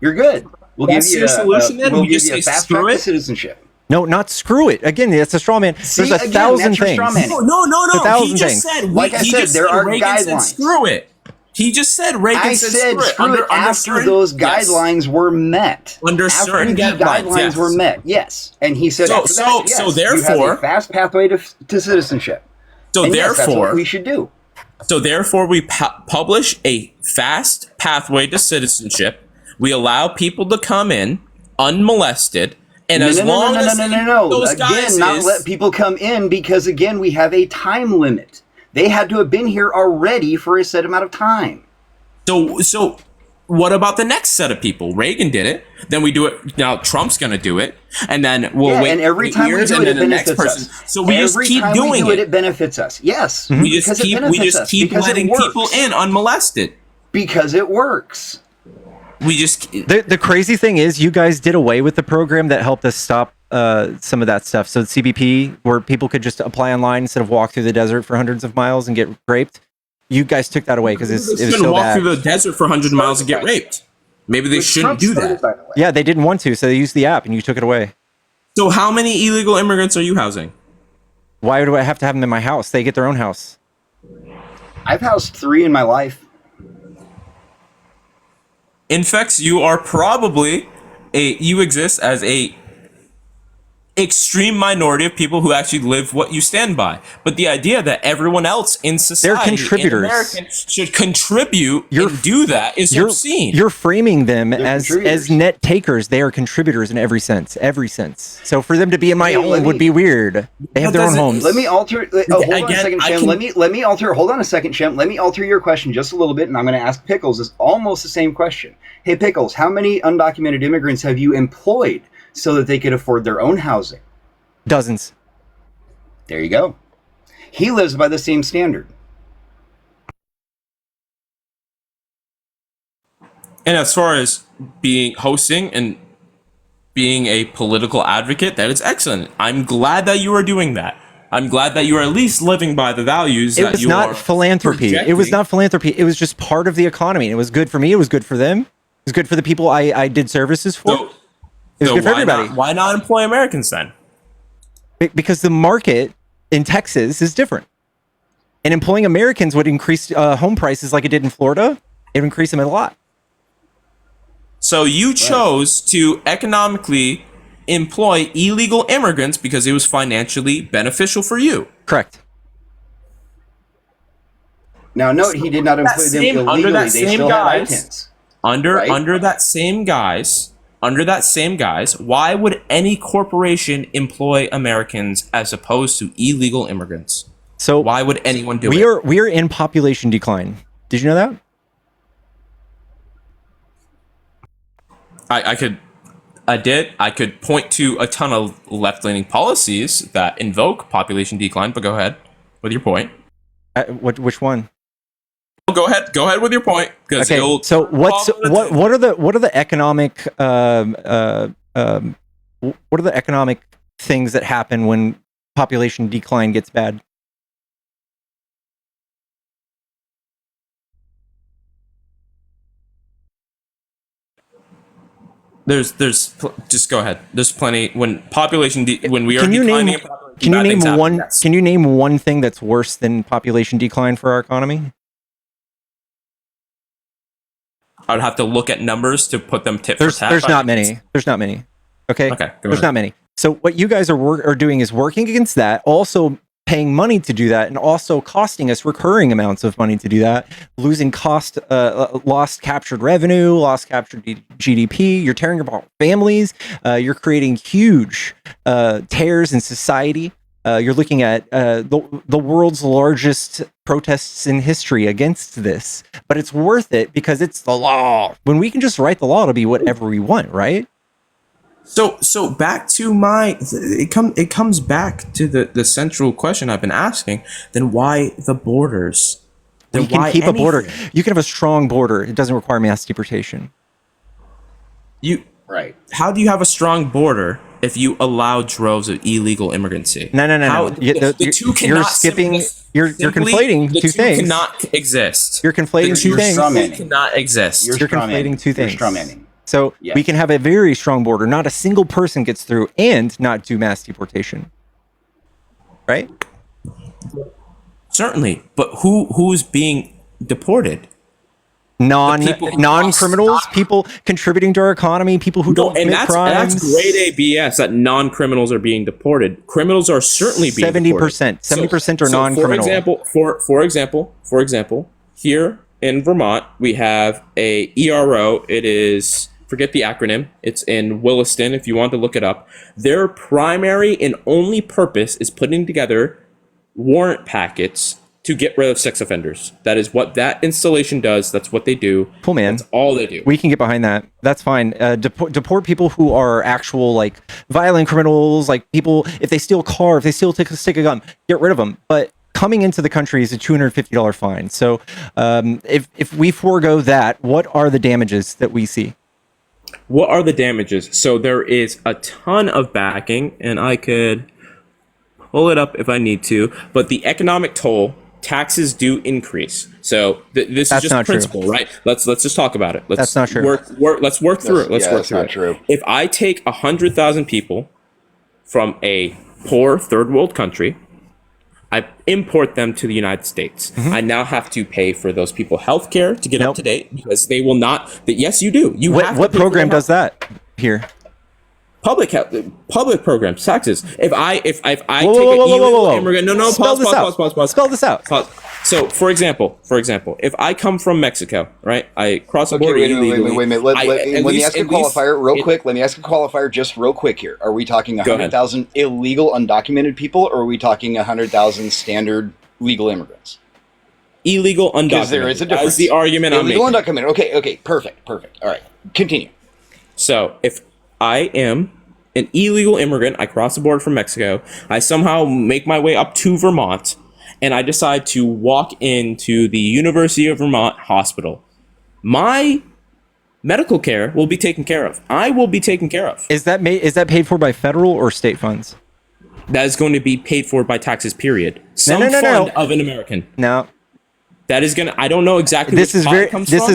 You're good. We'll give you a solution. We'll give you a fast track to citizenship. No, not screw it. Again, it's a straw man. There's 1,000 things. No. He just said, like I said, there are guidelines. Screw it. He just said Reagan said screw it after those guidelines were met. Under certain guidelines were met. Yes, and he said after that, yes, so therefore, you have a fast pathway to citizenship. So and therefore, that's what we should do. So therefore, we publish a fast pathway to citizenship. We allow people to come in unmolested, And as long as those guys not let people come in, because again, we have a time limit. They had to have been here already for a set amount of time. So what about the next set of people? Reagan did it. Then we do it. Now Trump's going to do it, and then we'll wait. And every time we do it, it benefits us. So we just keep doing it. It benefits us. Yes, mm-hmm. We just keep letting people in unmolested because it works. We just the crazy thing is, you guys did away with the program that helped us stop some of that stuff. So CBP, where people could just apply online instead of walk through the desert for hundreds of miles and get raped. You guys took that away because it was so walk bad. Through the desert for 100 miles and get raped. Maybe they shouldn't do that. Yeah, they didn't want to, so they used the app and you took it away. So how many illegal immigrants are you housing? Why do I have to have them in my house? They get their own house. I've housed 3 in my life. Infex, you are probably you exist as a extreme minority of people who actually live what you stand by. But the idea that everyone else in society, they're contributors, Americans should contribute and do that is obscene. You're framing them as net takers. They are contributors in every sense. So for them to be in my own would be weird. They have their own homes. Let me alter. Hold on a second, Shem. Let me alter. Hold on a second, Shem. Let me alter your question just a little bit, and I'm going to ask Pickles. It's almost the same question. Hey, Pickles, how many undocumented immigrants have you employed so that they could afford their own housing? Dozens. There you go. He lives by the same standard. And as far as hosting and being a political advocate, that is excellent. I'm glad that you are doing that. I'm glad that you are at least living by the values that you are. It was not philanthropy. It was not philanthropy. It was just part of the economy. It was good for me. It was good for them. It was good for the people I did services for. It was good for everybody. Why not employ Americans then? Because the market in Texas is different. And employing Americans would increase home prices like it did in Florida. It would increase them a lot. So you chose to economically employ illegal immigrants because it was financially beneficial for you. Correct. Now, note he did not employ them illegally. Under that they same still guise, had ITINs. Under that same guise, why would any corporation employ Americans as opposed to illegal immigrants? So why would anyone do it? We are in population decline. Did you know that? I could point to a ton of left-leaning policies that invoke population decline, but go ahead with your point. Which one? Go ahead with your point. Okay. So what are the economic things that happen when population decline gets bad? There's just go ahead. There's plenty when we are declining. Can you name one thing that's worse than population decline for our economy? I would have to look at numbers to put them tit for tat. There's not many. Okay. There's not many. So what you guys are doing is working against that, also paying money to do that, and also costing us recurring amounts of money to do that, losing lost captured revenue, lost captured GDP. You're tearing apart families. You're creating huge tears in society. You're looking at the world's largest protests in history against this, but it's worth it because it's the law. When we can just write the law to be whatever we want, right? So back to it comes back to the central question I've been asking. Then why the borders? You can keep a border. You can have a strong border. It doesn't require mass deportation. Right. How do you have a strong border if you allow droves of illegal immigrancy? No. The two cannot. You're conflating two things. Two cannot exist. You're conflating two things. They cannot exist. You're conflating two things. You're strawmanning. So we can have a very strong border. Not a single person gets through, and not do mass deportation. Right? Certainly, but who's being deported? Non-criminals, people contributing to our economy, people who don't commit crimes. That's grade A BS that non-criminals are being deported. Criminals are certainly being 70%. 70% are non-criminal. For example, here in Vermont, we have a ERO. It is forget the acronym. It's in Williston, if you want to look it up. Their primary and only purpose is putting together warrant packets to get rid of sex offenders. That is what that installation does. That's what they do. Cool, man. That's all they do. We can get behind that. That's fine. Deport people who are actual like violent criminals, like people, if they steal a car, if they steal a stick of gum, get rid of them. But coming into the country is a $250 fine. So if we forego that, what are the damages that we see? What are the damages? So there is a ton of backing, and I could pull it up if I need to, but the economic toll, taxes do increase. So this is just principle, right? Let's just talk about it. That's not true. Let's work through it. Let's work through it. True. If I take 100,000 people from a poor third world country, I import them to the United States. I now have to pay for those people health care to get up to date, because they will not. Yes, you do. What program does that here? Public programs, taxes. If I take an whoa. immigrant, no, Spell this out. pause. Spell this out. Pause. So, for example, if I come from Mexico, right? I cross the Okay, border wait a illegally. minute. Let me ask a qualifier real quick. Let me ask a qualifier just real quick here. Are we talking 100,000 illegal undocumented people, or are we talking 100,000 standard legal immigrants? Illegal undocumented. Because there is a difference. That's the argument I'm making. Illegal undocumented. Okay, perfect. All right, continue. So, if I am an illegal immigrant, I cross the border from Mexico, I somehow make my way up to Vermont, and I decide to walk into the University of Vermont hospital, my medical care will be taken care of. I will be taken care of. Is that paid for by federal or state funds? That is going to be paid for by taxes, period. Some No. fund of an American. No. That is gonna. I don't know exactly. This which is pot very. it comes This from.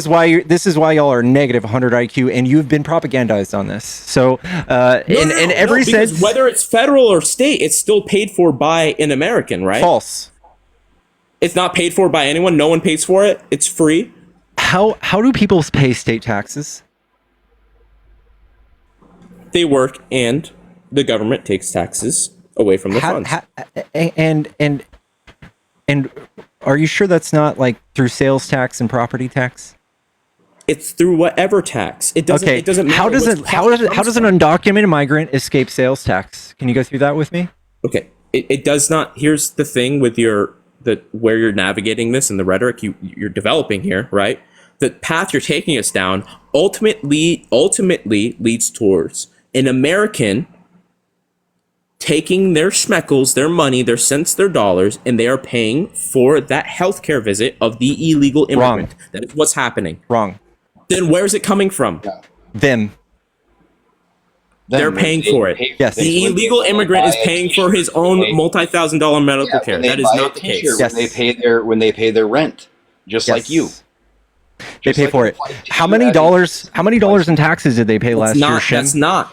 is why y'all are negative 100 IQ, and you've been propagandized on this. So, in every because sense, whether it's federal or state, it's still paid for by an American, right? false. It's not paid for by anyone. No one pays for it. It's free. How do people pay state taxes? They work, and the government takes taxes away from the funds. And are you sure that's not like through sales tax and property tax? It's through whatever tax. It doesn't. Okay. It doesn't matter. How does an undocumented migrant escape sales tax? Can you go through that with me? Okay. It does not. Here's the thing with where you're navigating this and the rhetoric you're developing here, right? The path you're taking us down ultimately leads towards an American taking their schmeckles, their money, their cents, their dollars, and they are paying for that healthcare visit of the illegal immigrant. Wrong. That is what's happening. Wrong. Then where's it coming from? Them. They're paying for it. Yes. The illegal immigrant is paying for his own multi-thousand-dollar medical care. That is not the case. Yes. When they pay their rent, just like you. They pay for it. How many dollars in taxes did they pay last year, Shem?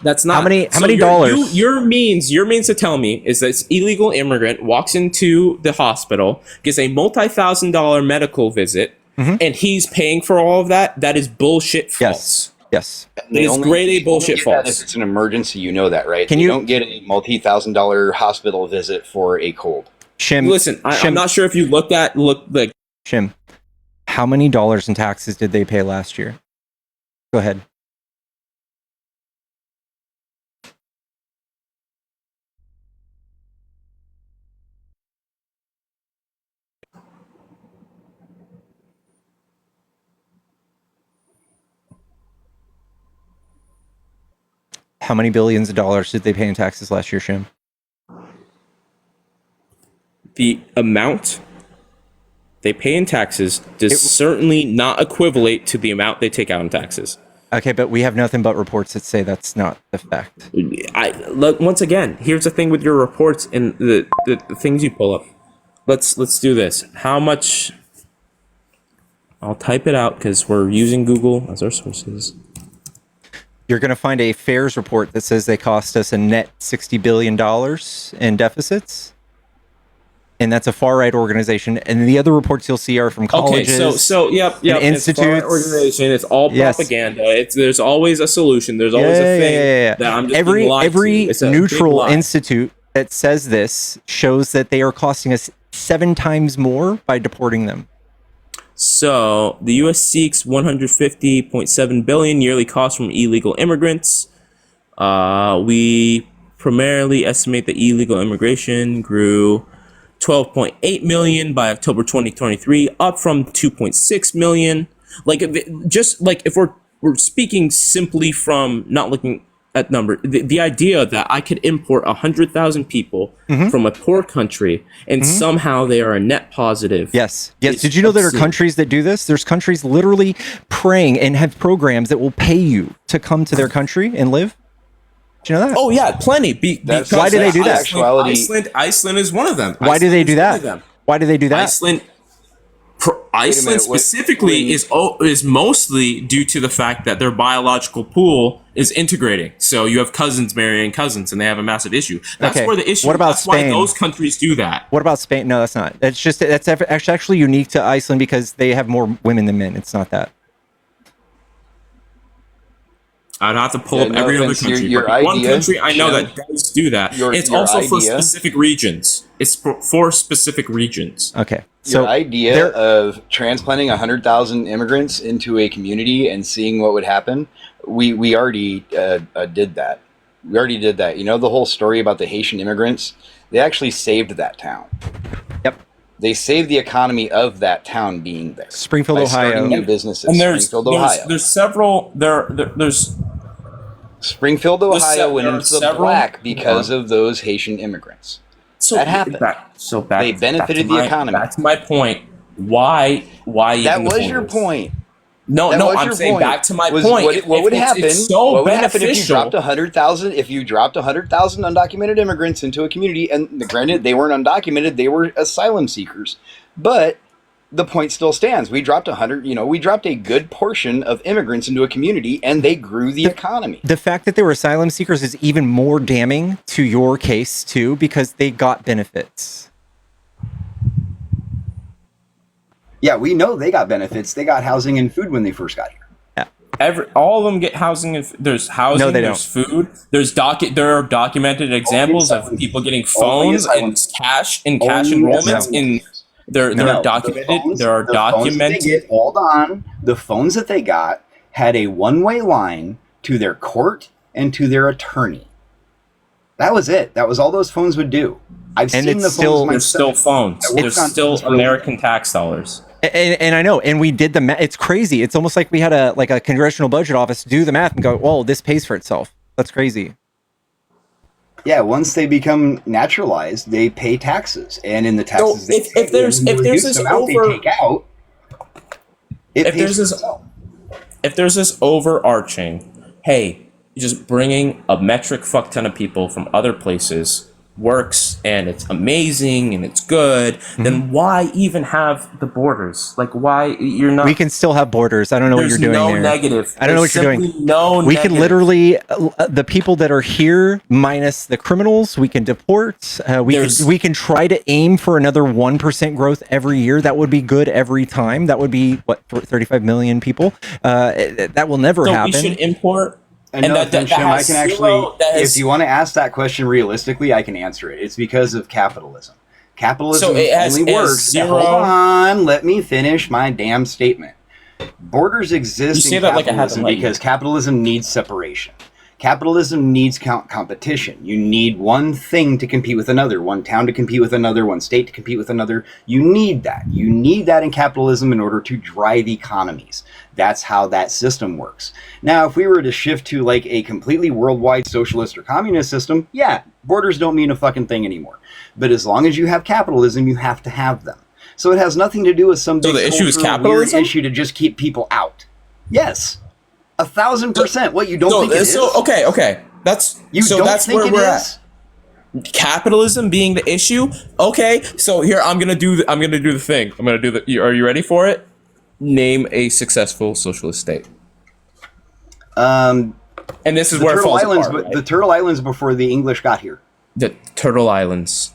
That's not. How many dollars? Your means to tell me is that this illegal immigrant walks into the hospital, gets a multi-thousand-dollar medical visit, and he's paying for all of that. That is bullshit false. Yes. It is grade A bullshit false. If it's an emergency, you know that, right? Can you you- don't get a multi-thousand-dollar hospital visit for a cold. Shem. Listen, I'm not sure if you look like Shem. How many dollars in taxes did they pay last year? Go ahead. How many billions of dollars did they pay in taxes last year, Shem? the amount they pay in taxes does certainly not equivalent to the amount they take out in taxes. Okay, but we have nothing but reports that say that's not the fact. Look, once again, here's the thing with your reports and the things you pull up. Let's do this. How much? I'll type it out because we're using Google as our sources. You're going to find a FAIRS report that says they cost us a net $60 billion in deficits. And that's a far-right organization. And the other reports you'll see are from colleges. Okay, so yep. institutes. It's far-right organization. It's all propaganda. There's always a solution. There's always a thing that I'm just being lied to. Every It's a neutral big lie. institute that says this shows that they are costing us 7 times more by deporting them. So the U.S. seeks 150.7 billion yearly costs from illegal immigrants. We primarily estimate that illegal immigration grew 12.8 million by October 2023, up from 2.6 million. Like, if we're speaking simply from not looking at number, the idea that I could import 100,000 people from a poor country and somehow they are a net positive. Yes. Did you know there are countries that do this? There's countries literally praying and have programs that will pay you to come to their country and live. Do you know that? Oh yeah, plenty. Why do they do that? Iceland is one of them. Why do they do that? Why do they do that? Iceland specifically is mostly due to the fact that their biological pool is integrating. So you have cousins marrying cousins, and they have a massive issue. That's where the issue. What about that's Spain? Why those countries do that. What about Spain? No, that's not. That's actually unique to Iceland because they have more women than men. It's not that. I'd have to pull up every other country. One country I know that does do that. It's also for specific regions. It's for specific regions. Okay. Your idea of transplanting 100,000 immigrants into a community and seeing what would happen, we already did that. We already did that. You know the whole story about the Haitian immigrants? They actually saved that town. Yep. They saved the economy of that town being there. Springfield, by Ohio. Starting new businesses. And there's Springfield, Ohio. There's several. There's Springfield, Ohio went into the black because of those Haitian immigrants. So that happened. They benefited the economy. That's my point. Why? That was your point. No, I'm saying back to my point. What would happen? What would happen if you dropped 100,000? If you dropped 100,000 undocumented immigrants into a community, and granted they weren't undocumented, they were asylum seekers, but the point still stands. We dropped we dropped a good portion of immigrants into a community, and they grew the economy. The fact that they were asylum seekers is even more damning to your case too, because they got benefits. Yeah, we know they got benefits. They got housing and food when they first got here. Yeah. All of them get housing. There's housing. No, they there's food. There are documented examples of people getting phones and cash enrollments. They're documented. There are documented. Hold on. The phones that they got had a one-way line to their court and to their attorney. That was it. That was all those phones would do. I've seen the phones. There's still phones. There's still American tax dollars. And I know, and we did the math. It's crazy. It's almost like we had a congressional budget office do the math and go, "Well, this pays for itself." That's crazy. Yeah, once they become naturalized, they pay taxes, and in the taxes, if there's this amount they take out, if there's this overarching, hey, just bringing a metric fuck ton of people from other places works and it's amazing and it's good, then why even have the borders? Like, why you're not? We can still have borders. I don't know what you're doing there. Negative. I don't know what you're doing. We can literally the people that are here minus the criminals. We can deport. We can try to aim for another 1% growth every year. That would be good every time. That would be 35 million people. That will never happen. We should import. And no offense, Jim, I can actually, if you want to ask that question realistically, I can answer it. It's because of capitalism. Capitalism only works. Hold on, let me finish my damn statement. Borders exist in capitalism because capitalism needs separation. Capitalism needs competition. You need one thing to compete with another, one town to compete with another, one state to compete with another. You need that. You need that in capitalism in order to drive economies. That's how that system works. Now, if we were to shift to like a completely worldwide socialist or communist system, yeah, borders don't mean a fucking thing anymore. But as long as you have capitalism, you have to have them. So it has nothing to do with some big weird issue to just keep people out. Yes. 1,000%. What, you don't think it is? Okay. That's where we're at. Capitalism being the issue. Okay, so here I'm gonna do the thing. Are you ready for it? Name a successful socialist state. And this is where it falls apart, right? The Turtle Islands before the English got here. The Turtle Islands.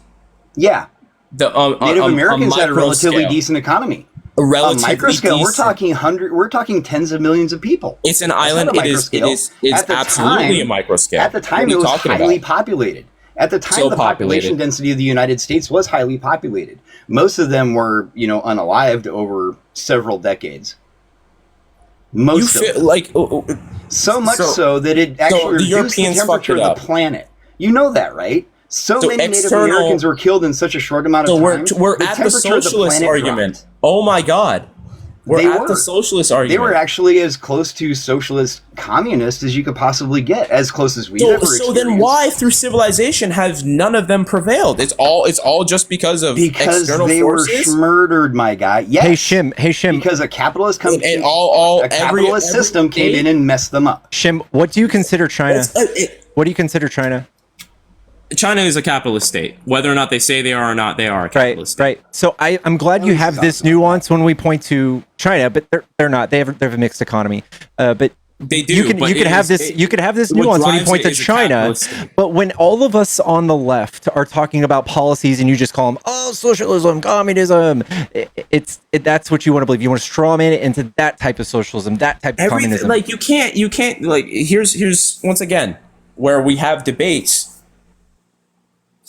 Yeah. The Native Americans had a relatively decent economy. On micro scale, we're talking tens of millions of people. It's an island. It's absolutely a micro scale. At the time, it was highly populated. At the time, So the population populated. density of the United States was highly populated. Most of them were, unalived over several decades. You Most of feel them. like So much so- so that it actually the reduced the Europeans fucked temperature it of up. the planet. You know that, right? So So many Native external- Americans were killed in such a short amount of So time. we're the at the temperature of socialist planet argument. dropped. Oh my god. We're They at were. the socialist They argument. were actually as close to socialist communist as you could possibly get, as close as we've so, ever so experienced. then why through civilization have none of them prevailed? It's all just because of Because external they forces. were murdered, my guy. Yes. Hey Shim, Because a capitalist And every capitalist system came state- in and messed them up. Shim, what do you consider China? What do you consider China? China is a capitalist state. Whether or not they say they are or not, they are a capitalist state. Right. So I'm glad you have this nuance when we point to China, but they're not. They have a mixed economy. But They do. you can but have this what nuance when you drives point to it is a China. capitalist state. But when all of us on the left are talking about policies and you just call them socialism, communism, that's what you want to believe. You want to strawman it into that type of socialism, that type of communism. Like you can't like here's once again where we have debates.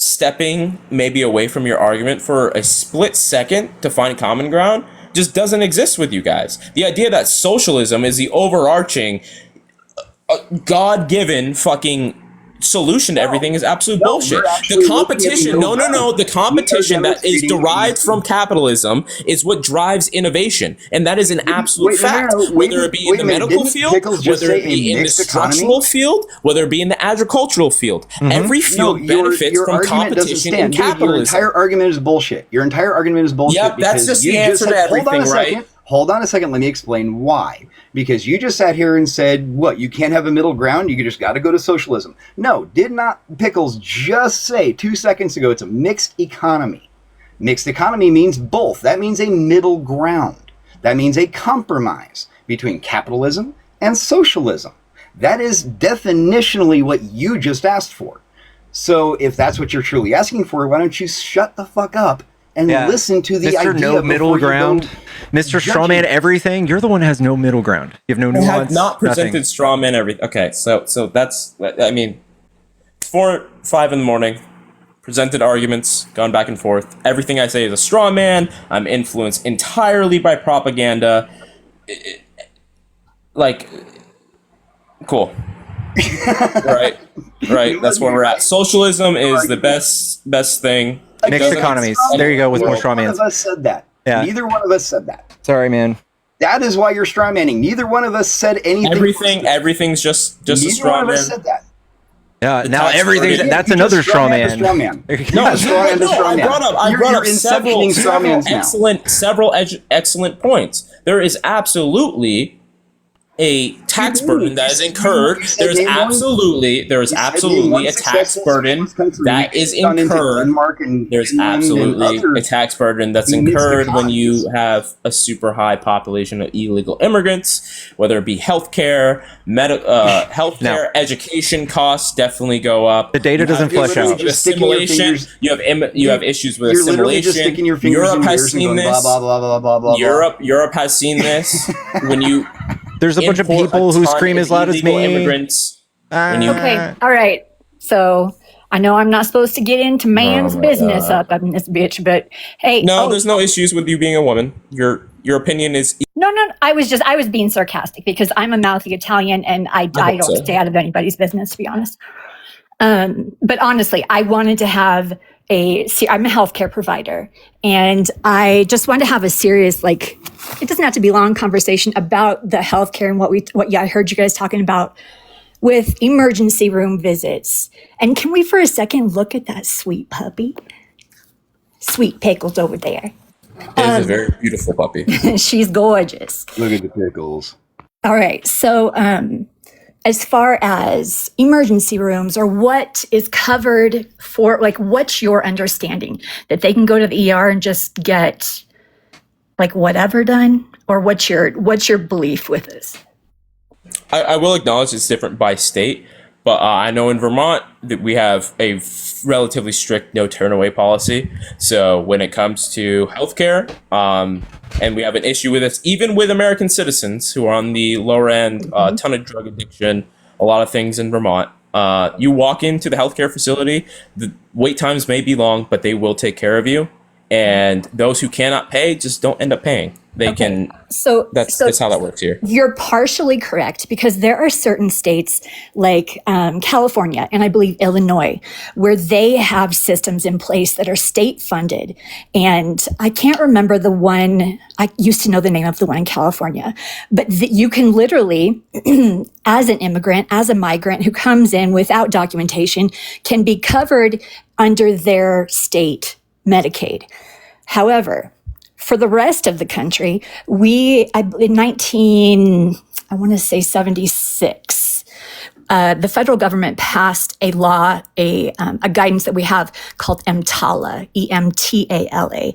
Stepping maybe away from your argument for a split second to find common ground just doesn't exist with you guys. The idea that socialism is the overarching, God-given fucking solution to everything is absolute bullshit. The competition, the competition that is derived from capitalism is what drives innovation, and that is an absolute fact. Whether it be in the medical field, whether it be in the structural field, whether it be in the agricultural field, every field benefits from competition in capitalism. Your entire argument is bullshit. Your entire argument is bullshit. Yep, that's because just you the answer to said, everything, right? Hold on a second. Let me explain why. Because you just sat here and said, what, you can't have a middle ground? You just got to go to socialism. No, did not Pickles just say 2 seconds ago it's a mixed economy? Mixed economy means both. That means a middle ground. That means a compromise between capitalism and socialism. That is definitionally what you just asked for. So if that's what you're truly asking for, why don't you shut the fuck up and listen to the Mr. idea No Middle before you Ground, go Mr. judging Strawman it. everything. You're the one who has no middle ground. You have no I nuance. have not presented nothing. straw men everything. Okay, so that's, I mean, 4-5 in the morning, presented arguments, gone back and forth. Everything I say is a straw man. I'm influenced entirely by propaganda. Cool. right. That's where we're at. Socialism is the best thing. It Mixed doesn't- economies. There you go with more straw Neither mans. one of us said that. Yeah. Neither one of us said that. Sorry, man. That is why you're straw manning. Neither one of us said anything. Everything's just a Neither straw one of man. us said that. Yeah. The Now tax everything. burden. That's You another just straw strawman the man. straw man. There you go. No, straw man the straw man. I brought up You're several inceptioning straw mans now. excellent points. There is absolutely a tax burden that is incurred. There is absolutely a tax burden that is incurred. There's absolutely a tax burden that's incurred when you have a super high population of illegal immigrants, whether it be healthcare, education costs definitely go up. The data doesn't flesh out. Assimilation. You have issues with You're literally just assimilation. sticking your fingers Europe in has yours and seen going this. blah blah blah blah blah blah. Europe has seen this. When you There's a bunch of import people a who ton scream of as loud as illegal me. immigrants. When you Okay, all right. So I know I'm not supposed to get into man's my business God. up in this bitch, but hey, No, there's no issues with you being a woman. Your opinion is no. I was being sarcastic because I'm a mouthy Italian and I hope don't so. stay out of anybody's business, to be honest. But honestly, I wanted to have I'm a healthcare provider, and I just wanted to have a serious, like, it doesn't have to be a long conversation about the healthcare and what I heard you guys talking about with emergency room visits. And can we for a second look at that sweet puppy? Sweet Pickles over there. it is a very beautiful puppy. She's gorgeous. Look at the pickles. All right. So, as far as emergency rooms or what is covered for, like, what's your understanding that they can go to the ER and just get like whatever done, or what's your belief with this? I will acknowledge it's different by state, but I know in Vermont that we have a relatively strict no turn away policy. So when it comes to healthcare, and we have an issue with this, even with American citizens who are on the lower end, ton of drug addiction, a lot of things in Vermont. You walk into the healthcare facility, the wait times may be long, but they will take care of you. And those who cannot pay just don't end up paying. They can. So That's how that works here. You're partially correct, because there are certain states like California and I believe Illinois where they have systems in place that are state funded. And I can't remember the one, I used to know the name of the one in California, but you can literally, as an immigrant, as a migrant who comes in without documentation, can be covered under their state Medicaid. However, for the rest of the country, in 76, the federal government passed a law, a guidance that we have called EMTALA, EMTALA.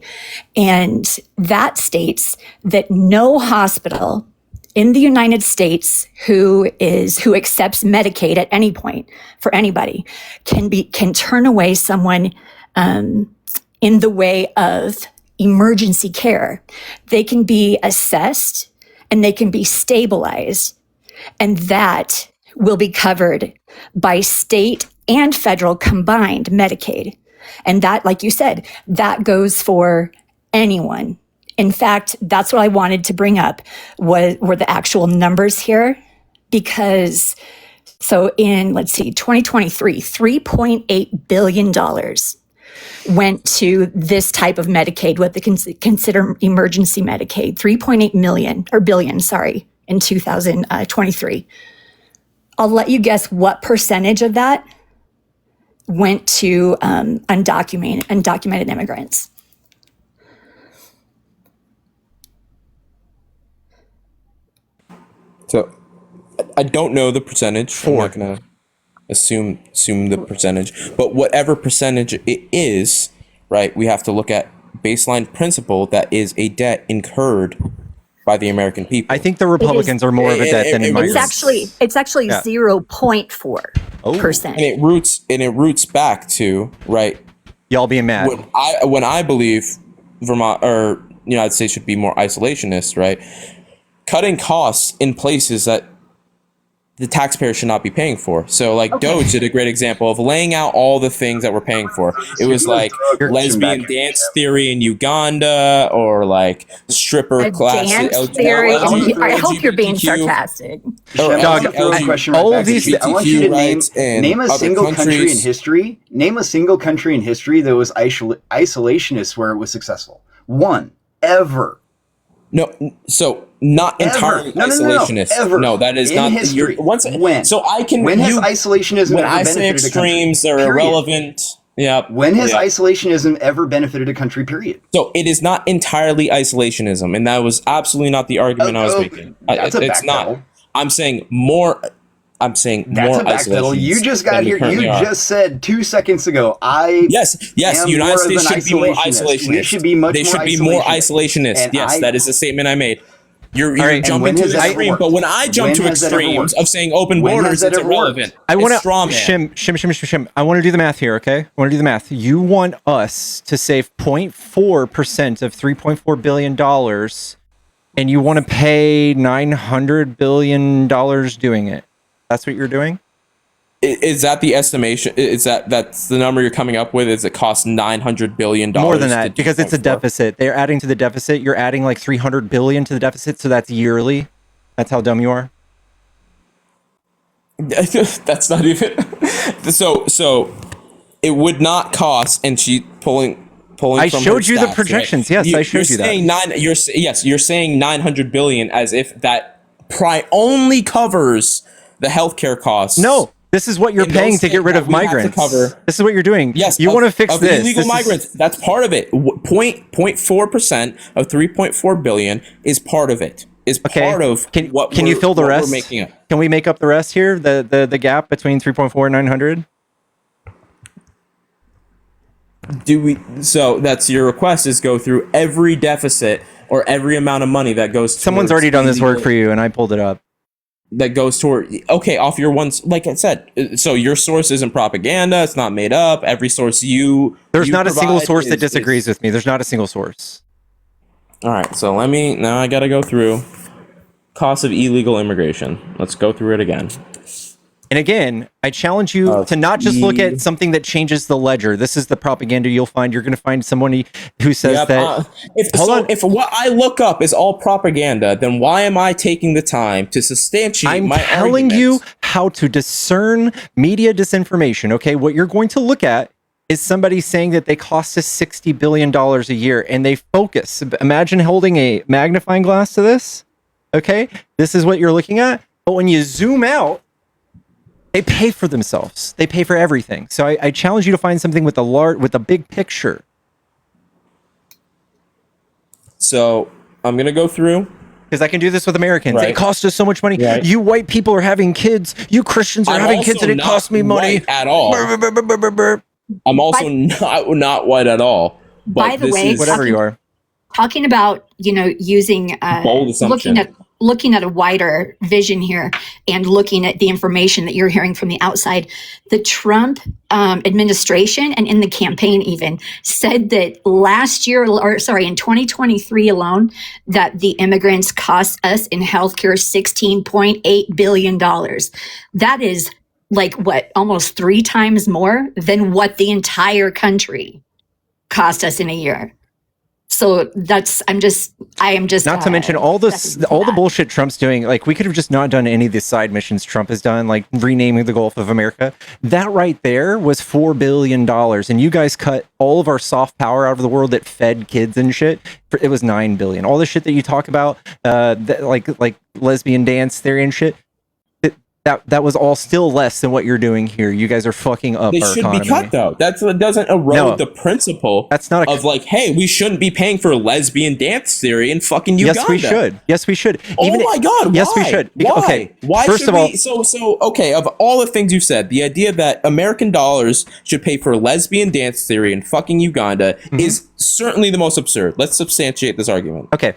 And that states that no hospital in the United States who accepts Medicaid at any point for anybody can turn away someone in the way of emergency care. They can be assessed and they can be stabilized, and that will be covered by state and federal combined Medicaid. And that, like you said, that goes for anyone. In fact, that's what I wanted to bring up were the actual numbers here, because so in, 2023, $3.8 billion went to this type of Medicaid, what they consider emergency Medicaid, 3.8 million or billion, sorry, in 2023. I'll let you guess what percentage of that went to undocumented immigrants. So I don't know the percentage. I'm not going to assume the percentage, but whatever percentage it is, right, we have to look at baseline principle that is a debt incurred by the American people. I think the Republicans are more of a debt than immigrants. It's actually 0.4%. And it roots back to, right, y'all being mad. When I believe Vermont or United States should be more isolationist, right? Cutting costs in places that the taxpayer should not be paying for. So Doge did a great example of laying out all the things that we're paying for. It was like lesbian dance theory in Uganda, or like stripper classes. Dance theory. I hope you're being sarcastic. Doug, all of these. I want you to name a single country in history. Name a single country in history that was isolationist where it was successful. One ever. No, so not entirely isolationist. Ever. No, that is in not history. When? So I can. When has isolationism when ever I say benefited extremes, a country? they're irrelevant. Yeah. When has isolationism ever benefited a country? Period. So it is not entirely isolationism, and that was absolutely not the argument I was making. It's not. I'm saying more. I'm saying that's more a backpedal. You just got here. You just said 2 seconds ago. Yes. United States should be more isolationist. We should be much. They should be more isolationist. Yes, that is a statement I made. You're jumping to the extreme, but when I jump to extremes of saying open borders, it's irrelevant. I want to Shim. I want to do the math here, okay? I want to do the math. You want us to save 0.4% of $3.4 billion, and you want to pay $900 billion doing it. That's what you're doing? Is that the estimation? That's the number you're coming up with? Is it costs $900 billion? More than that, because it's a deficit. They're adding to the deficit. You're adding like $300 billion to the deficit, so that's yearly. That's how dumb you are. That's not even. So it would not cost. And she pulling. I from showed you stats, the projections. Right? Yes, I showed you that. You're saying $900 billion as if that only covers the healthcare costs. No. This is what you're paying to get rid of migrants. This is what you're doing. Yes, you want to fix this. Illegal migrants. That's part of it. 0.4% of 3.4 billion is part of it. Is part of what. Can you fill the rest? We're making up. Can we make up the rest here? The gap between 3.4 and 900. Do we? So that's your request: is go through every deficit or every amount of money that goes. Someone's already done this work for you, and I pulled it up. That goes toward off your ones, like I said. So your source isn't propaganda; it's not made up. Every source there's not a single source that disagrees with me. There's not a single source. All right, so now I got to go through cost of illegal immigration. Let's go through it again. And again, I challenge you to not just look at something that changes the ledger. This is the propaganda you'll find. You're going to find somebody who says that. If what I look up is all propaganda, then why am I taking the time to substantiate my arguments? I'm telling you how to discern media disinformation. Okay, what you're going to look at is somebody saying that they cost us $60 billion a year, and they focus. Imagine holding a magnifying glass to this. Okay, this is what you're looking at. But when you zoom out, they pay for themselves. They pay for everything. So I challenge you to find something with a big picture. So I'm gonna go through. Because I can do this with Americans. Right. It costs us so much money. Right. You white people are having kids. You Christians are having kids, and it costs me money at all. I'm also not white at all. But By the way, whatever you are. Talking about, using Bold assumption. looking at a wider vision here and looking at the information that you're hearing from the outside, the Trump administration and in the campaign even said that in 2023 alone, that the immigrants cost us in healthcare $16.8 billion. That is almost 3 times more than what the entire country cost us in a year. So I am just not to mention all the bullshit Trump's doing. Like, we could have just not done any of the side missions Trump has done, like renaming the Gulf of America. That right there was $4 billion, and you guys cut all of our soft power out of the world that fed kids and shit. It was $9 billion. All the shit that you talk about, like lesbian dance theory and shit. That was all still less than what you're doing here. You guys are fucking up. They our should economy. be cut though. That doesn't erode the principle. That's not hey, we shouldn't be paying for lesbian dance theory in fucking Uganda. Yes, we should. Yes, we should. Oh my god! Yes, why? we should. Why? Okay. Why first should of all, okay. Of all the things you said, the idea that American dollars should pay for lesbian dance theory in fucking Uganda is certainly the most absurd. Let's substantiate this argument. Okay.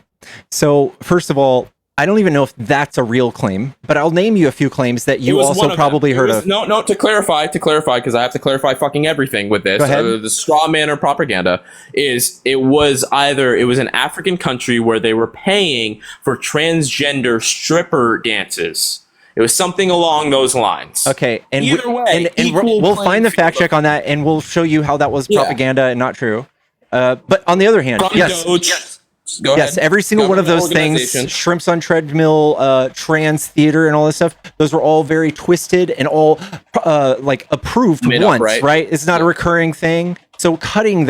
So first of all, I don't even know if that's a real claim, but I'll name you a few claims that you also probably heard of. No, to clarify, because I have to clarify fucking everything with this. Go ahead. The straw man or propaganda it was an African country where they were paying for transgender stripper dances. It was something along those lines. Okay, and either way, we'll find the fact check on that, and we'll show you how that was propaganda and not true. But on the other hand, yes. Go ahead. Yes, every single one of those things, shrimps on treadmill, trans theater, and all this stuff, those were all very twisted and all approved once, right? It's not a recurring thing. So cutting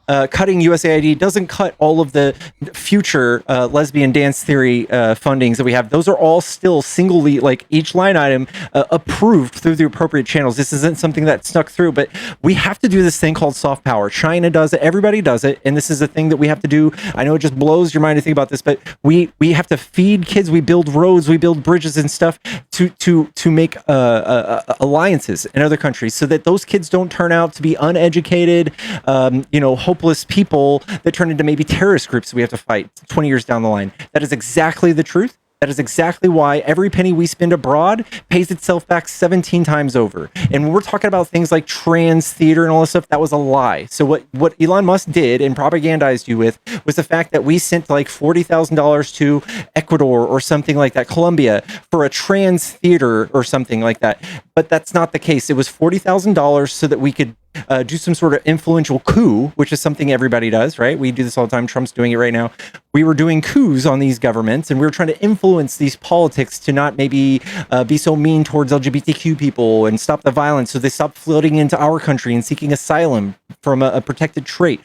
USAID doesn't cut all of the future lesbian dance theory fundings that we have. Those are all still singly, each line item approved through the appropriate channels. This isn't something that snuck through, but we have to do this thing called soft power. China does it. Everybody does it. And this is a thing that we have to do. I know it just blows your mind to think about this, but we have to feed kids. We build roads, we build bridges and stuff to make alliances in other countries so that those kids don't turn out to be uneducated, hopeless people that turn into maybe terrorist groups we have to fight 20 years down the line. That is exactly the truth. That is exactly why every penny we spend abroad pays itself back 17 times over. And when we're talking about things like trans theater and all this stuff, that was a lie. So what Elon Musk did and propagandized you with was the fact that we sent $40,000 to Ecuador or something like that, Colombia, for a trans theater or something like that. But that's not the case. It was $40,000 so that we could do some sort of influential coup, which is something everybody does, right? We do this all the time. Trump's doing it right now. We were doing coups on these governments, and we were trying to influence these politics to not maybe be so mean towards LGBTQ people and stop the violence, so they stop flooding into our country and seeking asylum from a protected trait.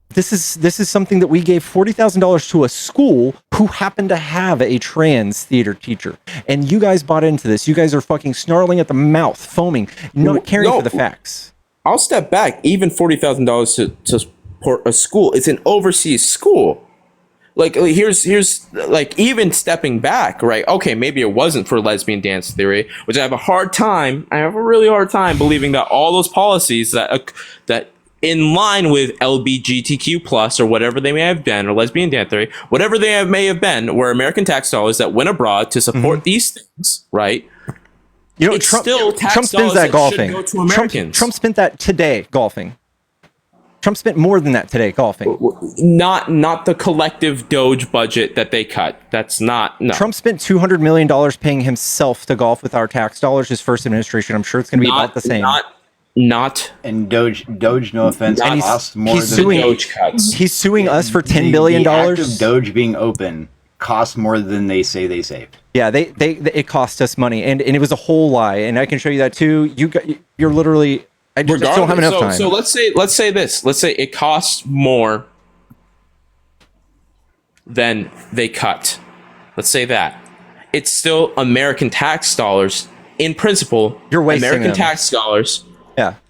This is something that we gave $40,000 to a school who happened to have a trans theater teacher, and you guys bought into this. You guys are fucking snarling at the mouth, foaming, not caring for the facts. I'll step back. Even $40,000 to support a school. It's an overseas school. Here's even stepping back, right? Okay, maybe it wasn't for lesbian dance theory, which I have a really hard time believing that all those policies that in line with LGBTQ plus or whatever they may have been, or lesbian dance theory, whatever they may have been, were American tax dollars that went abroad to support these things, right? Trump spends that golfing. Trump spent that today golfing. Trump spent more than that today golfing. Not the collective Doge budget that they cut. That's not no. Trump spent $200 million paying himself to golf with our tax dollars. His first administration. I'm sure it's going to be about the same. Not. And Doge, no offense, And costs more he's than suing. Doge cuts. He's suing us for $10 billion. The act of Doge being open costs more than they say they saved. Yeah, it cost us money, and it was a whole lie. And I can show you that too. You're literally. I just don't have enough time. So let's say this. Let's say it costs more than they cut. Let's say that. It's still American tax dollars. In principle, You're wasting American them. tax dollars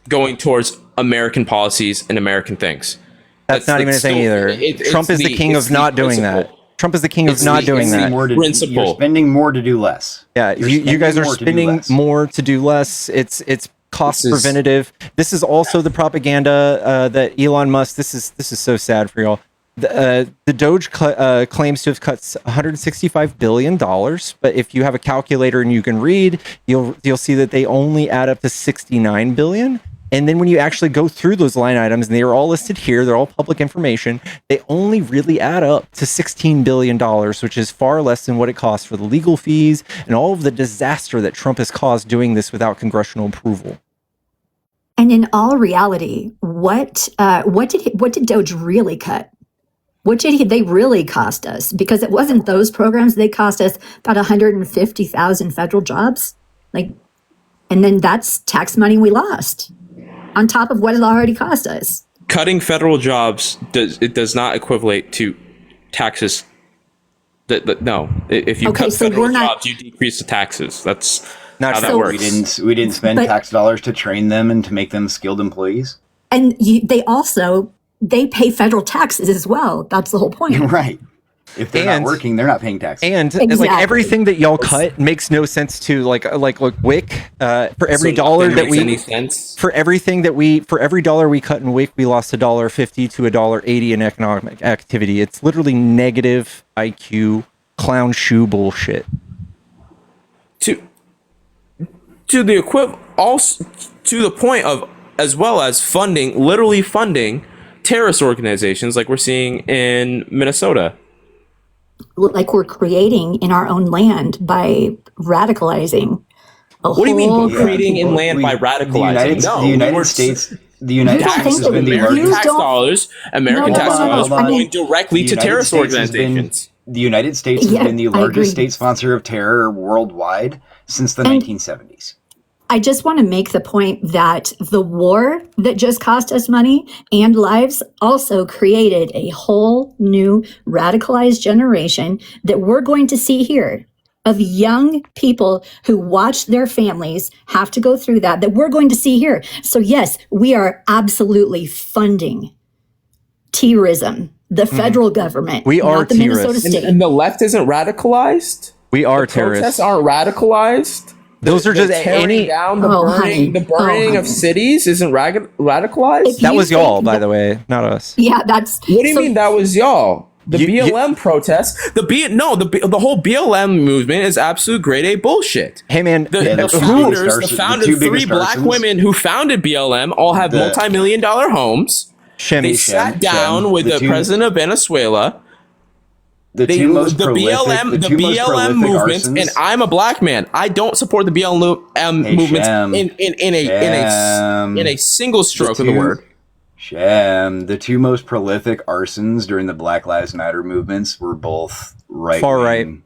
going towards American policies and American things. That's not even a thing either. Trump is the king of not doing that. Trump is the king of not doing that. Principle. You're spending more to do less. Yeah, you guys are spending more to do less. It's cost preventative. This is also the propaganda that Elon Musk. This is so sad for y'all. The Doge claims to have cut $165 billion, but if you have a calculator and you can read, you'll see that they only add up to $69 billion. And then when you actually go through those line items, and they are all listed here, they're all public information, they only really add up to $16 billion, which is far less than what it costs for the legal fees and all of the disaster that Trump has caused doing this without congressional approval. And in all reality, what did Doge really cut? What did they really cost us? Because it wasn't those programs. They cost us about 150,000 federal jobs. And then that's tax money we lost on top of what it already cost us. Cutting federal jobs does not equate to taxes. No, if you cut federal jobs, you decrease the taxes. That's not how that works. We didn't spend tax dollars to train them and to make them skilled employees. And they pay federal taxes as well. That's the whole point. Right. If they're not working, they're not paying taxes. And like everything that y'all cut makes no sense to like WIC. For every dollar that we for every dollar we cut in WIC, we lost $1.50 to $1.80 in economic activity. It's literally negative IQ clown shoe bullshit. To the equivalent, also to the point of, as well as literally funding terrorist organizations like we're seeing in Minnesota. Like we're creating in our own land by radicalizing. What do you mean creating in land by radicalizing? The United States has been the largest tax dollars. American tax dollars are going directly to terrorist organizations. The United States has been the largest state sponsor of terror worldwide since the 1970s. I just want to make the point that the war that just cost us money and lives also created a whole new radicalized generation that we're going to see here of young people who watch their families have to go through that we're going to see here. So yes, we are absolutely funding terrorism, the federal government. We are not the Minnesota State. And the left isn't radicalized? We are the terrorists. Protests aren't radicalized? Those are just any down the burning of cities isn't radicalized. That was y'all, by the way, not us. Yeah, that's. What do you mean that was y'all? The BLM protests, the whole BLM movement is absolute grade A bullshit. Hey man, the three black women who founded BLM all have multi-million-dollar homes. They sat down with the president of Venezuela. The BLM movement, and I'm a black man. I don't support the BLM movement in a single stroke of the word. The two most prolific arsons during the Black Lives Matter movements were both far right.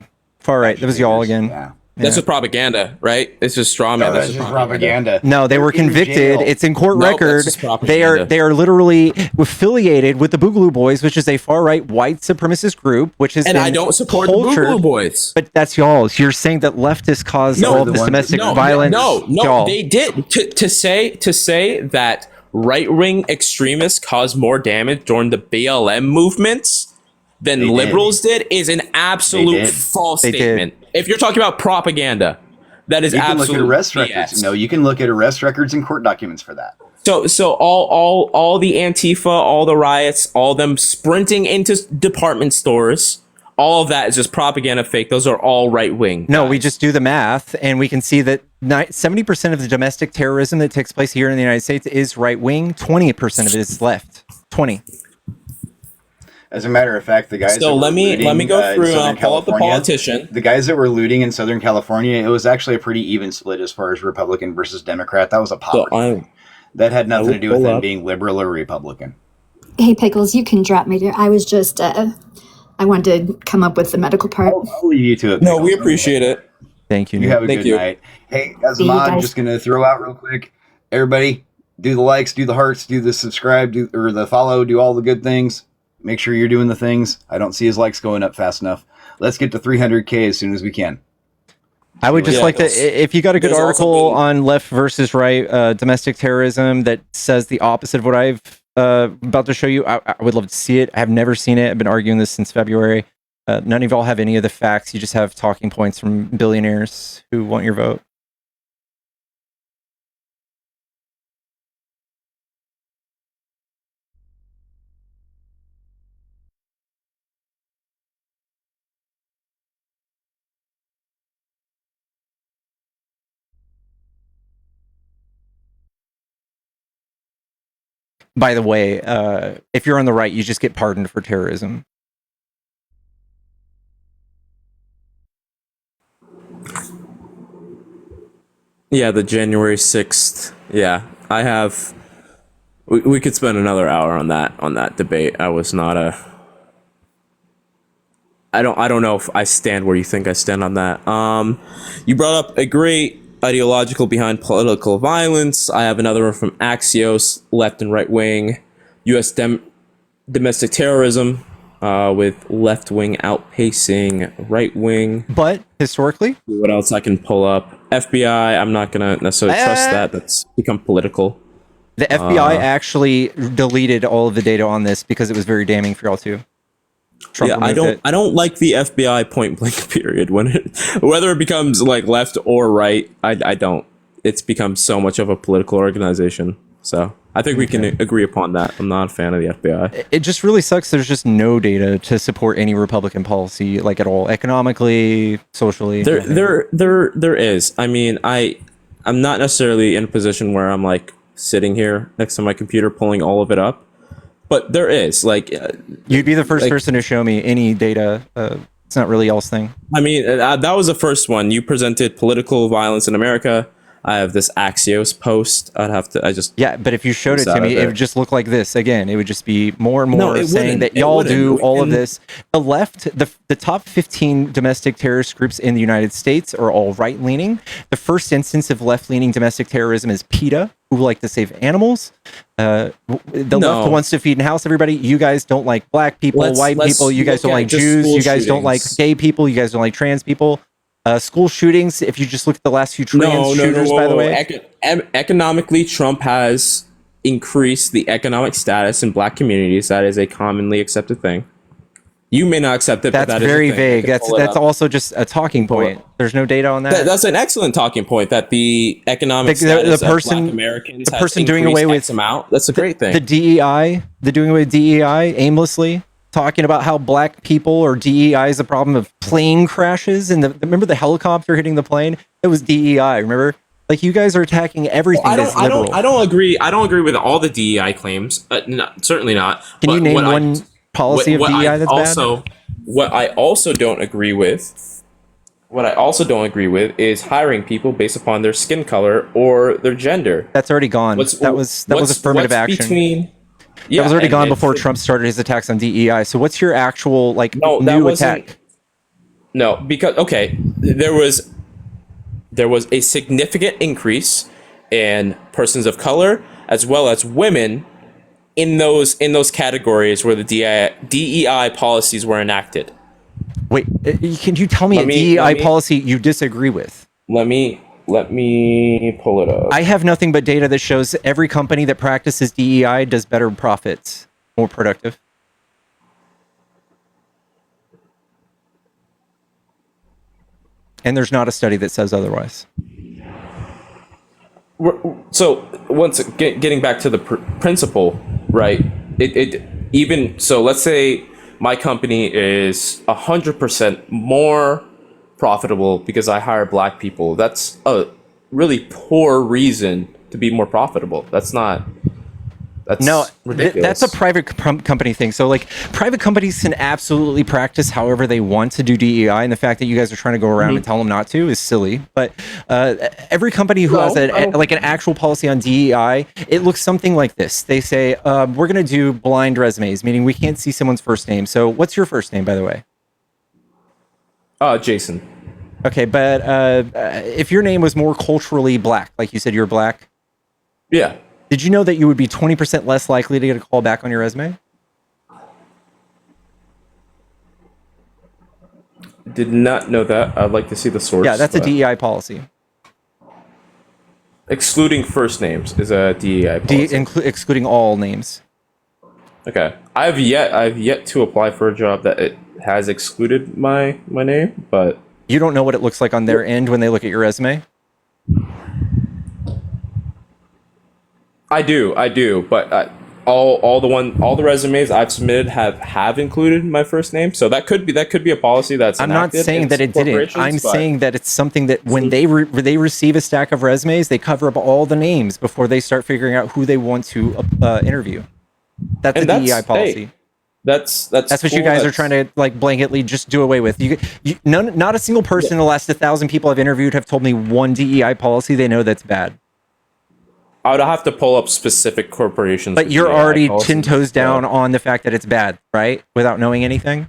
That was y'all again. Yeah. That's just propaganda, right? It's just straw man. That's just propaganda. No, they were convicted. It's in court record. They are literally affiliated with the Boogaloo Boys, which is a far right white supremacist group. I don't support the Boogaloo Boys. But that's y'all. You're saying that leftists caused all this domestic violence. No, they did. To say that right-wing extremists caused more damage during the BLM movements than liberals did is an absolute false statement. If you're talking about propaganda, that is absolutely look at arrest records. No, you can look at arrest records and court documents for that. So all the Antifa, all the riots, all them sprinting into department stores, all of that is just propaganda fake. Those are all right wing. No, we just do the math and we can see that 70% of the domestic terrorism that takes place here in the United States is right wing. 20% of it is left. 20. As a matter of fact, the guys So that were let me looting, go in through and Southern I'll pull up the California, politician. the guys that were looting in Southern California, it was actually a pretty even split as far as Republican versus Democrat. That was a So poverty thing. That had nothing will to do with pull them up. being liberal or Republican. Hey, Pickles, you can drop me there. I was just, I wanted to come up with the medical part. I'll leave you to it. No, Pickles. we appreciate it. Thank you. You Nick. have a Thank good you. night. Hey, as a See you mod, I'm guys. just going to throw out real quick. Everybody, do the likes, do the hearts, do the subscribe, or the follow, do all the good things. Make sure you're doing the things. I don't see his likes going up fast enough. Let's get to 300K as soon as we can. I would just Yeah, like to, if you got a good there's also article been- on left versus right domestic terrorism that says the opposite of what I've about to show you, I would love to see it. I have never seen it. I've been arguing this since February. None of y'all have any of the facts. You just have talking points from billionaires who want your vote. By the way, if you're on the right, you just get pardoned for terrorism. Yeah, the January 6th. Yeah, I have. We could spend another hour on that debate. I was not a. I don't know if I stand where you think I stand on that. You brought up a great ideological behind political violence. I have another one from Axios, left and right wing, U.S. domestic terrorism, with left wing outpacing right wing. But historically, What else I can pull up? FBI. I'm not gonna necessarily trust that. That's become political. the FBI actually deleted all of the data on this because it was very damning for y'all too. Trump Yeah, removed it. I don't like the FBI point blank period when whether it becomes like left or right. I don't. It's become so much of a political organization. So I think we can agree upon that. I'm not a fan of the FBI. It just really sucks. There's just no data to support any Republican policy, like at all, economically, socially. nothing. There is. I mean, I'm not necessarily in a position where I'm like sitting here next to my computer pulling all of it up, but there is like. You'd be the first like- person to show me any data. It's not really y'all's thing. I mean, that was the first one. You presented political violence in America. I have this Axios post. Yeah, but if you showed it It's out to me, of it there. would just look like this. Again, it would just be more and No, more it saying wouldn't. that It y'all wouldn't. do all of And- this. The left, the top 15 domestic terrorist groups in the United States are all right-leaning. The first instance of left-leaning domestic terrorism is PETA, who like to save animals. The No. left wants to feed and house everybody. You guys don't like black people, Let's white people. You guys look don't at like just Jews. school You guys don't like shootings. gay people. You guys don't like trans people. School shootings, if you just look at the last few trans shooters, by the way. Economically, Trump has increased the economic status in black communities. That is a commonly accepted thing. You may not accept it, but That's that is a very thing. I vague. can pull it That's up. also just a talking point. There's no data on that. That's an excellent talking point. That the economic The status person- of Black Americans, the has person doing away increased with X amount. That's a great thing. The DEI, the doing away with DEI aimlessly, talking about how black people or DEI is a problem of plane crashes. And remember the helicopter hitting the plane? It was DEI. Remember? Like you guys are attacking everything that's liberal. I don't agree. I don't agree with all the DEI claims. Certainly not. Can you But name what one policy of DEI that's bad? What I also don't agree with. What I also don't agree with is hiring people based upon their skin color or their gender. That's already gone. That was affirmative action. That was already gone before Trump started his attacks on DEI. So what's your actual new attack? No, because there was a significant increase in persons of color as well as women in those categories where the DEI policies were enacted. Wait, can you tell me a DEI policy you disagree with? Let me pull it up. I have nothing but data that shows every company that practices DEI does better profits, more productive. And there's not a study that says otherwise. So getting back to the principle, right? It even so. Let's say my company is 100% more profitable because I hire black people. That's a really poor reason to be more profitable. That's ridiculous. That's a private company thing. So like private companies can absolutely practice however they want to do DEI, and the fact that you guys are trying to go around and tell them not to is silly. But every company who has an actual policy on DEI, it looks something like this. They say, we're going to do blind resumes, meaning we can't see someone's first name. So what's your first name, by the way? Jason. Okay, but if your name was more culturally black, like you said you're black. Yeah. Did you know that you would be 20% less likely to get a call back on your resume? Did not know that. I'd like to see the source. Yeah, that's a DEI policy. Excluding first names is a DEI policy. Excluding all names. Okay. I've yet to apply for a job that it has excluded my name, but you don't know what it looks like on their end when they look at your resume? I do, but all the resumes I've submitted have included my first name, so that could be a policy that's. I'm not saying that it didn't. I'm saying that it's something that when they receive a stack of resumes, they cover up all the names before they start figuring out who they want to interview. That's a DEI policy. Hey, that's what cool. You guys are trying to like blanketly just do away with. Not a single person in the last 1,000 people I've interviewed have told me one DEI policy they know that's bad. I would have to pull up specific corporations. But you're already 10 toes down on the fact that it's bad, right? Without knowing anything?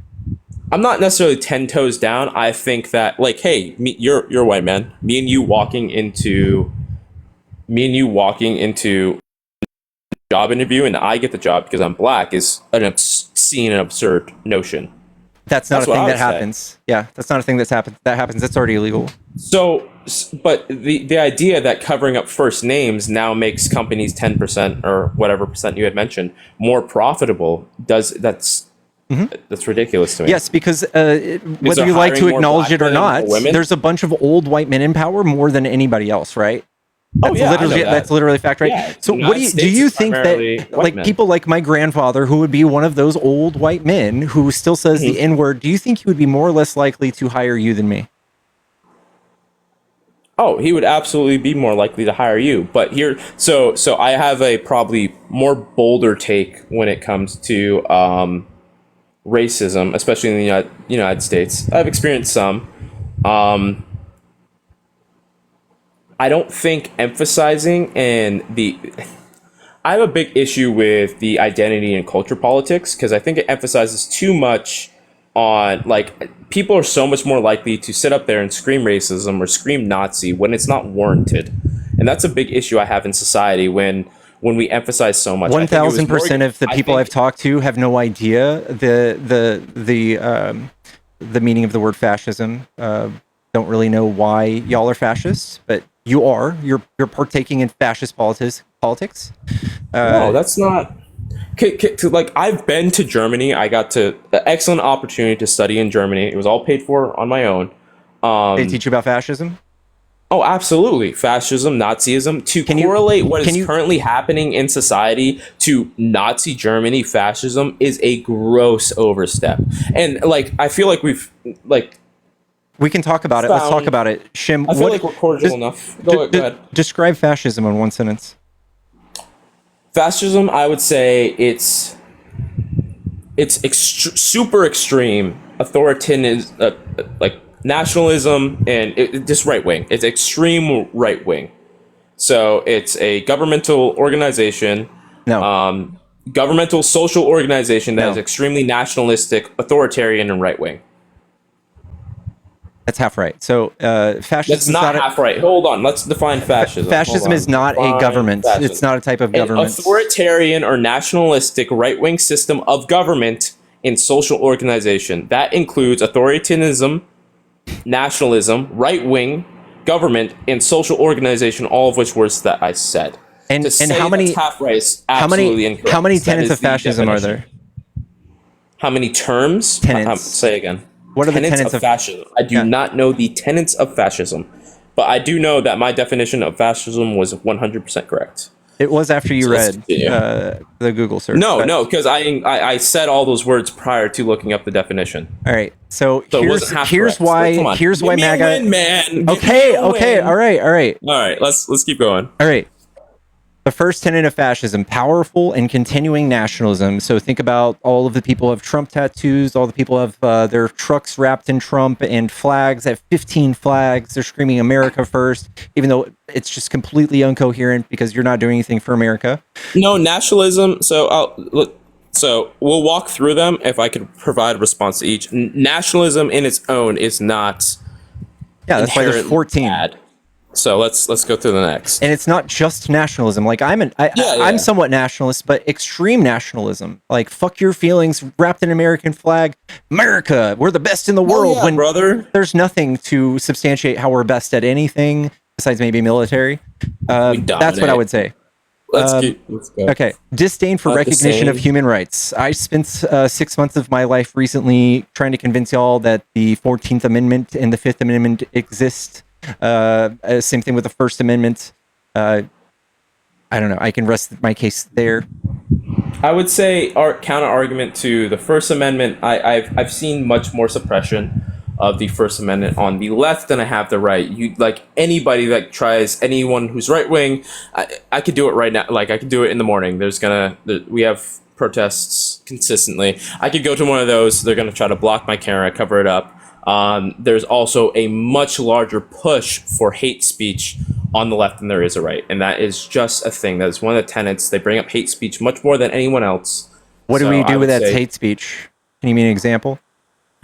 I'm not necessarily 10 toes down. I think that, like, hey, you're a white man. Me and you walking into a job interview and I get the job because I'm black is an obscene and absurd notion. That's not a thing that happens. Yeah, that's not a thing that happens. That's already illegal. So, but the idea that covering up first names now makes companies 10% or whatever percent you had mentioned more profitable, that's ridiculous to me. Yes, because whether you like to acknowledge it or not, there's a bunch of old white men in power more than anybody else, right? That's literally a fact, right? Yeah, so what do you think that like people like my grandfather, who would be one of those old white men who still says the N-word, do you think he would be more or less likely to hire you than me? Oh, he would absolutely be more likely to hire you. But so I have a probably more bolder take when it comes to racism, especially in the United States. I've experienced some. I don't think emphasizing I have a big issue with the identity and culture politics because I think it emphasizes too much on, like, people are so much more likely to sit up there and scream racism or scream Nazi when it's not warranted. And that's a big issue I have in society when we emphasize so much. 1,000% of the people I've talked to have no idea the meaning of the word fascism. Don't really know why y'all are fascists, but you're partaking in fascist politics. No, that's not. Like, I've been to Germany. I got an excellent opportunity to study in Germany. It was all paid for on my own. They teach you about fascism? Oh, absolutely. Fascism, Nazism. To correlate what is currently happening in society to Nazi Germany fascism is a gross overstep. And, like, I feel like we can talk about it. Let's talk about it. Shim, I feel like we're cordial enough. Go ahead. Describe fascism in one sentence. Fascism, I would say it's super extreme authoritarianism, like nationalism, and just right wing. It's extreme right wing. So it's a governmental organization, governmental social organization that is extremely nationalistic, authoritarian, and right wing. That's half right. So fascism That's not half right. Hold on. Let's define fascism. Fascism is not a government. Fascism. It's not a type of government. An authoritarian or nationalistic right-wing system of government in social organization. That includes authoritarianism, nationalism, right-wing, government, and social organization, all of which words that I said. And how many half right is absolutely incorrect. How many tenets of fascism are there? How many terms? Tenets. Say again. What are the tenets of fascism? I do not know the tenets of fascism, but I do know that my definition of fascism was 100% correct. It was after you So let's read continue. the Google search. No, but- no, because I said all those words prior to looking up the definition. All right. So, So it here's wasn't half here's correct. Come why on. here's Give why me a MAGA. win, man. Give Okay. me a Okay. win. All right. All right. All right. Let's keep going. All right. The first tenet of fascism: powerful and continuing nationalism. So think about all of the people who have Trump tattoos, all the people who have their trucks wrapped in Trump and flags. They have 15 flags. They're screaming America first, even though it's just completely incoherent because you're not doing anything for America. No nationalism. So we'll walk through them if I could provide a response to each. Nationalism in its own is not. Yeah, that's why there's inherently 14. bad. So let's go through the next. And it's not just nationalism. Like I'm somewhat nationalist, but extreme nationalism. Like fuck your feelings, wrapped in an American flag. America, we're the best in the world. yeah, when brother. there's nothing to substantiate how we're best at anything besides maybe military. That's what I dominate. would say. Let's go. Okay. Disdain for Not the recognition of same. human rights. I spent 6 months of my life recently trying to convince y'all that the 14th Amendment and the 5th Amendment exist. Same thing with the First Amendment. I don't know. I can rest my case there. I would say our counter argument to the First Amendment. I've seen much more suppression of the First Amendment on the left than I have the right. You like anybody that tries anyone who's right wing. I could do it right now. Like I could do it in the morning. We have protests consistently. I could go to one of those. They're gonna try to block my camera, cover it up. There's also a much larger push for hate speech on the left than there is a right, and that is just a thing. That is one of the tenets. They bring up hate speech much more than anyone else. What do So we I do with would that say- hate speech? Can you give me an example?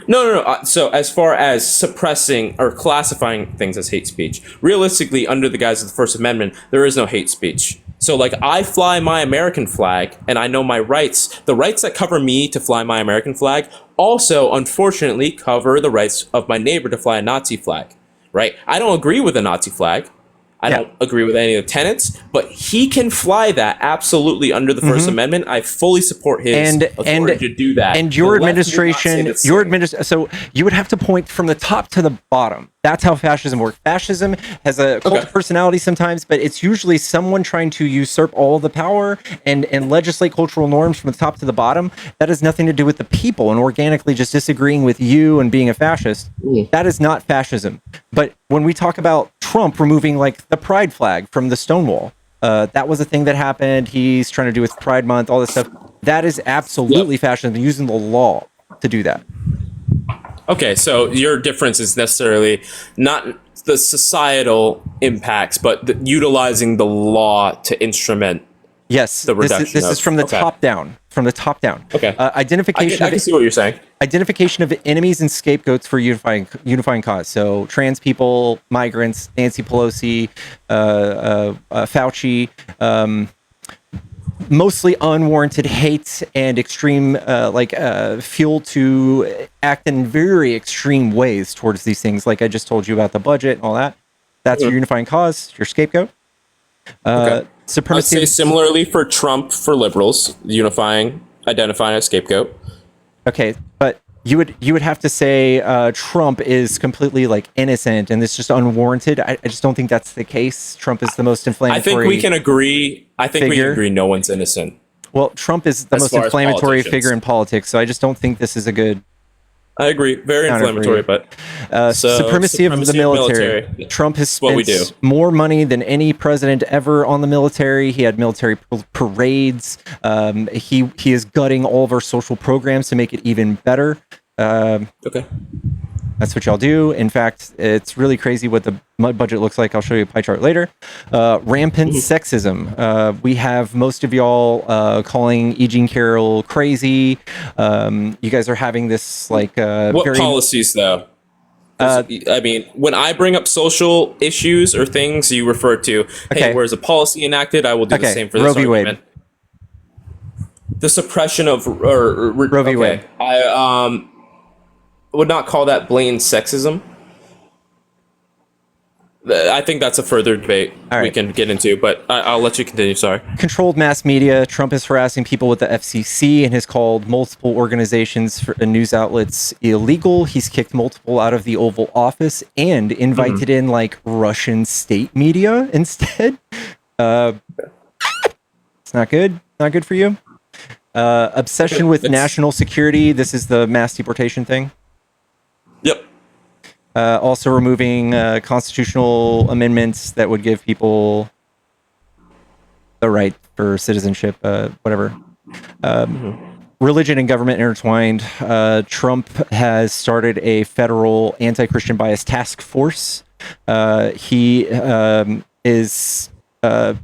No. So as far as suppressing or classifying things as hate speech, realistically, under the guise of the First Amendment, there is no hate speech. So like I fly my American flag and I know my rights. The rights that cover me to fly my American flag also, unfortunately, cover the rights of my neighbor to fly a Nazi flag, right? I don't agree with the Nazi flag. I don't agree with any of the tenets, but he can fly that absolutely under the First Amendment. I fully support his authority to do that. And your The left would not say administration, the same. so you would have to point from the top to the bottom. That's how fascism works. Fascism has a cult of personality sometimes, but it's usually someone trying to usurp all the power and legislate cultural norms from the top to the bottom. That has nothing to do with the people and organically just disagreeing with you and being a fascist. That is not fascism. But when we talk about Trump removing like the pride flag from the Stonewall, that was a thing that happened. He's trying to do with Pride Month, all this stuff. That is absolutely fascism, using the law to do that. Okay, so your difference is necessarily not the societal impacts, but utilizing the law to instrument. Yes, The reduction this is of- from the okay. top down. From the top down. Okay. Identification. I can see what you're saying. Identification of enemies and scapegoats for unifying cause. So trans people, migrants, Nancy Pelosi, Fauci, mostly unwarranted hate and extreme fuel to act in very extreme ways towards these things. Like I just told you about the budget and all that. That's your unifying cause, your scapegoat. I'd Supremacy. say similarly for Trump, for liberals, identifying a scapegoat. Okay, but you would have to say Trump is completely like innocent and it's just unwarranted. I just don't think that's the case. Trump is the most inflammatory. I think we can agree. No one's innocent. Well, Trump is the As most far as inflammatory politicians. figure in politics, so I just don't think this is a good I agree. Very Counter for inflammatory, you. but supremacy of the military. Trump has what we spent do. more money than any president ever on the military. He had military parades. He is gutting all of our social programs to make it even better. Okay. That's what y'all do. In fact, it's really crazy what the budget looks like. I'll show you a pie chart later. Rampant sexism. We have most of y'all calling E. Jean Carroll crazy. You guys are having this like What very policies, though? I mean, when I bring up social issues or things, you refer to, hey, Okay. where's a policy enacted? I will do the Okay, same for Roe this v. Wade. argument. The suppression of Roe v. Wade. I would not call that blatant sexism. I think that's a further debate All right. we can get into, but I'll let you continue. Sorry. controlled mass media. Trump is harassing people with the FCC and has called multiple organizations for news outlets illegal. He's kicked multiple out of the Oval Office and invited in like Russian state media instead. It's not good. Not good for you. Obsession with national security. This is the mass deportation thing. Yep. Also removing constitutional amendments that would give people the right for citizenship, whatever. Religion and government intertwined. Trump has started a federal anti-Christian bias task force. He is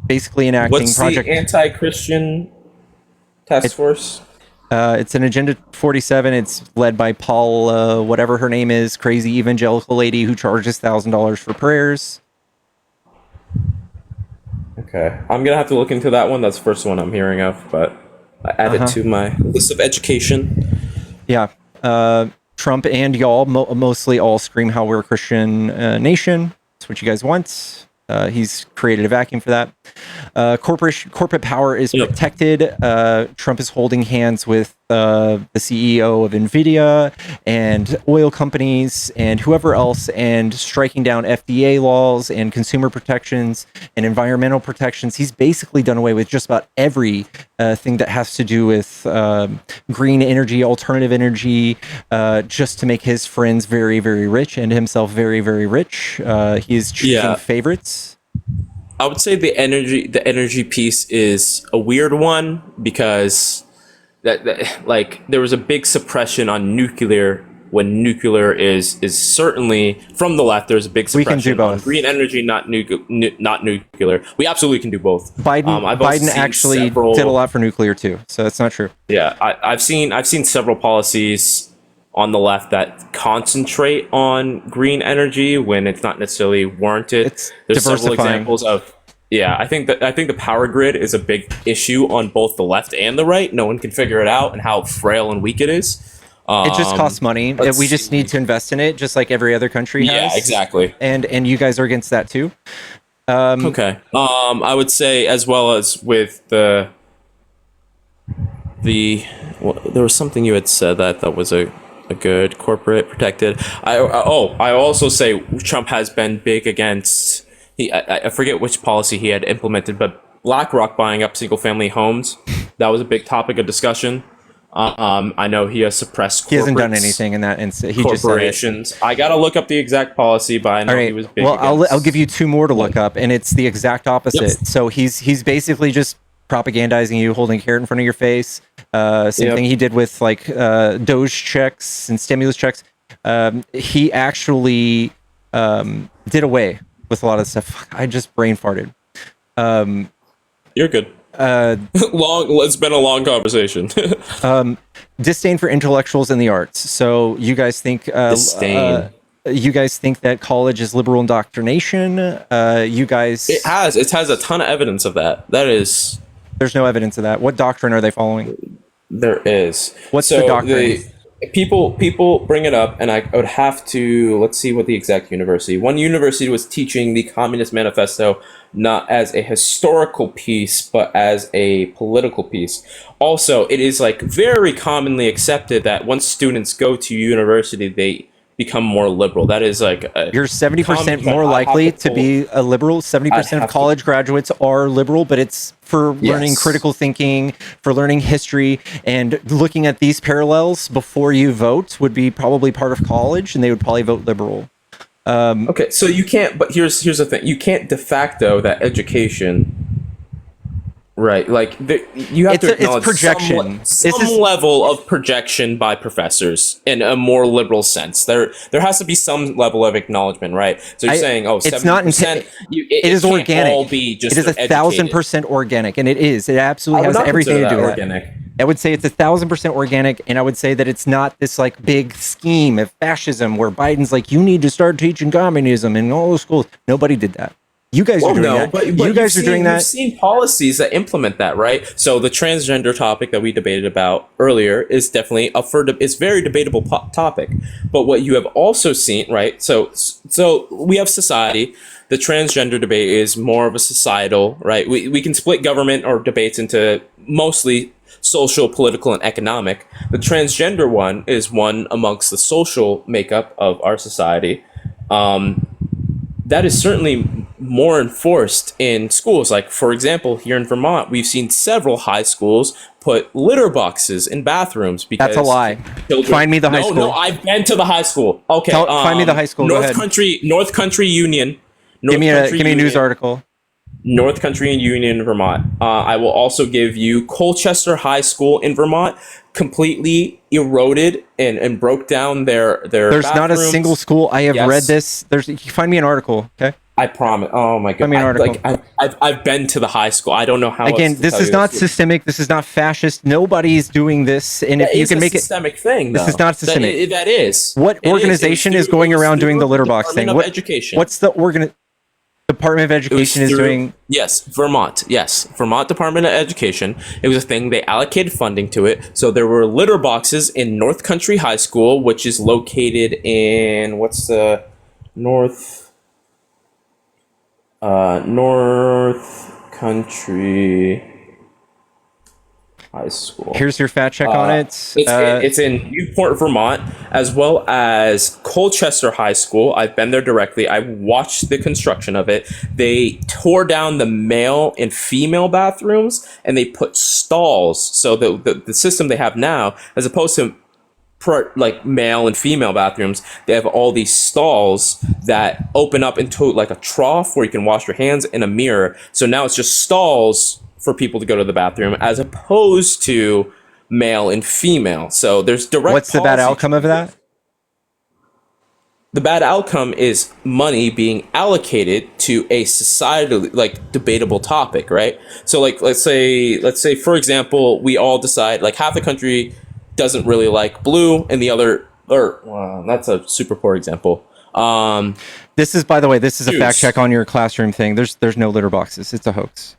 basically enacting What's Project the anti-Christian task force? It's an Agenda 47. It's led by Paul, whatever her name is, crazy evangelical lady who charges $1,000 for prayers. Okay, I'm gonna have to look into that one. That's the first one I'm hearing of, but I added to my list of education. Yeah. Trump and y'all mostly all scream how we're a Christian nation. That's what you guys want. He's created a vacuum for that. Corporate power is protected. Trump is holding hands with the CEO of NVIDIA and oil companies and whoever else, and striking down FDA laws and consumer protections and environmental protections. He's basically done away with just about every thing that has to do with green energy, alternative energy, just to make his friends very, very rich and himself very, very rich. He is choosing favorites. I would say the energy piece is a weird one because that like there was a big suppression on nuclear when nuclear is certainly from the left. There's a big suppression. We can do both. On green energy, not nuclear. We absolutely can do both. Biden actually did a lot for nuclear too, so that's not true. Yeah, I've seen several policies on the left that concentrate on green energy when it's not necessarily warranted. There's several examples of. Yeah, I think the power grid is a big issue on both the left and the right. No one can figure it out and how frail and weak it is. It just costs money. We just need to invest in it, just like every other country has. Yeah, exactly. And you guys are against that too. Okay. I would say, as well as with the there was something you had said that I thought was a good corporate protected. I also say Trump has been big against. I forget which policy he had implemented, but BlackRock buying up single-family homes, that was a big topic of discussion. I know he has suppressed. He hasn't done anything in that instance. He corporations. Just said it. I gotta look up the exact policy, but I know he was big. Well, I'll give you two more to look up, and it's the exact opposite. Yep. So he's basically just propagandizing you, holding a carrot in front of your face. Same thing he did with like Doge checks and stimulus checks. He actually did away with a lot of stuff. I just brain farted. You're good. It's been a long conversation. Disdain for intellectuals and the arts. So you guys think disdain. You guys think that college is liberal indoctrination? You guys. It has a ton of evidence of that. There's no evidence of that. What doctrine are they following? There is. What's the doctrine? People bring it up, and I would have to, let's see what the exact university. One university was teaching the Communist Manifesto not as a historical piece, but as a political piece. Also, it is like very commonly accepted that once students go to university, they become more liberal. That is like you're 70% more likely to be a liberal. 70% of college graduates are liberal, but it's for learning critical thinking, for learning history, and looking at these parallels before you vote would be probably part of college, and they would probably vote liberal. Okay, so you can't. But here's the thing: you can't de facto that education. Right, like you have to acknowledge it's projection. Some level of projection by professors in a more liberal sense. There has to be some level of acknowledgement, right? So you're saying, oh, 70%. It is organic. All be just it is 1,000% organic, and it is. It absolutely has everything to do with organic. I would say it's 1,000% organic, and I would say that it's not this like big scheme of fascism where Biden's like, you need to start teaching communism in all the schools. Nobody did that. You guys are doing that. But you guys are doing that. You've seen policies that implement that, right? So the transgender topic that we debated about earlier is definitely it's very debatable topic. But what you have also seen, right? So we have society. The transgender debate is more of a societal, right? We can split government or debates into mostly social, political, and economic. The transgender one is one amongst the social makeup of our society. that is certainly more enforced in schools. Like, for example, here in Vermont, we've seen several high schools put litter boxes in bathrooms because That's a lie. Find me the high school. No, I've been to the high school. Okay, Find me the high school. Go ahead. North Country Union. Give me a news article. North Country and Union, Vermont. I will also give you Colchester High School in Vermont, completely eroded and broke down their There's not a bathrooms. single school. I have Yes. read this. Find me an article, okay? I promise. Oh my god! Find me an article. I've been to the high school. I don't know how. Again, else to this tell is you not systemic. This is not fascist. Nobody's doing this. And if That you is can a make it systemic thing, this though. is not systemic. That is. What It organization It was is going through- around doing the litter through box thing? Department of Education. What's the Department of Education is through- doing? Yes, Vermont. Yes, Vermont Department of Education. It was a thing. They allocated funding to it. So there were litter boxes in North Country High School, which is located in what's the North Country High School. Here's your fact check on it. It's in Newport, Vermont, as well as Colchester High School. I've been there directly. I watched the construction of it. They tore down the male and female bathrooms, and they put stalls. So the system they have now, as opposed to like male and female bathrooms, they have all these stalls that open up into like a trough where you can wash your hands in a mirror. So now it's just stalls for people to go to the bathroom as opposed to male and female. So there's direct. What's the bad outcome of that? The bad outcome is money being allocated to a societally like debatable topic, right? So like let's say for example, we all decide like half the country doesn't really like blue and the other, or well, that's a super poor example. This is, by the way, this is a Juice. fact check on your classroom thing. There's no litter boxes. It's a hoax.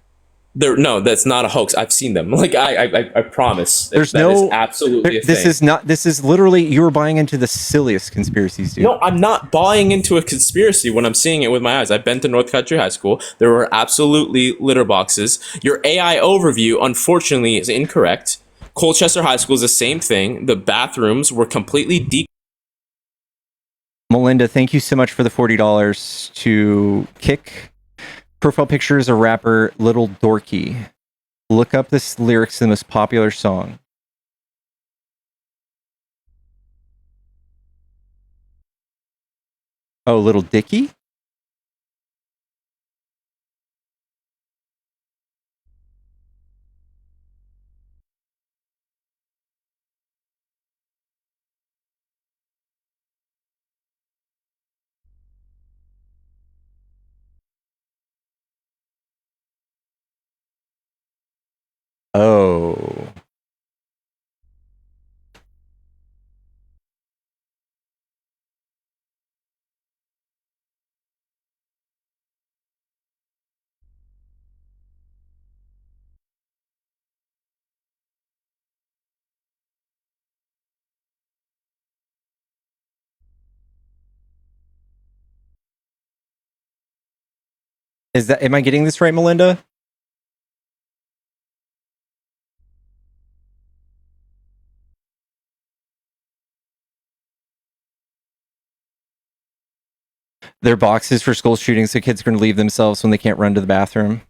No, that's not a hoax. I've seen them. Like I promise. There's that no is absolutely a this thing. is not. This is literally you were buying into the silliest conspiracies, dude. No, I'm not buying into a conspiracy when I'm seeing it with my eyes. I've been to North Country High School. There were absolutely litter boxes. Your AI overview, unfortunately, is incorrect. Colchester High School is the same thing. The bathrooms were completely Melinda, thank you so much for the $40 to kick. Profile picture is a rapper, Little Dorky. Look up this lyrics to the most popular song. Oh, Little Dicky? Oh. Am I getting this right, Melinda? They're boxes for school shootings, so kids are going to leave themselves when they can't run to the bathroom.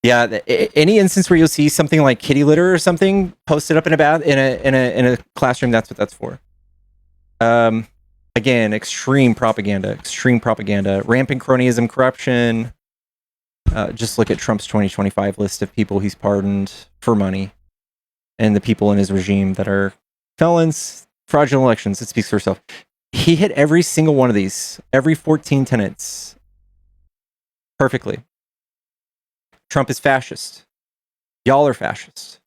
Yeah, any instance where you'll see something like kitty litter or something posted up in a classroom, that's what that's for. Again, extreme propaganda, rampant cronyism, corruption. Just look at Trump's 2025 list of people he's pardoned for money, and the people in his regime that are felons, fraudulent elections. It speaks for itself. He hit every single one of these, every 14 tenets, perfectly. Trump is fascist. Y'all are fascist.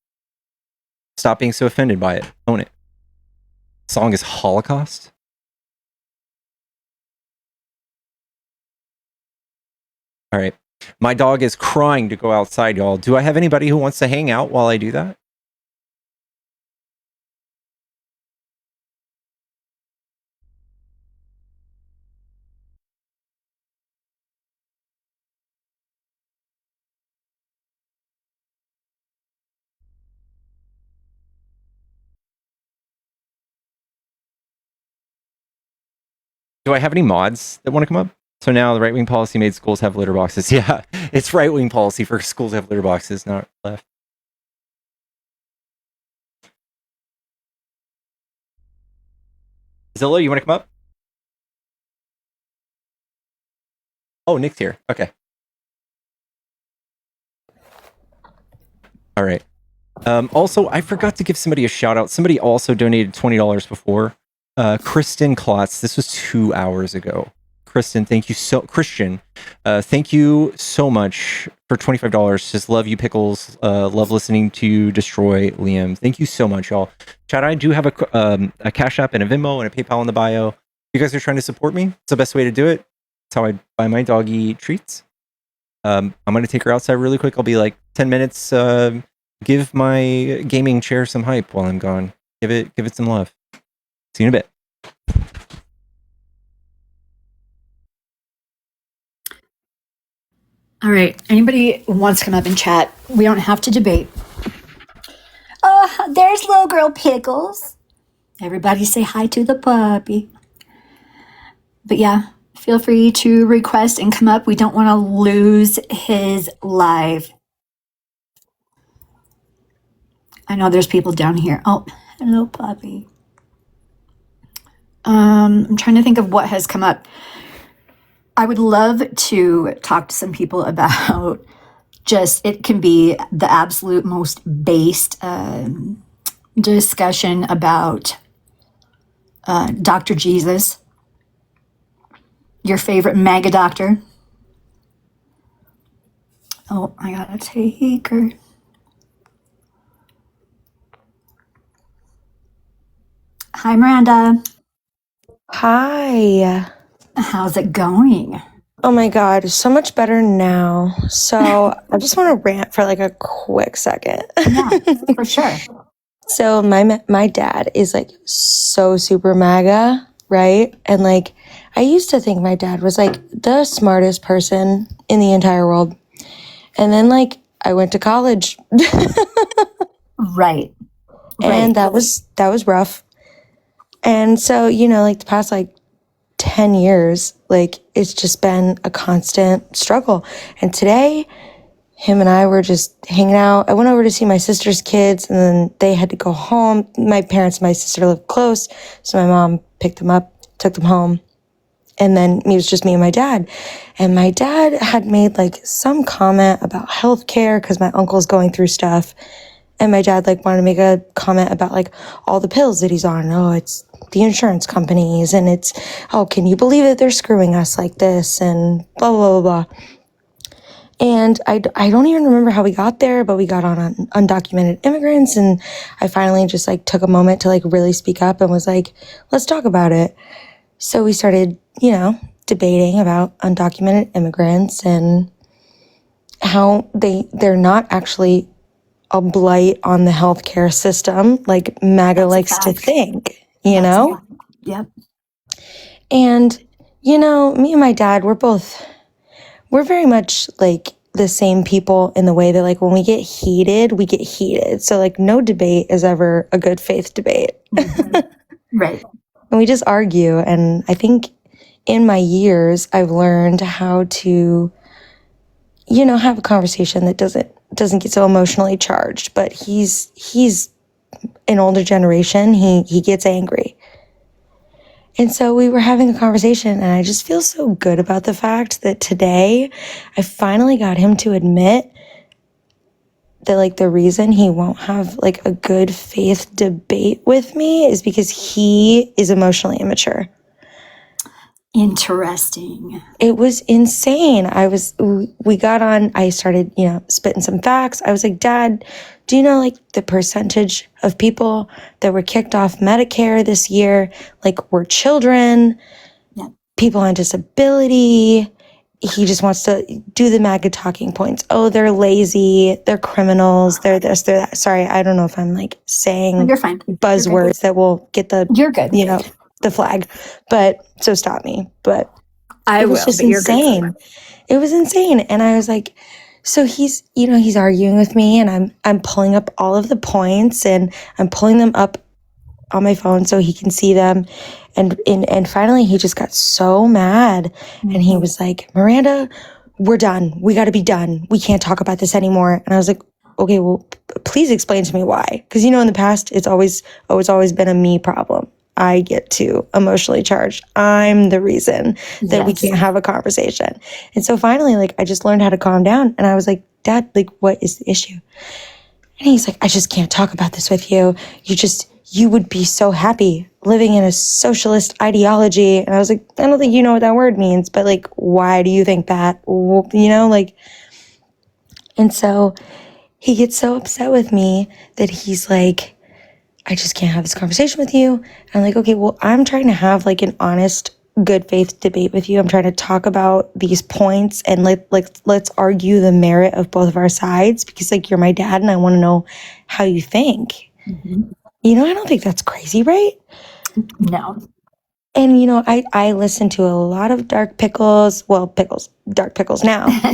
Stop being so offended by it. Own it. Song is Holocaust. All right. My dog is crying to go outside, y'all. Do I have anybody who wants to hang out while I do that? Do I have any mods that want to come up? So now the right-wing policy made schools have litter boxes. Yeah, it's right-wing policy for schools to have litter boxes, not left. Zillow, you want to come up? Oh, Nick's here. Okay. All right. Also, I forgot to give somebody a shout out. Somebody also donated $20 before. Kristen Klotz. This was 2 hours ago. Kristen, thank you Christian, thank you so much for $25. Just love you, Pickles. Love listening to you destroy Liam. Thank you so much, y'all. Chat, I do have a Cash App and a Venmo and a PayPal in the bio. If you guys are trying to support me, it's the best way to do it. It's how I buy my doggy treats. I'm going to take her outside really quick. I'll be like 10 minutes. Give my gaming chair some hype while I'm gone. Give it some love. See you in a bit. All right. Anybody who wants to come up and chat? We don't have to debate. Oh, there's little girl Pickles. Everybody say hi to the puppy. But yeah, feel free to request and come up. We don't want to lose his live. I know there's people down here. Oh, hello, puppy. I'm trying to think of what has come up. I would love to talk to some people about just, it can be the absolute most based discussion about Dr. Jesus, your favorite mega doctor. Oh, I gotta take her. Hi, Miranda. Hi. How's it going? Oh my God, so much better now. So I just want to rant for like a quick second. Yeah, for sure. So my dad is like so super MAGA, right? And like I used to think my dad was like the smartest person in the entire world. And then like I went to college. Right. And that was rough. And so, you know, like the past like 10 years, like it's just been a constant struggle. And today, him and I were just hanging out. I went over to see my sister's kids and then they had to go home. My parents and my sister live close. So my mom picked them up, took them home. And then it was just me and my dad. And my dad had made like some comment about healthcare because my uncle's going through stuff. And my dad like wanted to make a comment about like all the pills that he's on. Oh, it's the insurance companies and it's, oh, can you believe it? They're screwing us like this and blah, blah, blah, blah. And I don't even remember how we got there, but we got on undocumented immigrants. And I finally just like took a moment to like really speak up and was like, let's talk about it. So we started, you know, debating about undocumented immigrants and how they're not actually a blight on the healthcare system like MAGA likes to think, you know? Yep. And, you know, me and my dad, we're very much like the same people in the way that like when we get heated, we get heated. So like no debate is ever a good faith debate. Mm-hmm. Right. And we just argue. And I think in my years, I've learned how to, you know, have a conversation that doesn't get so emotionally charged, but he's an older generation. He gets angry. And so we were having a conversation and I just feel so good about the fact that today I finally got him to admit that like the reason he won't have like a good faith debate with me is because he is emotionally immature. Interesting. It was insane. We got on, I started, you know, spitting some facts. I was like, Dad, do you know like the percentage of people that were kicked off Medicare this year, like were children, people on disability? He just wants to do the MAGA talking points. Oh, they're lazy, they're criminals, they're this, they're that. Sorry, I don't know if I'm like saying You're fine. buzzwords that will get the, you're good. You know, the flag, but so stop me. But I it was will, just but you're insane. good. It was insane. And I was like, so he's, you know, he's arguing with me and I'm pulling up all of the points and I'm pulling them up on my phone so he can see them. And finally he just got so mad and he was like, Miranda, we're done. We got to be done. We can't talk about this anymore. And I was like, okay, well, please explain to me why. Because, in the past, it's always been a me problem. I get too emotionally charged. I'm the reason that we can't have a conversation. And so finally, I just learned how to calm down. And I was like, Dad, what is the issue? And he's like, I just can't talk about this with you. You would be so happy living in a socialist ideology. And I was like, I don't think you know what that word means, but why do you think that? And so he gets so upset with me that he's like, I just can't have this conversation with you. And I'm like, okay, well, I'm trying to have an honest, good faith debate with you. I'm trying to talk about these points and let's argue the merit of both of our sides because you're my dad and I want to know how you think. Mm-hmm. I don't think that's crazy, right? No. And I listen to a lot of dark pickles now. Dark pickles now. I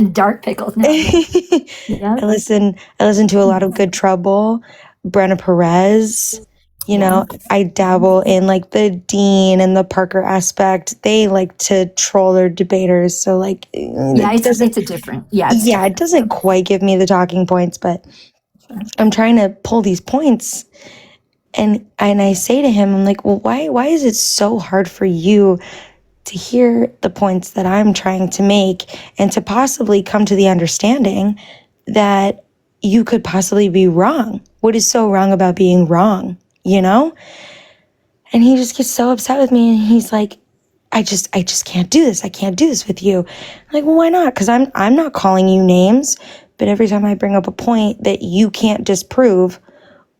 listen to a lot of Good Trouble, Brenna Perez. I dabble in the Dean and the Parker aspect. They like to troll their debaters, so it's a different. It doesn't quite give me the talking points, but I'm trying to pull these points. And I say to him, I'm like, well, why is it so hard for you to hear the points that I'm trying to make and to possibly come to the understanding that you could possibly be wrong? What is so wrong about being wrong, And he just gets so upset with me and he's like, I just can't do this. I can't do this with you. I'm like, well, why not? Because I'm not calling you names, but every time I bring up a point that you can't disprove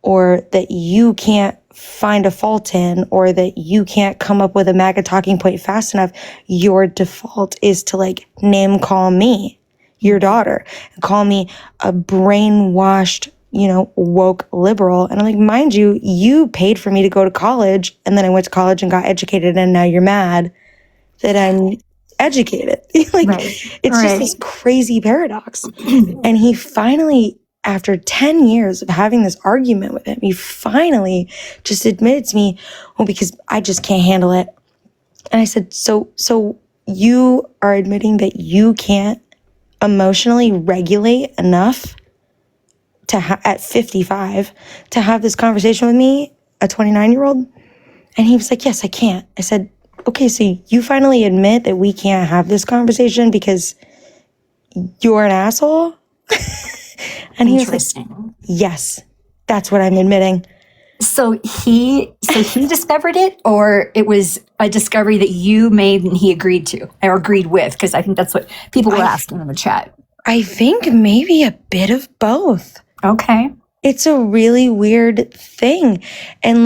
or that you can't find a fault in, or that you can't come up with a MAGA talking point fast enough, your default is to name call me, your daughter, and call me a brainwashed, woke liberal. And I'm like, mind you, you paid for me to go to college, and then I went to college and got educated, and now you're mad that I'm educated. It's just this crazy paradox. And he finally, after 10 years of having this argument with him, he finally just admitted to me, well, because I just can't handle it. And I said, so you are admitting that you can't emotionally regulate enough to at 55 to have this conversation with me, a 29-year-old? And he was like, yes, I can't. I said, okay, so you finally admit that we can't have this conversation because you're an asshole? And he was like, yes, that's what I'm admitting. So he discovered it, or it was a discovery that you made and he agreed to or agreed with? Because I think that's what people were asking in the chat. I think maybe a bit of both. Okay. It's a really weird thing. And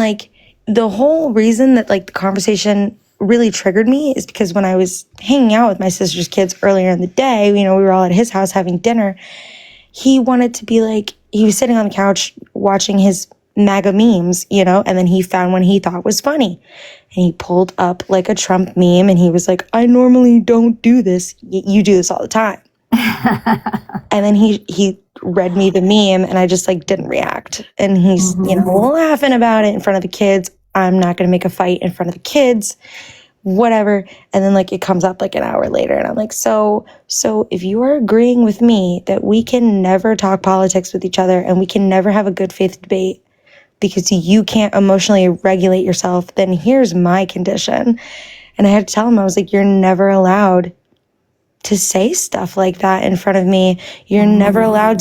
the whole reason that the conversation really triggered me is because when I was hanging out with my sister's kids earlier in the day, we were all at his house having dinner. He wanted to be he was sitting on the couch watching his MAGA memes, and then he found one he thought was funny. And he pulled up a Trump meme and he was like, I normally don't do this. You do this all the time. And then he read me the meme and I just didn't react. And he's, laughing about it in front of the kids. I'm not going to make a fight in front of the kids. Whatever. And then it comes up an hour later and I'm like, so if you are agreeing with me that we can never talk politics with each other and we can never have a good faith debate because you can't emotionally regulate yourself, then here's my condition. And I had to tell him, I was like, you're never allowed to say stuff like that in front of me. You're never allowed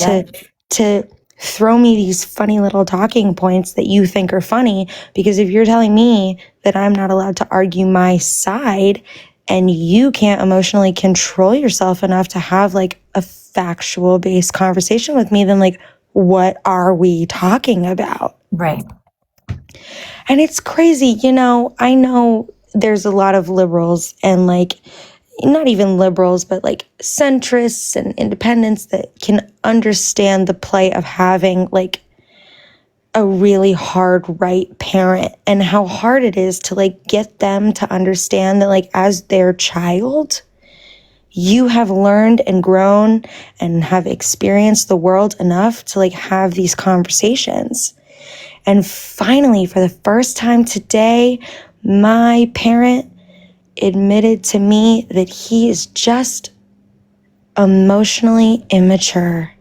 to throw me these funny little talking points that you think are funny, because if you're telling me that I'm not allowed to argue my side and you can't emotionally control yourself enough to have a factual based conversation with me, then what are we talking about? Right. And it's crazy. I know there's a lot of liberals and not even liberals, but centrists and independents that can understand the plight of having a really hard right parent and how hard it is to get them to understand that as their child, you have learned and grown and have experienced the world enough to have these conversations. And finally, for the first time today, my parent admitted to me that he is just emotionally immature.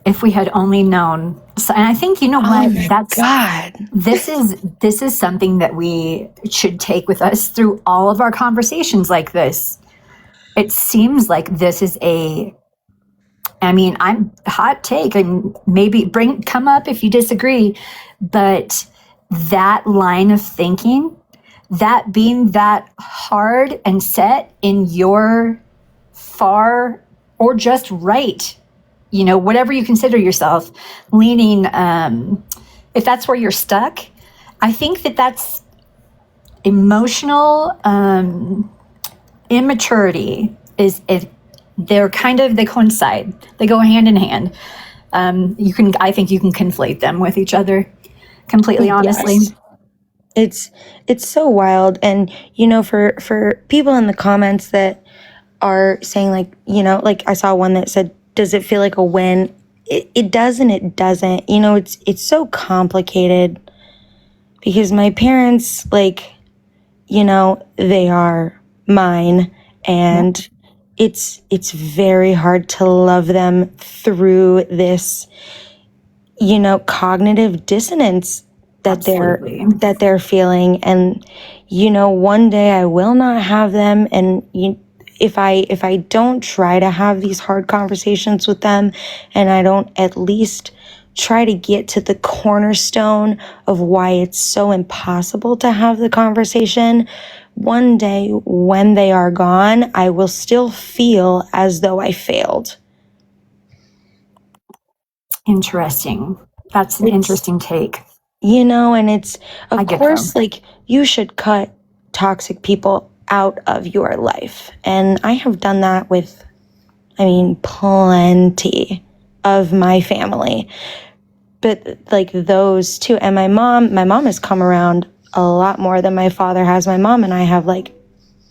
If we had only known. So, and I think, you know what, Oh my God. this is something that we should take with us through all of our conversations like this. It seems like this is I'm hot take, and maybe come up if you disagree, but that line of thinking, that being that hard and set in your far or just right, whatever you consider yourself, leaning, if that's where you're stuck, I think that's emotional immaturity. They coincide. They go hand in hand. I think you can conflate them with each other, completely honestly. Yes. It's so wild. And, for people in the comments that are saying like I saw one that said, does it feel like a win? It does and it doesn't. It's so complicated because my parents, they are mine, and it's very hard to love them through this, cognitive dissonance that they're feeling. And, one day I will not have them. And if I don't try to have these hard conversations with them, and I don't at least try to get to the cornerstone of why it's so impossible to have the conversation, one day when they are gone, I will still feel as though I failed. Interesting. That's an interesting take. And it's, of course, you should cut toxic people out of your life. And I have done that with, plenty of my family. But those two, and my mom has come around a lot more than my father has. My mom and I have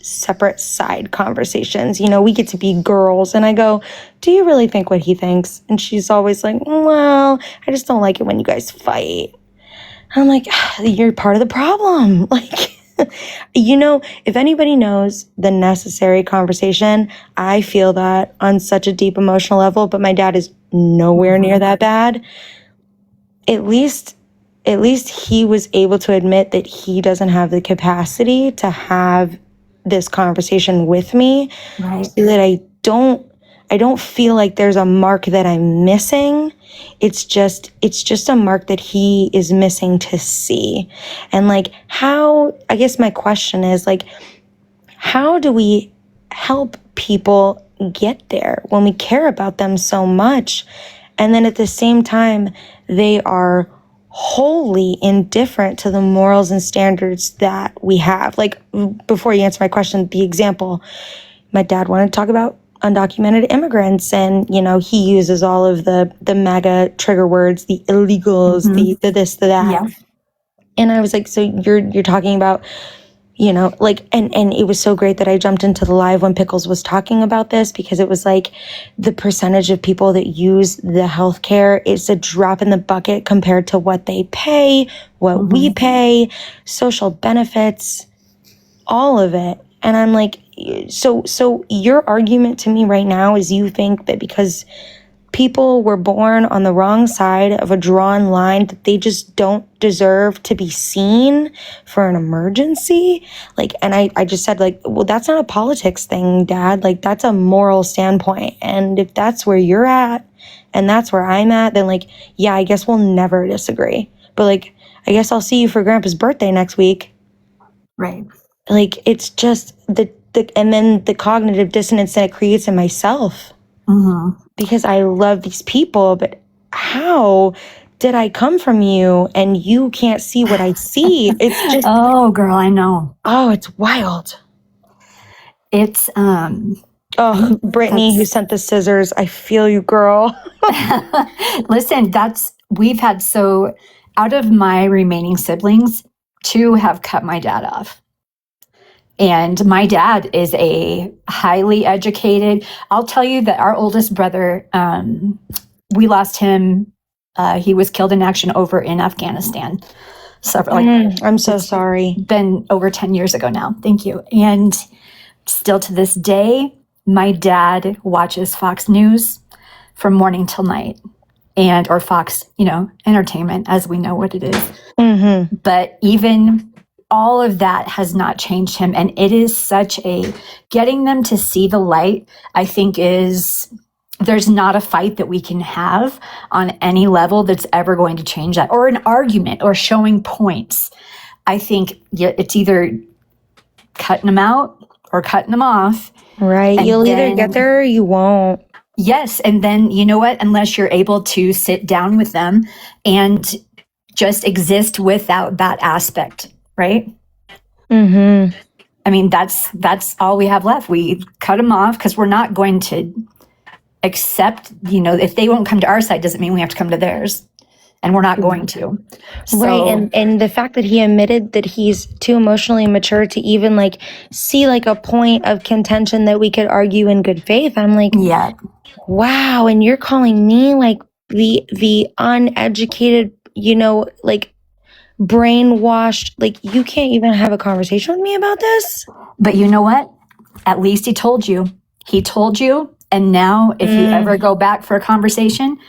separate side conversations. We get to be girls, and I go, do you really think what he thinks? And she's always like, well, I just don't like it when you guys fight. I'm like, you're part of the problem. If anybody knows the necessary conversation, I feel that on such a deep emotional level, but my dad is nowhere near that bad. At least he was able to admit that he doesn't have the capacity to have this conversation with me, right? So that I don't feel like there's a mark that I'm missing. It's just a mark that he is missing to see. And I guess my question is how do we help people get there when we care about them so much? And then at the same time, they are wholly indifferent to the morals and standards that we have. Before you answer my question, the example, my dad wanted to talk about undocumented immigrants, and he uses all of the MAGA trigger words, the illegals, the this, the that. Yeah. And I was like, so you're talking about, and it was so great that I jumped into the live when Pickles was talking about this, because it was the percentage of people that use the healthcare is a drop in the bucket compared to what they pay, what we pay, social benefits, all of it. And I'm like, so your argument to me right now is you think that because people were born on the wrong side of a drawn line, that they just don't deserve to be seen for an emergency? And I just said, well, that's not a politics thing, Dad. That's a moral standpoint. And if that's where you're at and that's where I'm at, then yeah, I guess we'll never disagree. But I guess I'll see you for Grandpa's birthday next week. Right. It's just and then the cognitive dissonance that it creates in myself. Because I love these people, but how did I come from you and you can't see what I see? It's just, oh, girl, I know. Oh, it's wild. It's Brittany, who sent the scissors, I feel you, girl. Listen, we've had, so out of my remaining siblings, 2 have cut my dad off. And my dad is a highly educated. I'll tell you that our oldest brother, we lost him He was killed in action over in Afghanistan. I'm so sorry. Been over 10 years ago now. Thank you. And still to this day, my dad watches Fox News from morning till night, or Fox, entertainment, as we know what it is. Mm-hmm. But even all of that has not changed him. And it is such getting them to see the light, I think there's not a fight that we can have on any level that's ever going to change that, or an argument or showing points. I think it's either cutting them out or cutting them off. Right. You'll either get there or you won't. Yes. And then, you know what? Unless you're able to sit down with them and just exist without that aspect, right? Mm-hmm. I mean, that's all we have left. We cut them off because we're not going to accept, if they won't come to our side, doesn't mean we have to come to theirs. And we're not going to. So, right. And the fact that he admitted that he's too emotionally mature to even see a point of contention that we could argue in good faith. I'm like, yeah, wow. And you're calling me the uneducated, brainwashed, you can't even have a conversation with me about this. But you know what? At least he told you. And now if you ever go back for a conversation,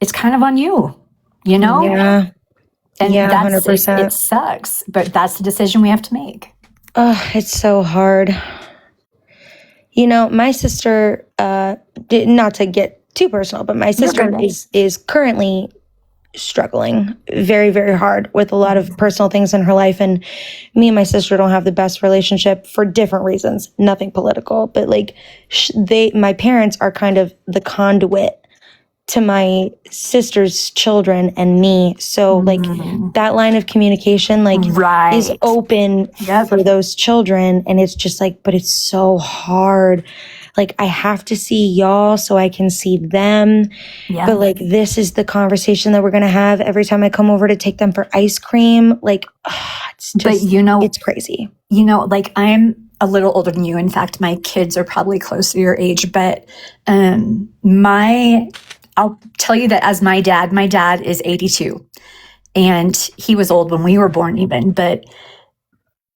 it's kind of on you, Yeah. And yeah, that's 100%. it sucks, but that's the decision we have to make. Oh, it's so hard. My sister, not to get too personal, but my sister is currently struggling very, very hard with a lot of personal things in her life. And me and my sister don't have the best relationship for different reasons, nothing political, but my parents are kind of the conduit to my sister's children and me. So that line of communication is open for those children. And it's just but it's so hard. I have to see y'all so I can see them. Yeah. But this is the conversation that we're going to have every time I come over to take them for ice cream. It's just, but it's crazy. I'm a little older than you. In fact, my kids are probably close to your age, but I'll tell you that as my dad is 82, and he was old when we were born even, but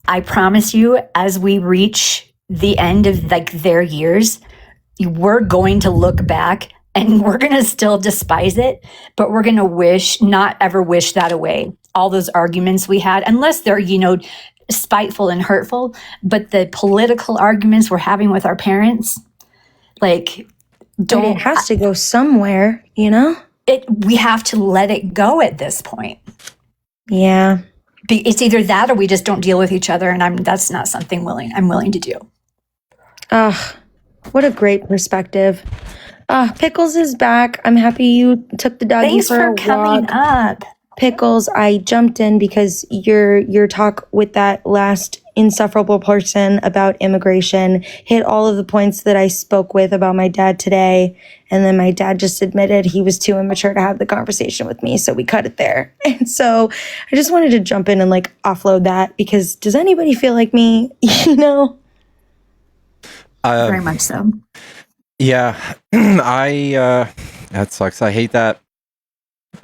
I promise you, as we reach the end of their years, we're going to look back and we're going to still despise it, but we're going to not ever wish that away. All those arguments we had, unless they're, spiteful and hurtful, but the political arguments we're having with our parents, it has to go somewhere, we have to let it go at this point. Yeah. It's either that or we just don't deal with each other, and that's not something I'm willing to do. What a great perspective. Pickles is back. I'm happy you took the doggy Thanks for coming up. Pickles, I jumped in because your talk with that last insufferable person about immigration hit all of the points that I spoke with about my dad today. And then my dad just admitted he was too immature to have the conversation with me. So we cut it there. And so I just wanted to jump in and offload that, because does anybody feel like me? Very much so. Yeah, that sucks. I hate that.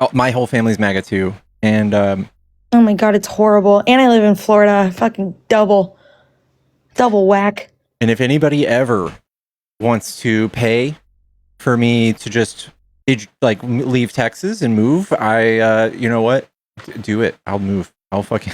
Oh, my whole family's MAGA too. And oh my God, it's horrible. And I live in Florida. Fucking double whack. And if anybody ever wants to pay for me to just leave Texas and move, you know what? Do it. I'll move. I'll fucking